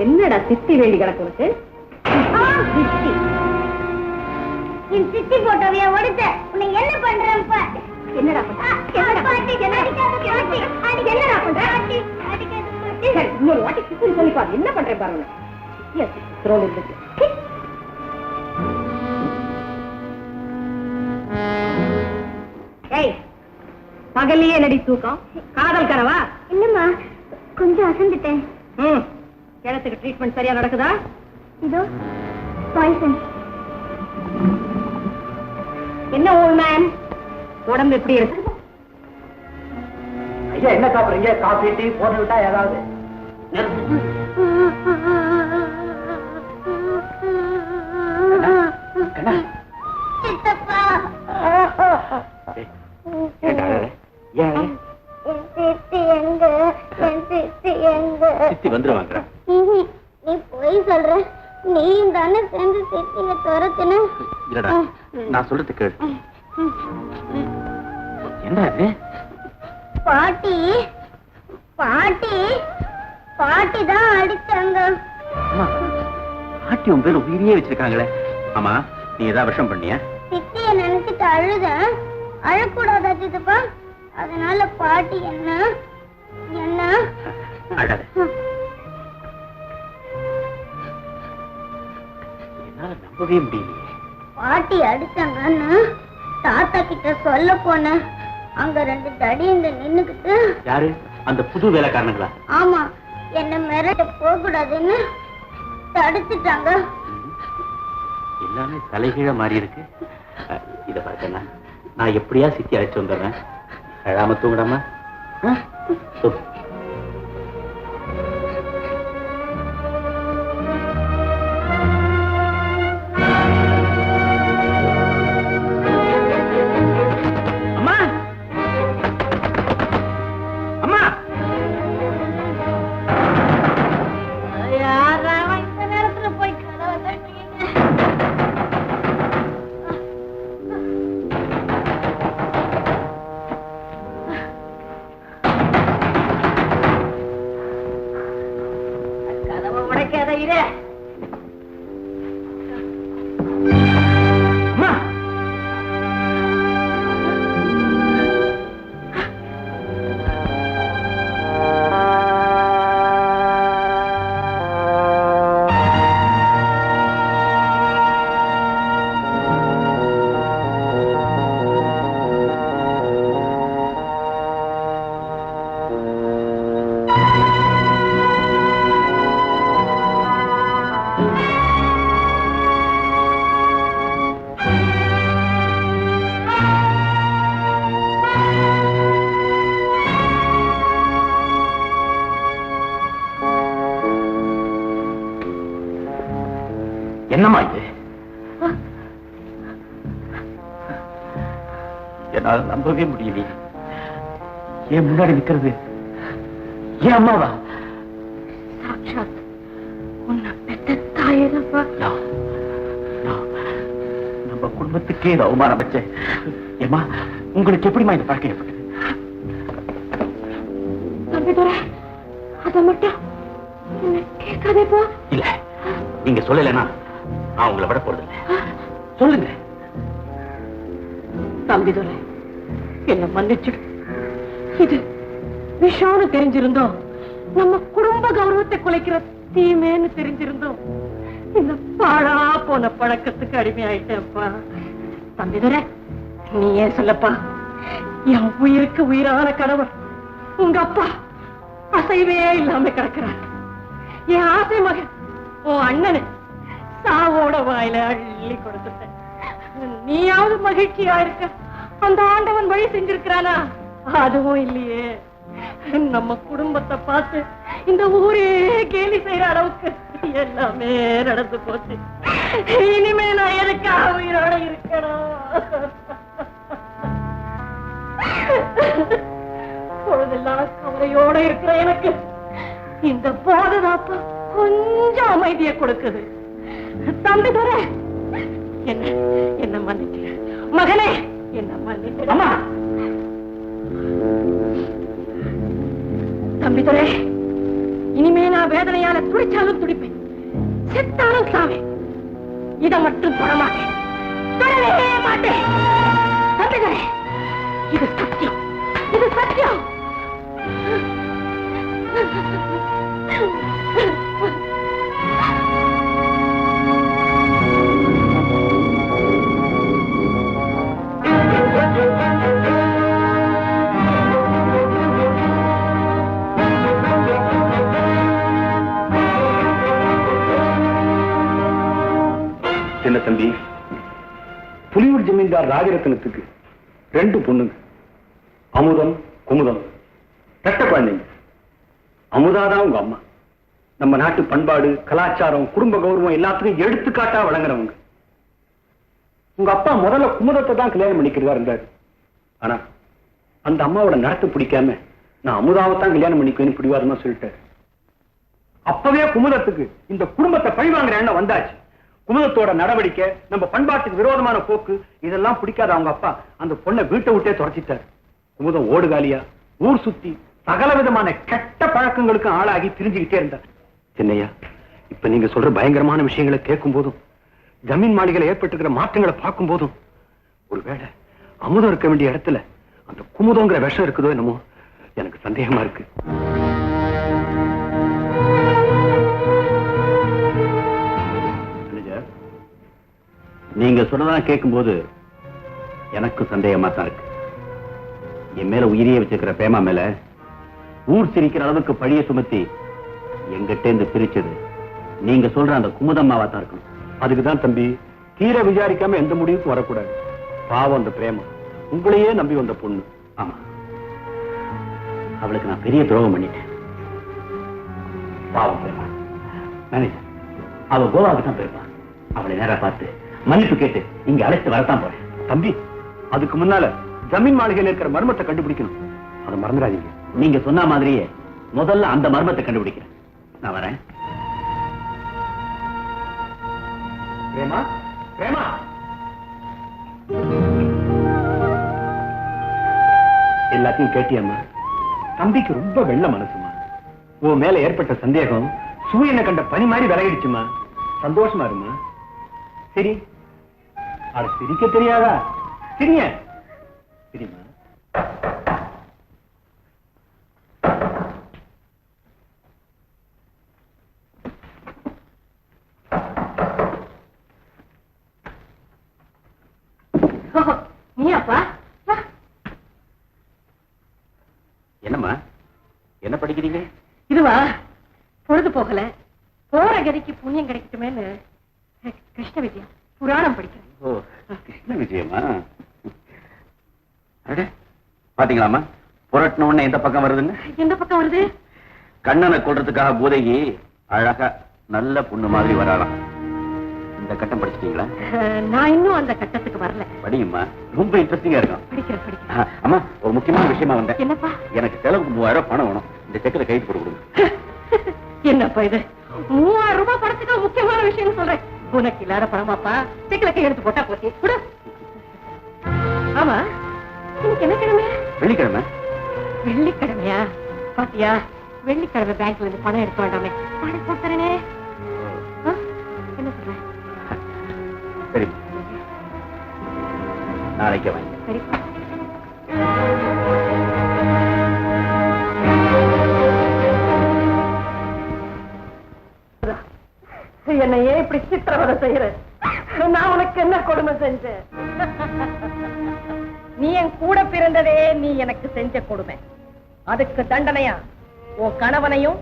என்னடா சித்தி வேண்டி கிடக்கு? என் சித்தி போட்டோவையா ஒடுத்த உன்னை என்ன பண்றேன்? என்னடா இன்னொரு வாட்டி சித்தி சொல்லி பாரு, என்ன பண்றேன் பாருங்க. பகல்லையே நடி தூக்கம், காதல் கனவா? இல்லம்மா, கொஞ்சம் அசந்துட்டேன். கிணத்துக்கு ட்ரீட்மெண்ட் சரியா நடக்குதா? இதோ பாய்சன். என்ன ஓல்ட் மேன், உடம்பு எப்படி இருக்கு? ஐயா என்ன சாப்பிடுறீங்க? காஃபி டீ போட்டு விட்டா ஏதாவது? சித்தப்பா, சித்தி வந்துருவாங்க. நீ போய் சொல்ற. நீயும் தானே சேர்ந்து சித்திய துரத்துன. இல்லடா, நான் சொல்றது கேளு. என்ன அது? பாட்டி பாட்டி பாட்டி தான் அடிச்சாங்க. பாட்டி உன் பேர் உயிரியே வச்சிருக்காங்களே. ஆமா, நீ ஏதாவது விஷம் பண்ணியா? சித்திய நினைச்சிட்டு அழுத. அழக்கூடாதா சித்தப்பா? அதனால பாட்டி என்ன என்ன அழாத. என்னால நம்பவே முடியலையே. பாட்டி அடிச்சாங்கன்னு தாத்தா கிட்ட சொல்ல போன. அங்க 2 தடியங்க நின்னுக்கிட்டு. யாரு? அந்த புது வேலைக்காரனுங்களா? ஆமா, என்ன மிரட்ட போக கூடாதுன்னு தடுத்துட்டாங்க. எல்லாமே தலைகீழ மாறி இருக்கு. இத பார்த்தேன்னா நான் எப்படியா சித்தி அழைச்சு வந்துடுறேன். அழாம தூங்கடாமா? அம்மா அம்மா, யாரா இந்த நேரத்துல போய் கதவை தட்டுறீங்க? கதவை உடைக்காத இரு. அம்மா என்னம்மா இது? என்னால நம்பவே முடியலையே. ஏன் முன்னாடி நிக்கிறது ஏன் அம்மாவா? சாட்சாத் உன்னை பெத்த தாயேதாப்பா. நம்ம குடும்பத்துக்கே இது அவமானம் வச்சேன். ஏமா, உங்களுக்கு எப்படிமா இந்த பழக்கம் ஏற்பட்டது? தம்பிதுரை, அதை மட்டும் கேட்காதேப்பா. இல்ல, நீங்க சொல்லலைன்னா நான் உங்களை விட போறது இல்லை. சொல்லுங்க. தம்பிதுரை, என்ன மன்னிச்சிடு. இது விஷான்னு தெரிஞ்சிருந்தோம், நம்ம குடும்ப கௌரவத்தை குலைக்கிற தீமேன்னு தெரிஞ்சிருந்தோம், இந்த பாழா போன பழக்கத்துக்கு அடிமையாயிட்டேன்ப்பா. தம்பிதுரை, நீ ஏன் சொல்லப்பா, என் உயிருக்கு உயிரான கணவர் உங்க அப்பா அசைவே இல்லாம கிடக்கிறார். என் ஆசை மகன் உன் அண்ணனு சாவோட வாயில அள்ளி கொடுத்துட்டேன். நீயாவது மகிழ்ச்சியா இருக்க அந்த ஆண்டவன் வழி செஞ்சிருக்கிறானா? அதுவும் இல்லையே. நம்ம குடும்பத்தை பார்த்து இந்த ஊரே கேலி செய்யற அளவுக்கு எல்லாமே நடந்து போச்சு. இனிமே நான் எதுக்காக உயிரோட இருக்கணும்? பொழுதெல்லாம் கவலையோட இருக்கிற எனக்கு இந்த போததாப்பா கொஞ்சம் அமைதியை கொடுக்குது. தம்பி தர என்ன மன்னிச்சு மகனே, என்ன மன்னிச்சு. அம்மா தம்பி துரை, இனிமே நான் வேதனையால துடிச்சாலும் துடிப்பேன், செத்தாலும் சாவேன். இதை மட்டும் தொடமாட்டேன், தொடவே மாட்டேன். தம்பி துரை, இது சத்தியம், இது சத்தியம். சின்ன தம்பி, புலியூர் ஜமீன்தார் ராஜரத்னத்துக்கு 2 பொண்ணுங்க, அமுதம் குமுதம், ரெட்ட குழந்தைங்க. அமுதாதான் உங்க அம்மா. நம்ம நாட்டு பண்பாடு, கலாச்சாரம், குடும்ப கௌரவம் எல்லாத்துக்கும் எடுத்துக்காட்டா வழங்குறவங்க. உங்க அப்பா முதல்ல குமுதத்தை தான் கல்யாணம் பண்ணிக்கிறதா இருந்தாரு. ஆனா அந்த அம்மாவோட நடத்த பிடிக்காம நான் அமுதாவை தான் கல்யாணம் பண்ணிக்குவேன்னு பிடிவாதமா சொல்லிட்டாரு. அப்பவே குமுதத்துக்கு இந்த குடும்பத்தை பழிவாங்குற எண்ணம் வந்தாச்சு. குமுதத்தோட நடவடிக்கை, நம்ம பண்பாட்டுக்கு விரோதமான போக்கு, இதெல்லாம் பிடிக்காத அவங்க அப்பா அந்த பொண்ணை வீட்டை விட்டே துரத்திட்டார். குமுதம் ஓடுகாலியா ஊர் சுத்தி சகல விதமான கெட்ட பழக்கங்களுக்கும் ஆளாகி திரிஞ்சுக்கிட்டே இருந்தார். சின்னையா, இப்ப நீங்க சொல்ற பயங்கரமான விஷயங்களை கேட்கும் போதும், ஜமீன் மாளிகையில ஏற்பட்டுக்கிற மாற்றங்களை பார்க்கும் போதும், ஒருவேளை அமுதம் இருக்க வேண்டிய இடத்துல அந்த குமுதங்கிற விஷம் இருக்குதோ என்னமோ எனக்கு சந்தேகமா இருக்கு. நீங்க சொன்னதான் கேட்கும் போது எனக்கு சந்தேகமா தான் இருக்கு. என் மேல உயிரியை வச்சிருக்கிற பேமா மேல ஊர் சிரிக்கிற அளவுக்கு பழிய சுமத்தி எங்கிட்ட இருந்து பிரிச்சது நீங்க சொல்ற அந்த குமுதம்மாவா தான் இருக்கணும். அதுக்குதான் தம்பி தீர விசாரிக்காம எந்த முடிவுக்கும் வரக்கூடாது. பாவம் அந்த பிரேமா, உங்களையே நம்பி வந்த பொண்ணு. ஆமா, அவளுக்கு நான் பெரிய துரோகம் பண்ணிட்டேன். பாவம் பிரேமா. மேனேஜர், அவ கோவாவுக்கு தான் போயிருப்பான். அவளை நேரா பார்த்து மன்னிப்பு கேட்டு இங்க அழைத்து வரத்தான் போறேன். தம்பி, அதுக்கு முன்னால ஜமீன் மாளிகையில் இருக்கிற மர்மத்தை கண்டுபிடிக்கணும். அதை மறந்துடாதீங்க. நீங்க சொன்ன மாதிரியே முதல்ல அந்த மர்மத்தை கண்டுபிடிக்கிறேன். நான் வரேன். பிரேமா, பிரேமா, எல்லாத்தையும் கேட்டியம்மா. தம்பிக்கு ரொம்ப வெள்ள மனசுமா. உன் மேல ஏற்பட்ட சந்தேகம் சூரியனை கண்ட பனி மாதிரி விலகிடுச்சுமா. சந்தோஷமா இருமா. சரி, அது சிரிக்க தெரியாதா? சிரிங்க. சரிம்மா. நீயாப்பா? என்னம்மா, என்ன படிக்கிறீங்க? இதுவா, பொழுது போகல, போற கதிக்கு புண்ணியம் கிடைக்கட்டுமேன்னு கிருஷ்ண வித்யா புராணம் படிக்கிறேன். ஓ, கிருஷ்ண விஜயமா? பாத்தீங்களாமா, புரட்டின உடனே எந்த பக்கம் வருதுன்னு? எந்த பக்கம் வருது? கண்ணனை கொள்றதுக்காக பூதகி அழகா நல்ல பொண்ணு மாதிரி வராளாம். இந்த கட்டம் படிச்சிட்டீங்களா? நான் இன்னும் அந்த கட்டத்துக்கு வரல. படியுமா, ரொம்ப இன்ட்ரெஸ்டிங்கா இருக்கும். படிக்கிறேன். அம்மா, ஒரு முக்கியமான விஷயமா வந்தேன். என்னப்பா? எனக்கு செலவுக்கு 3000 பணம் வேணும். இந்த செக்கில கைது போட்டு கொடுங்க. என்னப்பா இது? 3000 ரூபாய் பணத்துக்கு முக்கியமான விஷயம் சொல்றேன். உனக்கு இல்லாத பணமாப்பா, செக்கில கை எடுத்து போட்டா போச்சு. கொடு. ஆமா, இன்னைக்கு என்ன கிழமை? வெள்ளிக்கிழமை. வெள்ளிக்கிழமையா? பாத்தியா, வெள்ளிக்கிழமை பேங்க்ல இருந்து பணம் எடுக்க வேண்டாமே, நானே போட்டுறேனே. என்ன சொல்ற? சரி, நாளைக்கு வாங்க. சரிப்பா. என்னை ஏன் இப்படி சித்திரவதை செய்யற? நான் உனக்கு என்ன கொடுமை செஞ்சேன்? நீ என் கூட பிறந்ததே நீ எனக்கு செஞ்ச கொடுமை. அதுக்கு தண்டனையா உன் கணவனையும்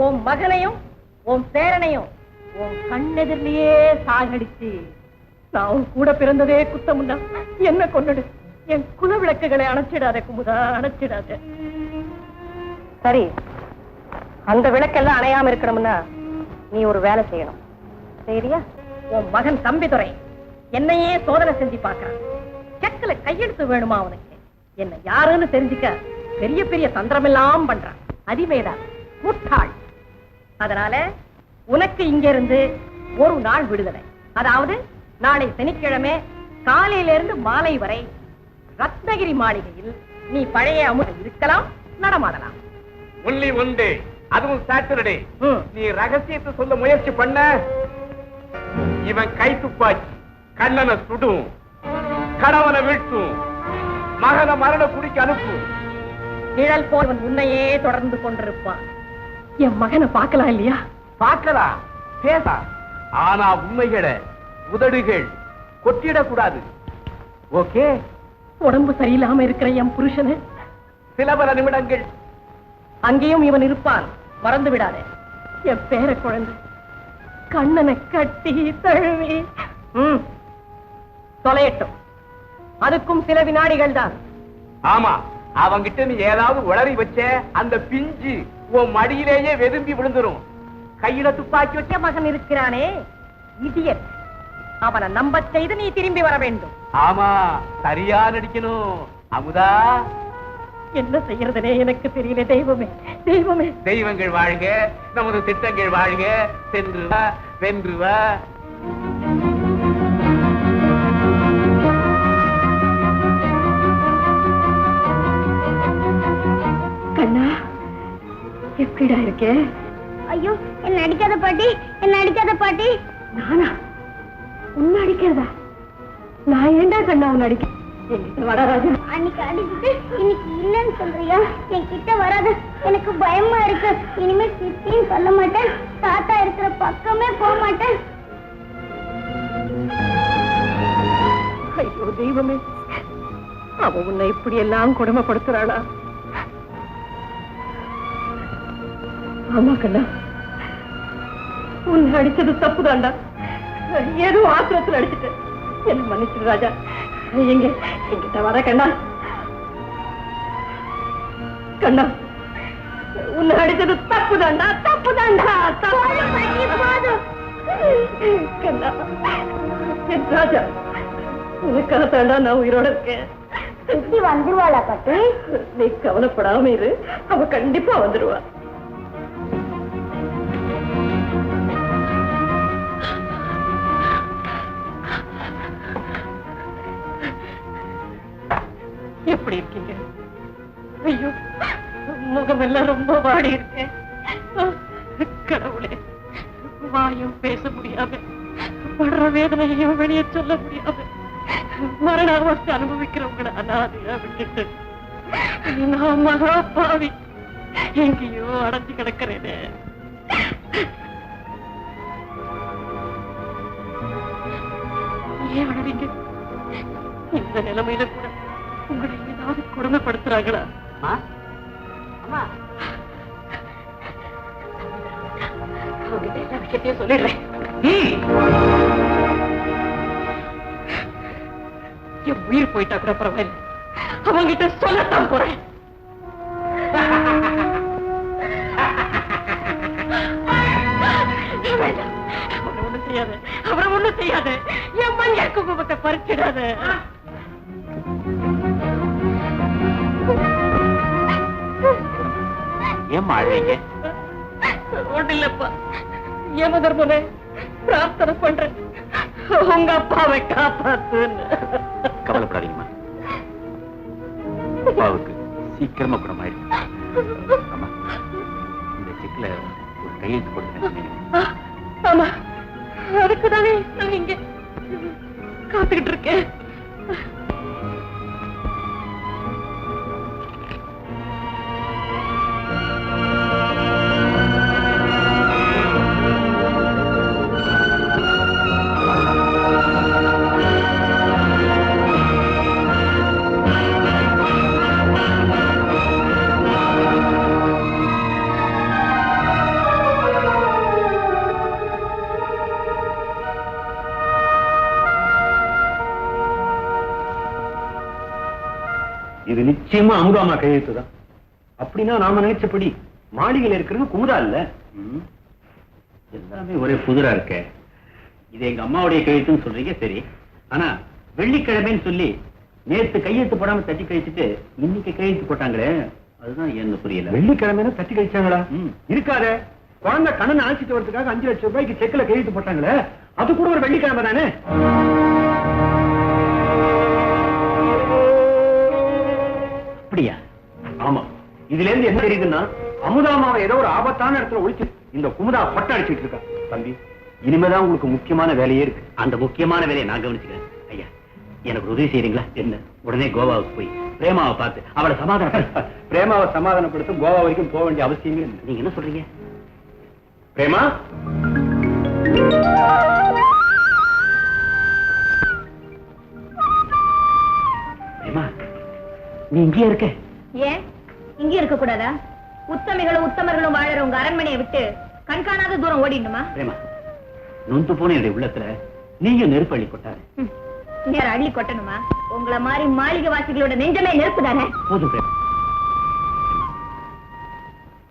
உன் மகனையும் உன் பேரனையும் உன் கண்ணெதிரிலேயே சாகடிச்சு நான் உன் கூட பிறந்ததே குத்தமுன்னா என்ன கொண்டுடு. என் குல விளக்குகளை அணைச்சிடாத குமுதா, அணைச்சிடாத. சரி, அந்த விளக்கெல்லாம் அணையாம இருக்கணும்னா நீ ஒரு வேலை செய்யணும். சரியா? உன் மகன் தம்பிதுரை என்னையே சோதனை செஞ்சு பார்க்கறான். செக்குல கையெழுத்து வேணுமா அவனுக்கு? என்ன யாருன்னு தெரிஞ்சுக்க பெரிய பெரிய தந்திரமெல்லாம் பண்றான். அதிமேதான், முட்டாள். அதனால உனக்கு இங்க இருந்து ஒரு நாள் விடுதலை. அதாவது நாளை சனிக்கிழமை காலையிலிருந்து மாலை வரை ரத்னகிரி மாளிகையில் நீ பழைய அமுதம் இருக்கலாம், நடமாடலாம். ஒன்லி ஒன்று, அதுவும் சாட்டர்டே. நீ ரகசியத்தை சொல்ல முயற்சி பண்ண இவன் கை துப்பாக்கி கண்ணனை சுடும், கணவனை வீழ்த்தும், மகனை மரண குடிக்க அனுப்பும். நிழல் போல் உன்னையே தொடர்ந்து கொண்டிருப்பான். என் மகனை பார்க்கலாம் இல்லையா? பார்க்கலாம், பேச. ஆனா உண்மைகளை உதடுகள் கொட்டிடக்கூடாது. ஓகே? உடம்பு சரியில்லாம இருக்கிற என் புருஷனை சில பல நிமிடங்கள் அங்கேயும் இவன் இருப்பான், மறந்து விடாதே. என் பேர குழந்தை கண்ணனை கட்டி தழுவி தொலையட்டும். அதுக்கும் சில வினாடிகள் தான். ஆமா, அவங்கிட்ட நீ ஏதாவது உளறி வச்ச அந்த பிஞ்சு உன் மடியிலேயே வெதும்பி விழுந்துரும். கையில துப்பாக்கி வச்ச மகன் இருக்கிறானே இடியட், அவனை நம்ப செய்து நீ திரும்பி வர வேண்டும். ஆமா, சரியா நடிக்கணும். அமுதா, என்ன செய்யறதுனே எனக்கு தெரியல. தெய்வமே, தெய்வமே. தெய்வங்கள் வாழ்க, நமது திட்டங்கள் வாழ்க. சென்று வா, வென்று வா. கண்ணா, எப்படிடா இருக்கே? ஐயோ, என்ன அடிக்காத பாட்டி, என்ன அடிக்காத பாட்டி. நானா உன்னை அடிக்கிறதா? நான் ஏண்டா கண்ணா உன்னை அடிக்க? வடராஜா, அன்னைக்கு அடிச்சுட்டு இன்னைக்கு இல்லன்னு சொல்றியா? என் கிட்ட வராது, எனக்கு பயமா இருக்கு. இனிமே சித்தின்னு சொல்ல மாட்டேன், தாத்தா இருக்கிற பக்கமே போக மாட்டேன். ஐயோ தெய்வமே, அவ உன்னை இப்படி எல்லாம் கொடுமைப்படுத்துறாளா? ஆமா கண்ணா, உன்னை அடிச்சது தப்புதான்டா. ஏதோ ஆத்திரத்தில் அடிச்சுட்டேன், என்ன மன்னிச்சிரு ராஜா. எங்க எங்கிட்ட வர கண்ணா. கண்ணா, உன்னை அடிச்சது தப்புதான்டா, தப்புதான்டா, தப்பு. கண்ணா, என் ராஜா, உனக்காக தாண்டா நான் உயிரோட இருக்கேன். சித்தி வந்துருவாளா பாட்டி? நீ கவலைப்படாம இரு, அவ கண்டிப்பா வந்துருவா. எப்படி இருக்கீங்க? ஐயோ, முகமெல்லாம் ரொம்ப வாடி இருக்கேன். கடவுளே, வாயும் பேச முடியாம, படுற வேதனையும் வெளியே சொல்ல முடியாம, மரண அவஸ்தை அனுபவிக்கிறவங்களை அனாதையா விட்டுட்டு நான் மகா பாவி எங்கேயோ அடைஞ்சு கிடக்கிறேனே. ஏன் அழறீங்க? இந்த நிலைமையில கூட உங்களை ஏதாவது கொடுமைப்படுத்துறாங்களா? அவங்கிட்ட எல்லா விஷயத்தையும் சொல்லிடுறேன். என் உயிர் போயிட்டா கூட பரவாயில்ல, அவங்கிட்ட சொல்லத்தான் போறேன். அவரை ஒண்ணும் செய்யாத, அவரை ஒண்ணும் செய்யாத. என் மஞ்சள் குங்குமத்தை பறிச்சிடாத. ஏம்மா அழறீங்க? ஒண்ணு இல்லப்பா, யமதர்மனே பிரார்த்தனை பண்றேன், உங்க அப்பாவை காப்பாத்துன்னு. கவலைப்படாதீங்கம்மா, அப்பாவுக்கு சீக்கிரமா குணமாயிடும். அம்மா, இந்த செக்ல ஒரு கையெழுத்து போட்டு. ஆமா, அதுக்குதானே நான் இங்க காத்துக்கிட்டு இருக்கேன். நிச்சயமா அமுதாமா கையெழுத்துதான். அப்படின்னா நாம நினைச்சபடி மாளிகையில் இருக்கிறது குமுதா இல்ல. எல்லாமே ஒரே புதிரா இருக்க. இது எங்க அம்மாவுடைய கையெழுத்துன்னு சொல்றீங்க, சரி. ஆனா வெள்ளிக்கிழமைன்னு சொல்லி நேத்து கையெழுத்து போடாம தட்டி கழிச்சுட்டு இன்னைக்கு கையெழுத்து போட்டாங்களே, அதுதான் என்ன புரியல. வெள்ளிக்கிழமை தட்டி கழிச்சாங்களா? இருக்காத. குழந்தை கண்ணனை அழைச்சிட்டு வரதுக்காக 5 லட்சம் ரூபாய்க்கு செக்ல கையெழுத்து போட்டாங்களே, அது கூட ஒரு வெள்ளிக்கிழமை தானே? அப்படியா? ஆமா. இதுல இருந்து என்ன தெரியுதுன்னா, அமுதாமாவை ஏதோ ஒரு ஆபத்தான இடத்துல ஒழிச்சு இந்த குமுதா பட்ட அடிச்சிட்டு இருக்கா. தம்பி, இனிமேதான் உங்களுக்கு முக்கியமான வேலையே இருக்கு. அந்த முக்கியமான வேலையை நான் கவனிச்சுக்கிறேன். ஐயா, எனக்கு உதவி செய்யறீங்களா? என்ன? உடனே கோவாவுக்கு போய் பிரேமாவை பார்த்து அவளை சமாதானம் பிரேமாவை சமாதானப்படுத்த கோவா வரைக்கும் போக வேண்டிய அவசியமே இல்லை. நீங்க என்ன சொல்றீங்க? பிரேமா, பிரேமா, நீ இங்கேயே இருக்க? ஏன் இங்கே இருக்க கூடாதா? உத்தமிகளும் உத்தமர்களும் வாழற உங்க அரண்மனையை விட்டு கண்காணாத தூரம் ஓடிடணுமா? பிரேமா, நொந்து போன என்னுடைய உள்ளத்துல நீங்க நெருப்பு அள்ளி கொட்டாரு. நேர அள்ளி கொட்டணுமா? உங்களை மாதிரி மாளிகை வாசிகளோட நெஞ்சமே நெருப்பு தானே. போதும் பிரேமா,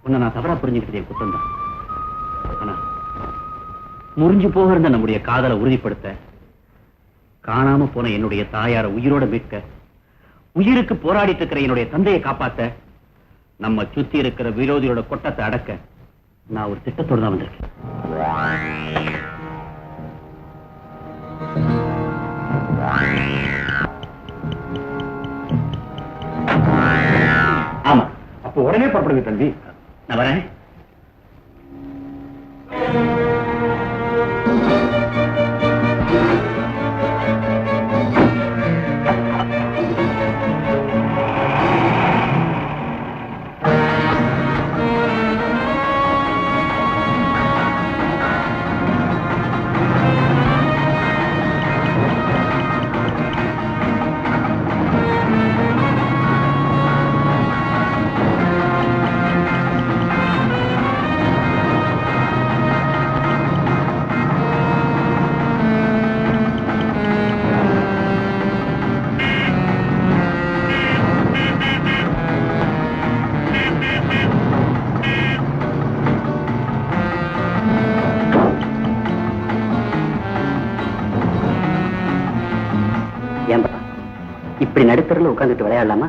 உன்னை நான் தவறா புரிஞ்சுக்கிட்டே குத்தம் தான். ஆனா முறிஞ்சு போக இருந்த நம்முடைய காதலை உறுதிப்படுத்த, காணாம போன என்னுடைய தாயார உயிரோட மீட்க, உயிருக்கு போராடிட்டு இருக்கிற என்னுடைய தந்தையை காப்பாத்த, நம்ம சுத்தி இருக்கிற விரோதியோட கொட்டத்தை அடக்க நான் ஒரு திட்டத்தோடு தான் வந்திருக்கேன். ஆமா. அப்ப உடனே புறப்படுங்க தம்பி. நான் வரேன். இப்படி நடுத்தரில் உட்கார்ந்துட்டு விளையாடலாமா?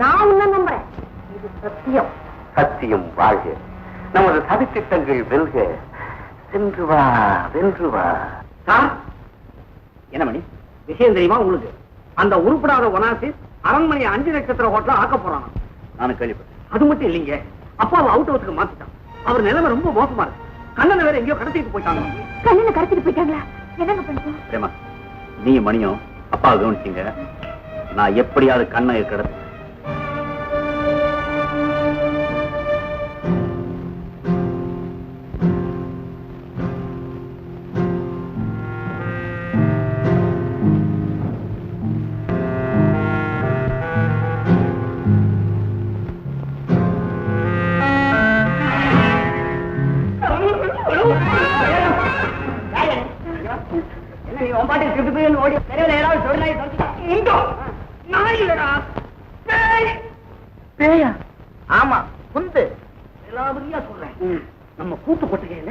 நான் உன்ன நம்புறேன். இது சத்தியம். சத்தியம் வாழ்க. நமது சதித்திட்டங்கள் வெல்க. சென்று வா, வென்று வா. என்ன மணி விஷயம் தெரியுமா உங்களுக்கு? அந்த உருப்படாத ஒனாசி அரண்மனையை 5 நட்சத்திர ஹோட்டலா ஆக்க போறான். நானும் கேள்விப்பட்டேன். அது மட்டும் இல்லைங்க, அப்பாவை அவுட் ஹவுஸ்க்கு மாத்திட்டான். அவர் நிலைமை ரொம்ப மோசமா இருக்கு. கண்ணனை வேற எங்கேயோ கடத்திட்டு போயிட்டாங்க. கண்ணனை கடத்திட்டு போயிட்டாங்களா? என்னங்க பண்ணுவோம்? பிரேமா, நீ மணியும் அப்பாவை கவனிச்சீங்க. நான் எப்படியாவது கண்ணை கடத்து. ஆமா, குந்து சொல்றேன். நம்ம கூட்டு கொட்டையில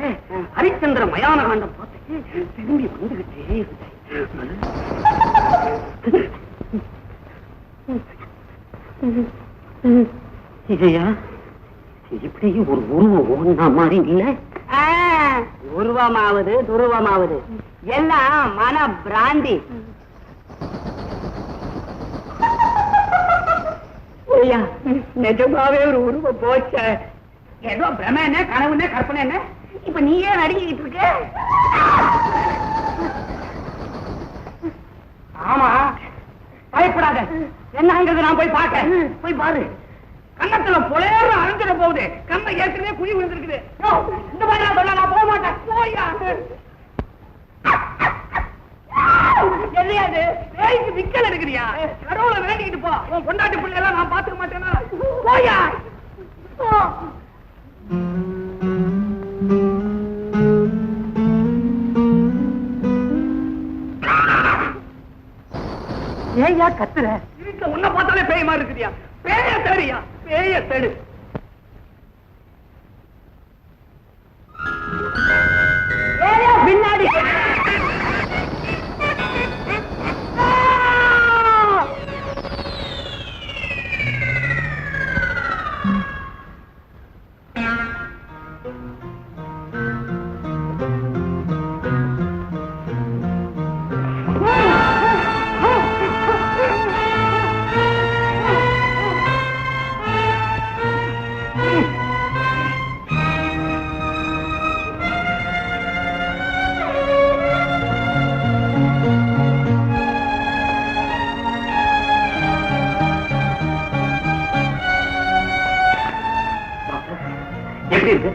ஹரிச்சந்திர மயான காண்டம் பார்த்துட்டு திரும்பி வந்துகிட்டே இதையா இப்படியும் ஒரு உருவம் ஒன்னா மாதிரி இல்ல? உருவமாவது துருவமாவது எல்லாம் மன பிராந்தி. நிஜமாவே ஒரு உருவம் போச்ச. ஏதோ பிரம என்ன, கனவுன்னு, கற்பனை என்ன? இப்ப நீயே நடிக்கிட்டு இருக்க. ஆமா, பயப்படாத. என்னங்கிறது நான் போய் பார்க்க. போய் பாரு. கன்னத்துல பொலேற அரைஞ்சிட போகுது. கண்ணை ஏற்கனவே குழி விழுந்திருக்குது. இந்த மாதிரி சொல்ல நான் போக மாட்டேன். போயா எதையாது வேலைக்கு விக்கல் எடுக்கிறியா? கடவுளை வேண்டிக்கிட்டு போ. உன் பொண்டாட்டி பிள்ளை எல்லாம் நான் பாத்துக்க மாட்டேன்னா போயா. ஏயா கத்துற? இருக்க உன்னை பார்த்தாலே பேய் மாதிரி இருக்குதியா? பேய தேடியா? பேய தேடு. பின்னாடி எப்படி இருக்கு?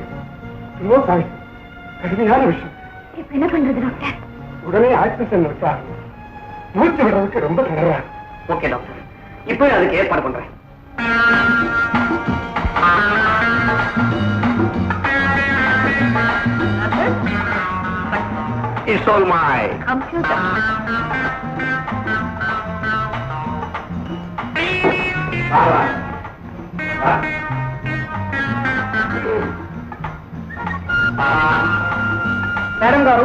கடுமையான விஷயம். இப்ப என்ன பண்றது டாக்டர்? உடனே ஆக்சிஜன் வச்சா மூச்சு விடுறதுக்கு ரொம்ப கனரா. ஓகே டாக்டர், இப்போ அதுக்கு ஏற்பாடு பண்றேன். It's all mine. Computer madam గారు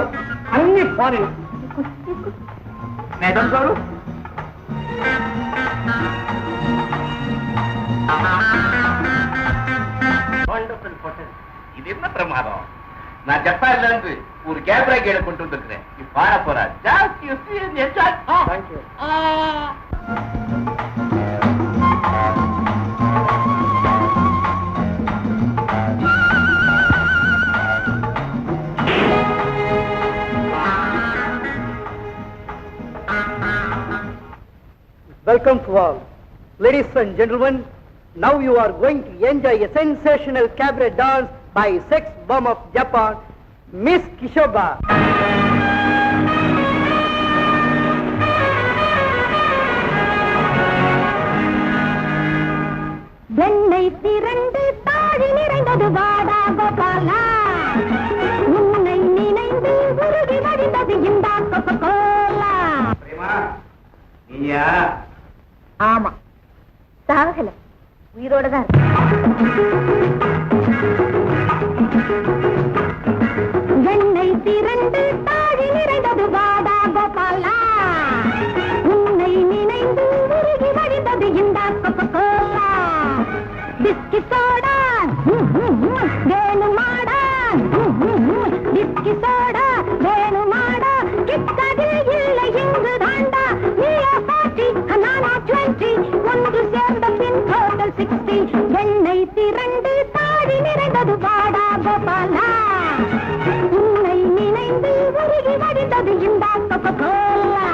అన్ని ఫారిన్. మేడం గారు இது என்ன பிரமாதம்! நான் ஜப்பான்ல இருந்து ஒரு கேப்ரா கீழே கொண்டு வந்திருக்கிறேன். நீ பாட போறா. ஜாஸ்தி thank you. Welcome to all. Ladies and gentlemen, now you are going to enjoy a sensational cabaret dance by sex bomb of Japan, Miss Kishoba. வெண்ணை திரண்டு தாழி நிறைந்தது வாடா கோபாலா, உன்னை நினைந்து உருகி வழிந்தது இந்த கோலா. நீயா? ஆமா, சாகல, உயிரோட தான் வெண்ணை திரண்டு தாழி நிறைந்தது வாடா கோபாலா, உன்னை நினைந்து உருகி வழிந்தது இந்த கோலா. பிஸ்கி சோடா வேணுமாடா, பிஸ்கி சோடா வேணுமாடா, கிட்டதில் இல்லை இங்கு தாண்டா. நீயா 40 நானா 20, ஒன்று சேர்ந்த பின் டோட்டல் 60. வெண்ணை திரண்டு தாடி நிறைந்தது வாடா கோபாலா, உன்னை நினைந்து உருகி வடித்தது இந்த கோலா.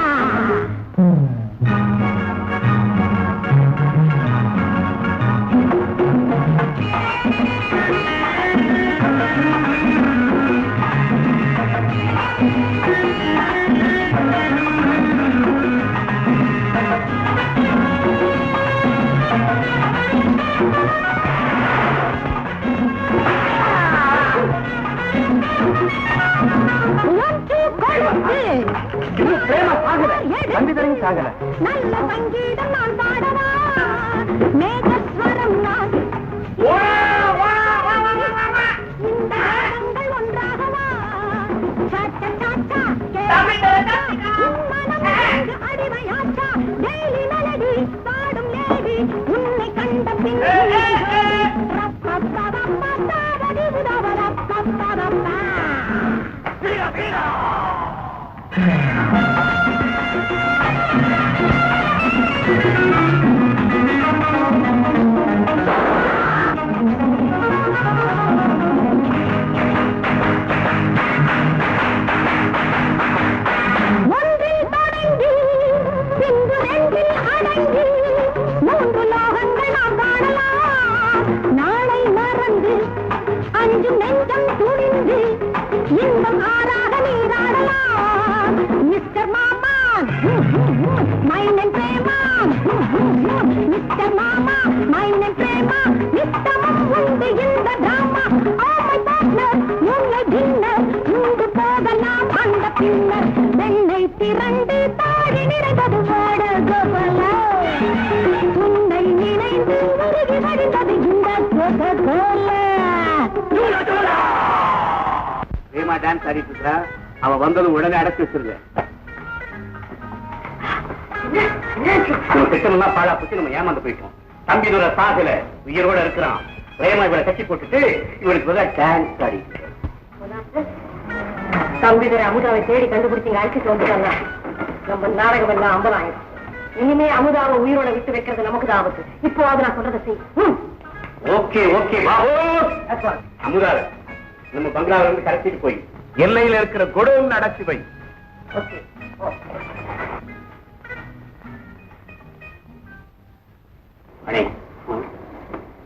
நல்ல சங்கீதம் நான் பாடவா, மேகஸ்வரம் நான், இந்த ராகங்கள் ஒன்றாகவா, சாச்சா சாச்சா மனம் அடிமையாச்சா, டெய்லி மெலடி பாடும் லேடி, உன்னை கண்ட பின் இன்பம் ஆறாக நீராடலாம் மிஸ்டர் மாமா மைண்ட் அண்ட் பிரேமா மிஸ்டர் மாமா மைண்ட் அண்ட் பிரேமா நித்தமும் உண்டு இந்த டிராமா ஆமை பார்ட்னர் முல்லை டின்னர் உண்டு போகலாம் அந்த பின்னர் வெண்ணை திரண்டு தாழி நிறைந்தது வாட கோபால உன்னை நினைந்து உருகி வழிந்தது இந்த கோல ரேமா டான்ஸ் ஆடிட்டு இருக்கா. அவ வந்ததும் உடனே அடைச்சு வச்சிருங்க. திட்டம்லாம் பாழா போச்சு, நம்ம ஏமாந்து போயிட்டோம். தம்பி தூர சாகல உயிரோட இருக்கிறான். ரேமா இவளை கட்டி போட்டுட்டு இவளுக்கு பதிலா டான்ஸ் ஆடிட்டு தம்பிதுரை அமுதாவை தேடி கண்டுபிடிச்சிங்க அழைச்சிட்டு வந்துட்டாங்க. நம்ம நாடகம் எல்லாம் அம்பலாயிரம். இனிமே அமுதாவை உயிரோட விட்டு வைக்கிறது நமக்கு தான் ஆபத்து. இப்போ அது நான் சொல்றதை செய். ஓகே ஓகே அமுதா நம்ம பங்களாவில இருந்து கடத்திட்டு போய் எல்லையில இருக்கிற கொடோன்னு அடைச்சி வை. ஓகே அண்ணே,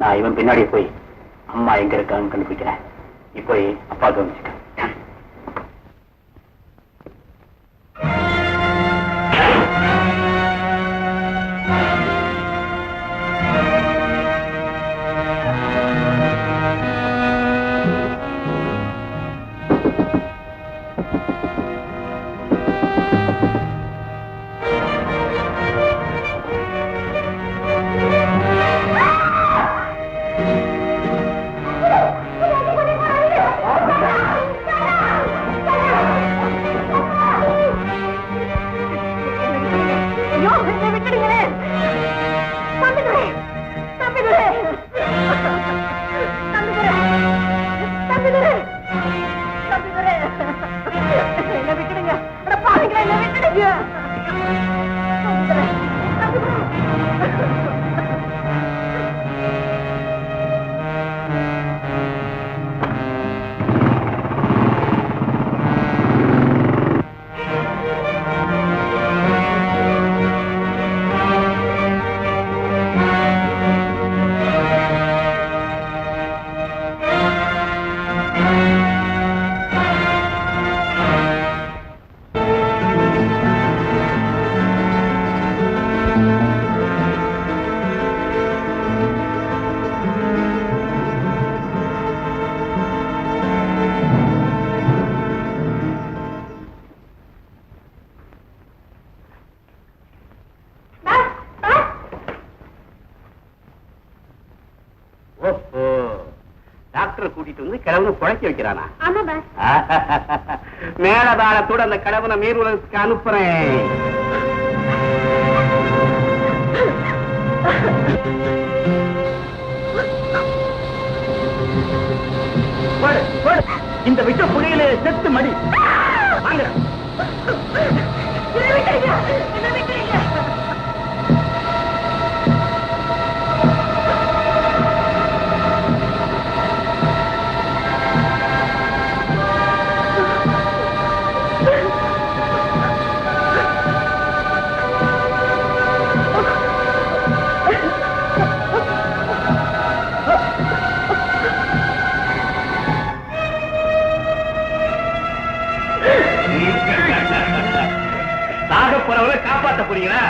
நான் இவன் பின்னாடி போய் அம்மா எங்க இருக்கான்னு கண்டுபிடிக்கிறேன். நீ போய் அப்பா கவனிச்சுக்க. மேலதாளத்தோட அந்த கடவுளை மீர் உலகத்துக்கு அனுப்புறேன். இந்த விட்ட புகையில செத்து மடி வாங்க. போறவரை காப்பாற்ற போறீங்களா?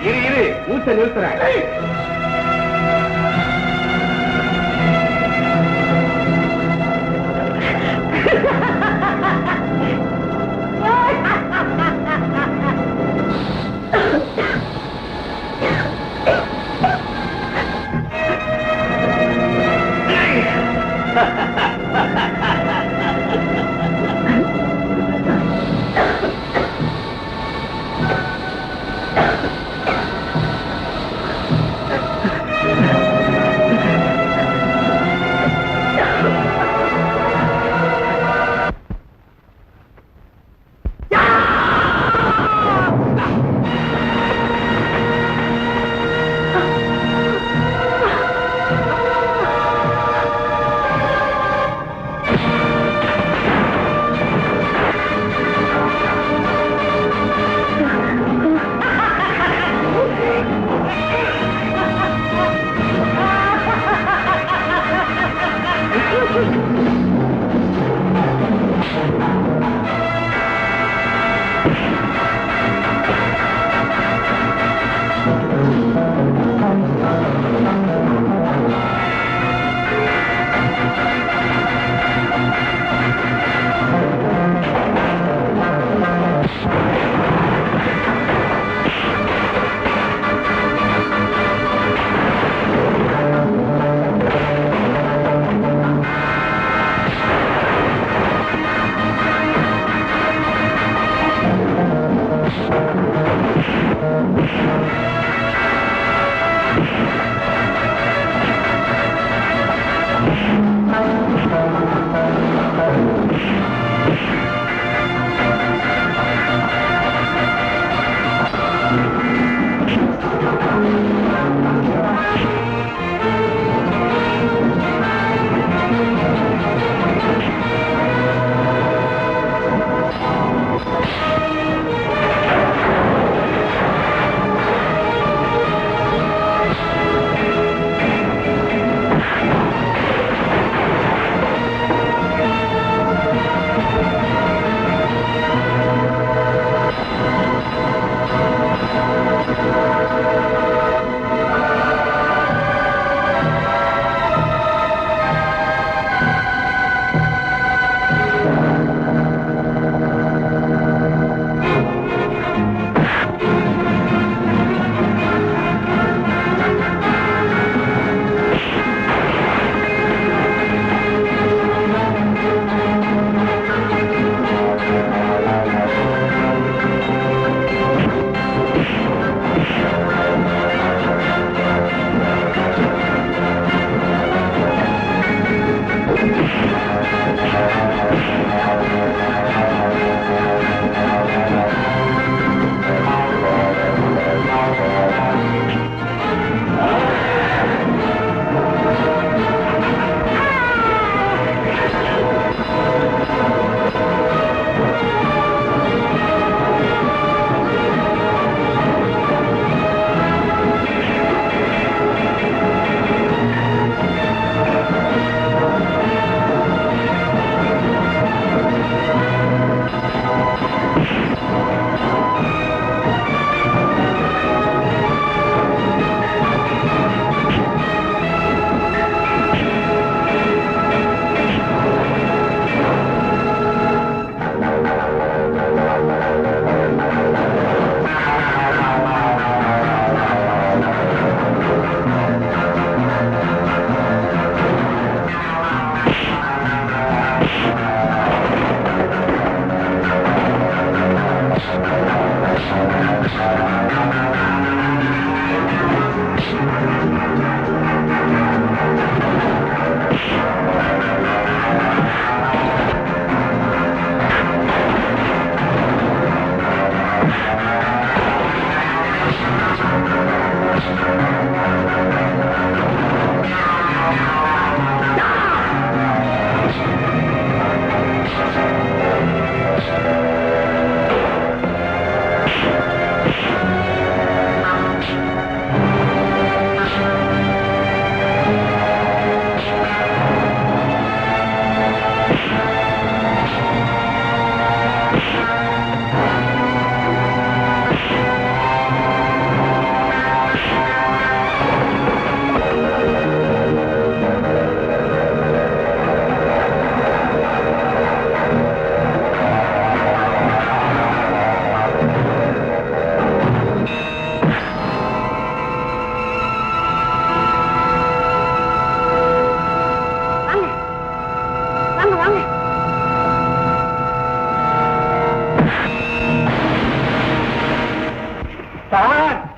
இரு மூச்சை நிறுத்துறேன்.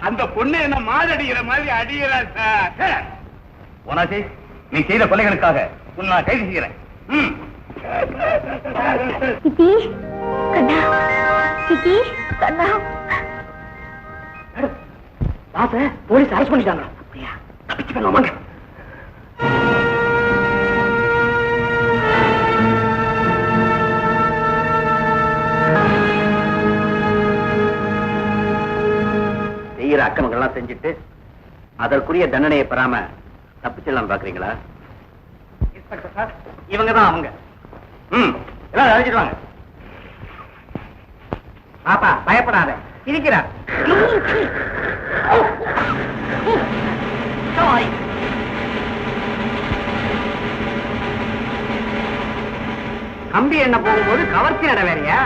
அந்த பொண்ணு என்ன மாதடிக்கிற மாதிரி அடிக்கிறா சார். உனக்கு நீ செய்த கொலைகளுக்காக உன்னை நான் கைது செய்கிறேன். சித்தி கண்ணா, சித்தி கண்ணா. பாச போலீஸ் அரெஸ்ட் பண்ணிட்டாங்க. அப்படியா? தப்பிச்சு போங்க. செய்யற அக்கிரமங்கள்லாம் செஞ்சுட்டு அதற்குரிய தண்டனையை பெறாம தப்பிச்செல்லாம் பாக்குறீங்களா? இன்ஸ்பெக்டர் சார், இவங்க தான் அவங்க. எல்லாம் அழைச்சிட்டு வாங்க. பாப்பா பயப்படாத, இருக்கிறார். கம்பி என்ன போகும்போது கவர்ச்சி நட வேறையா?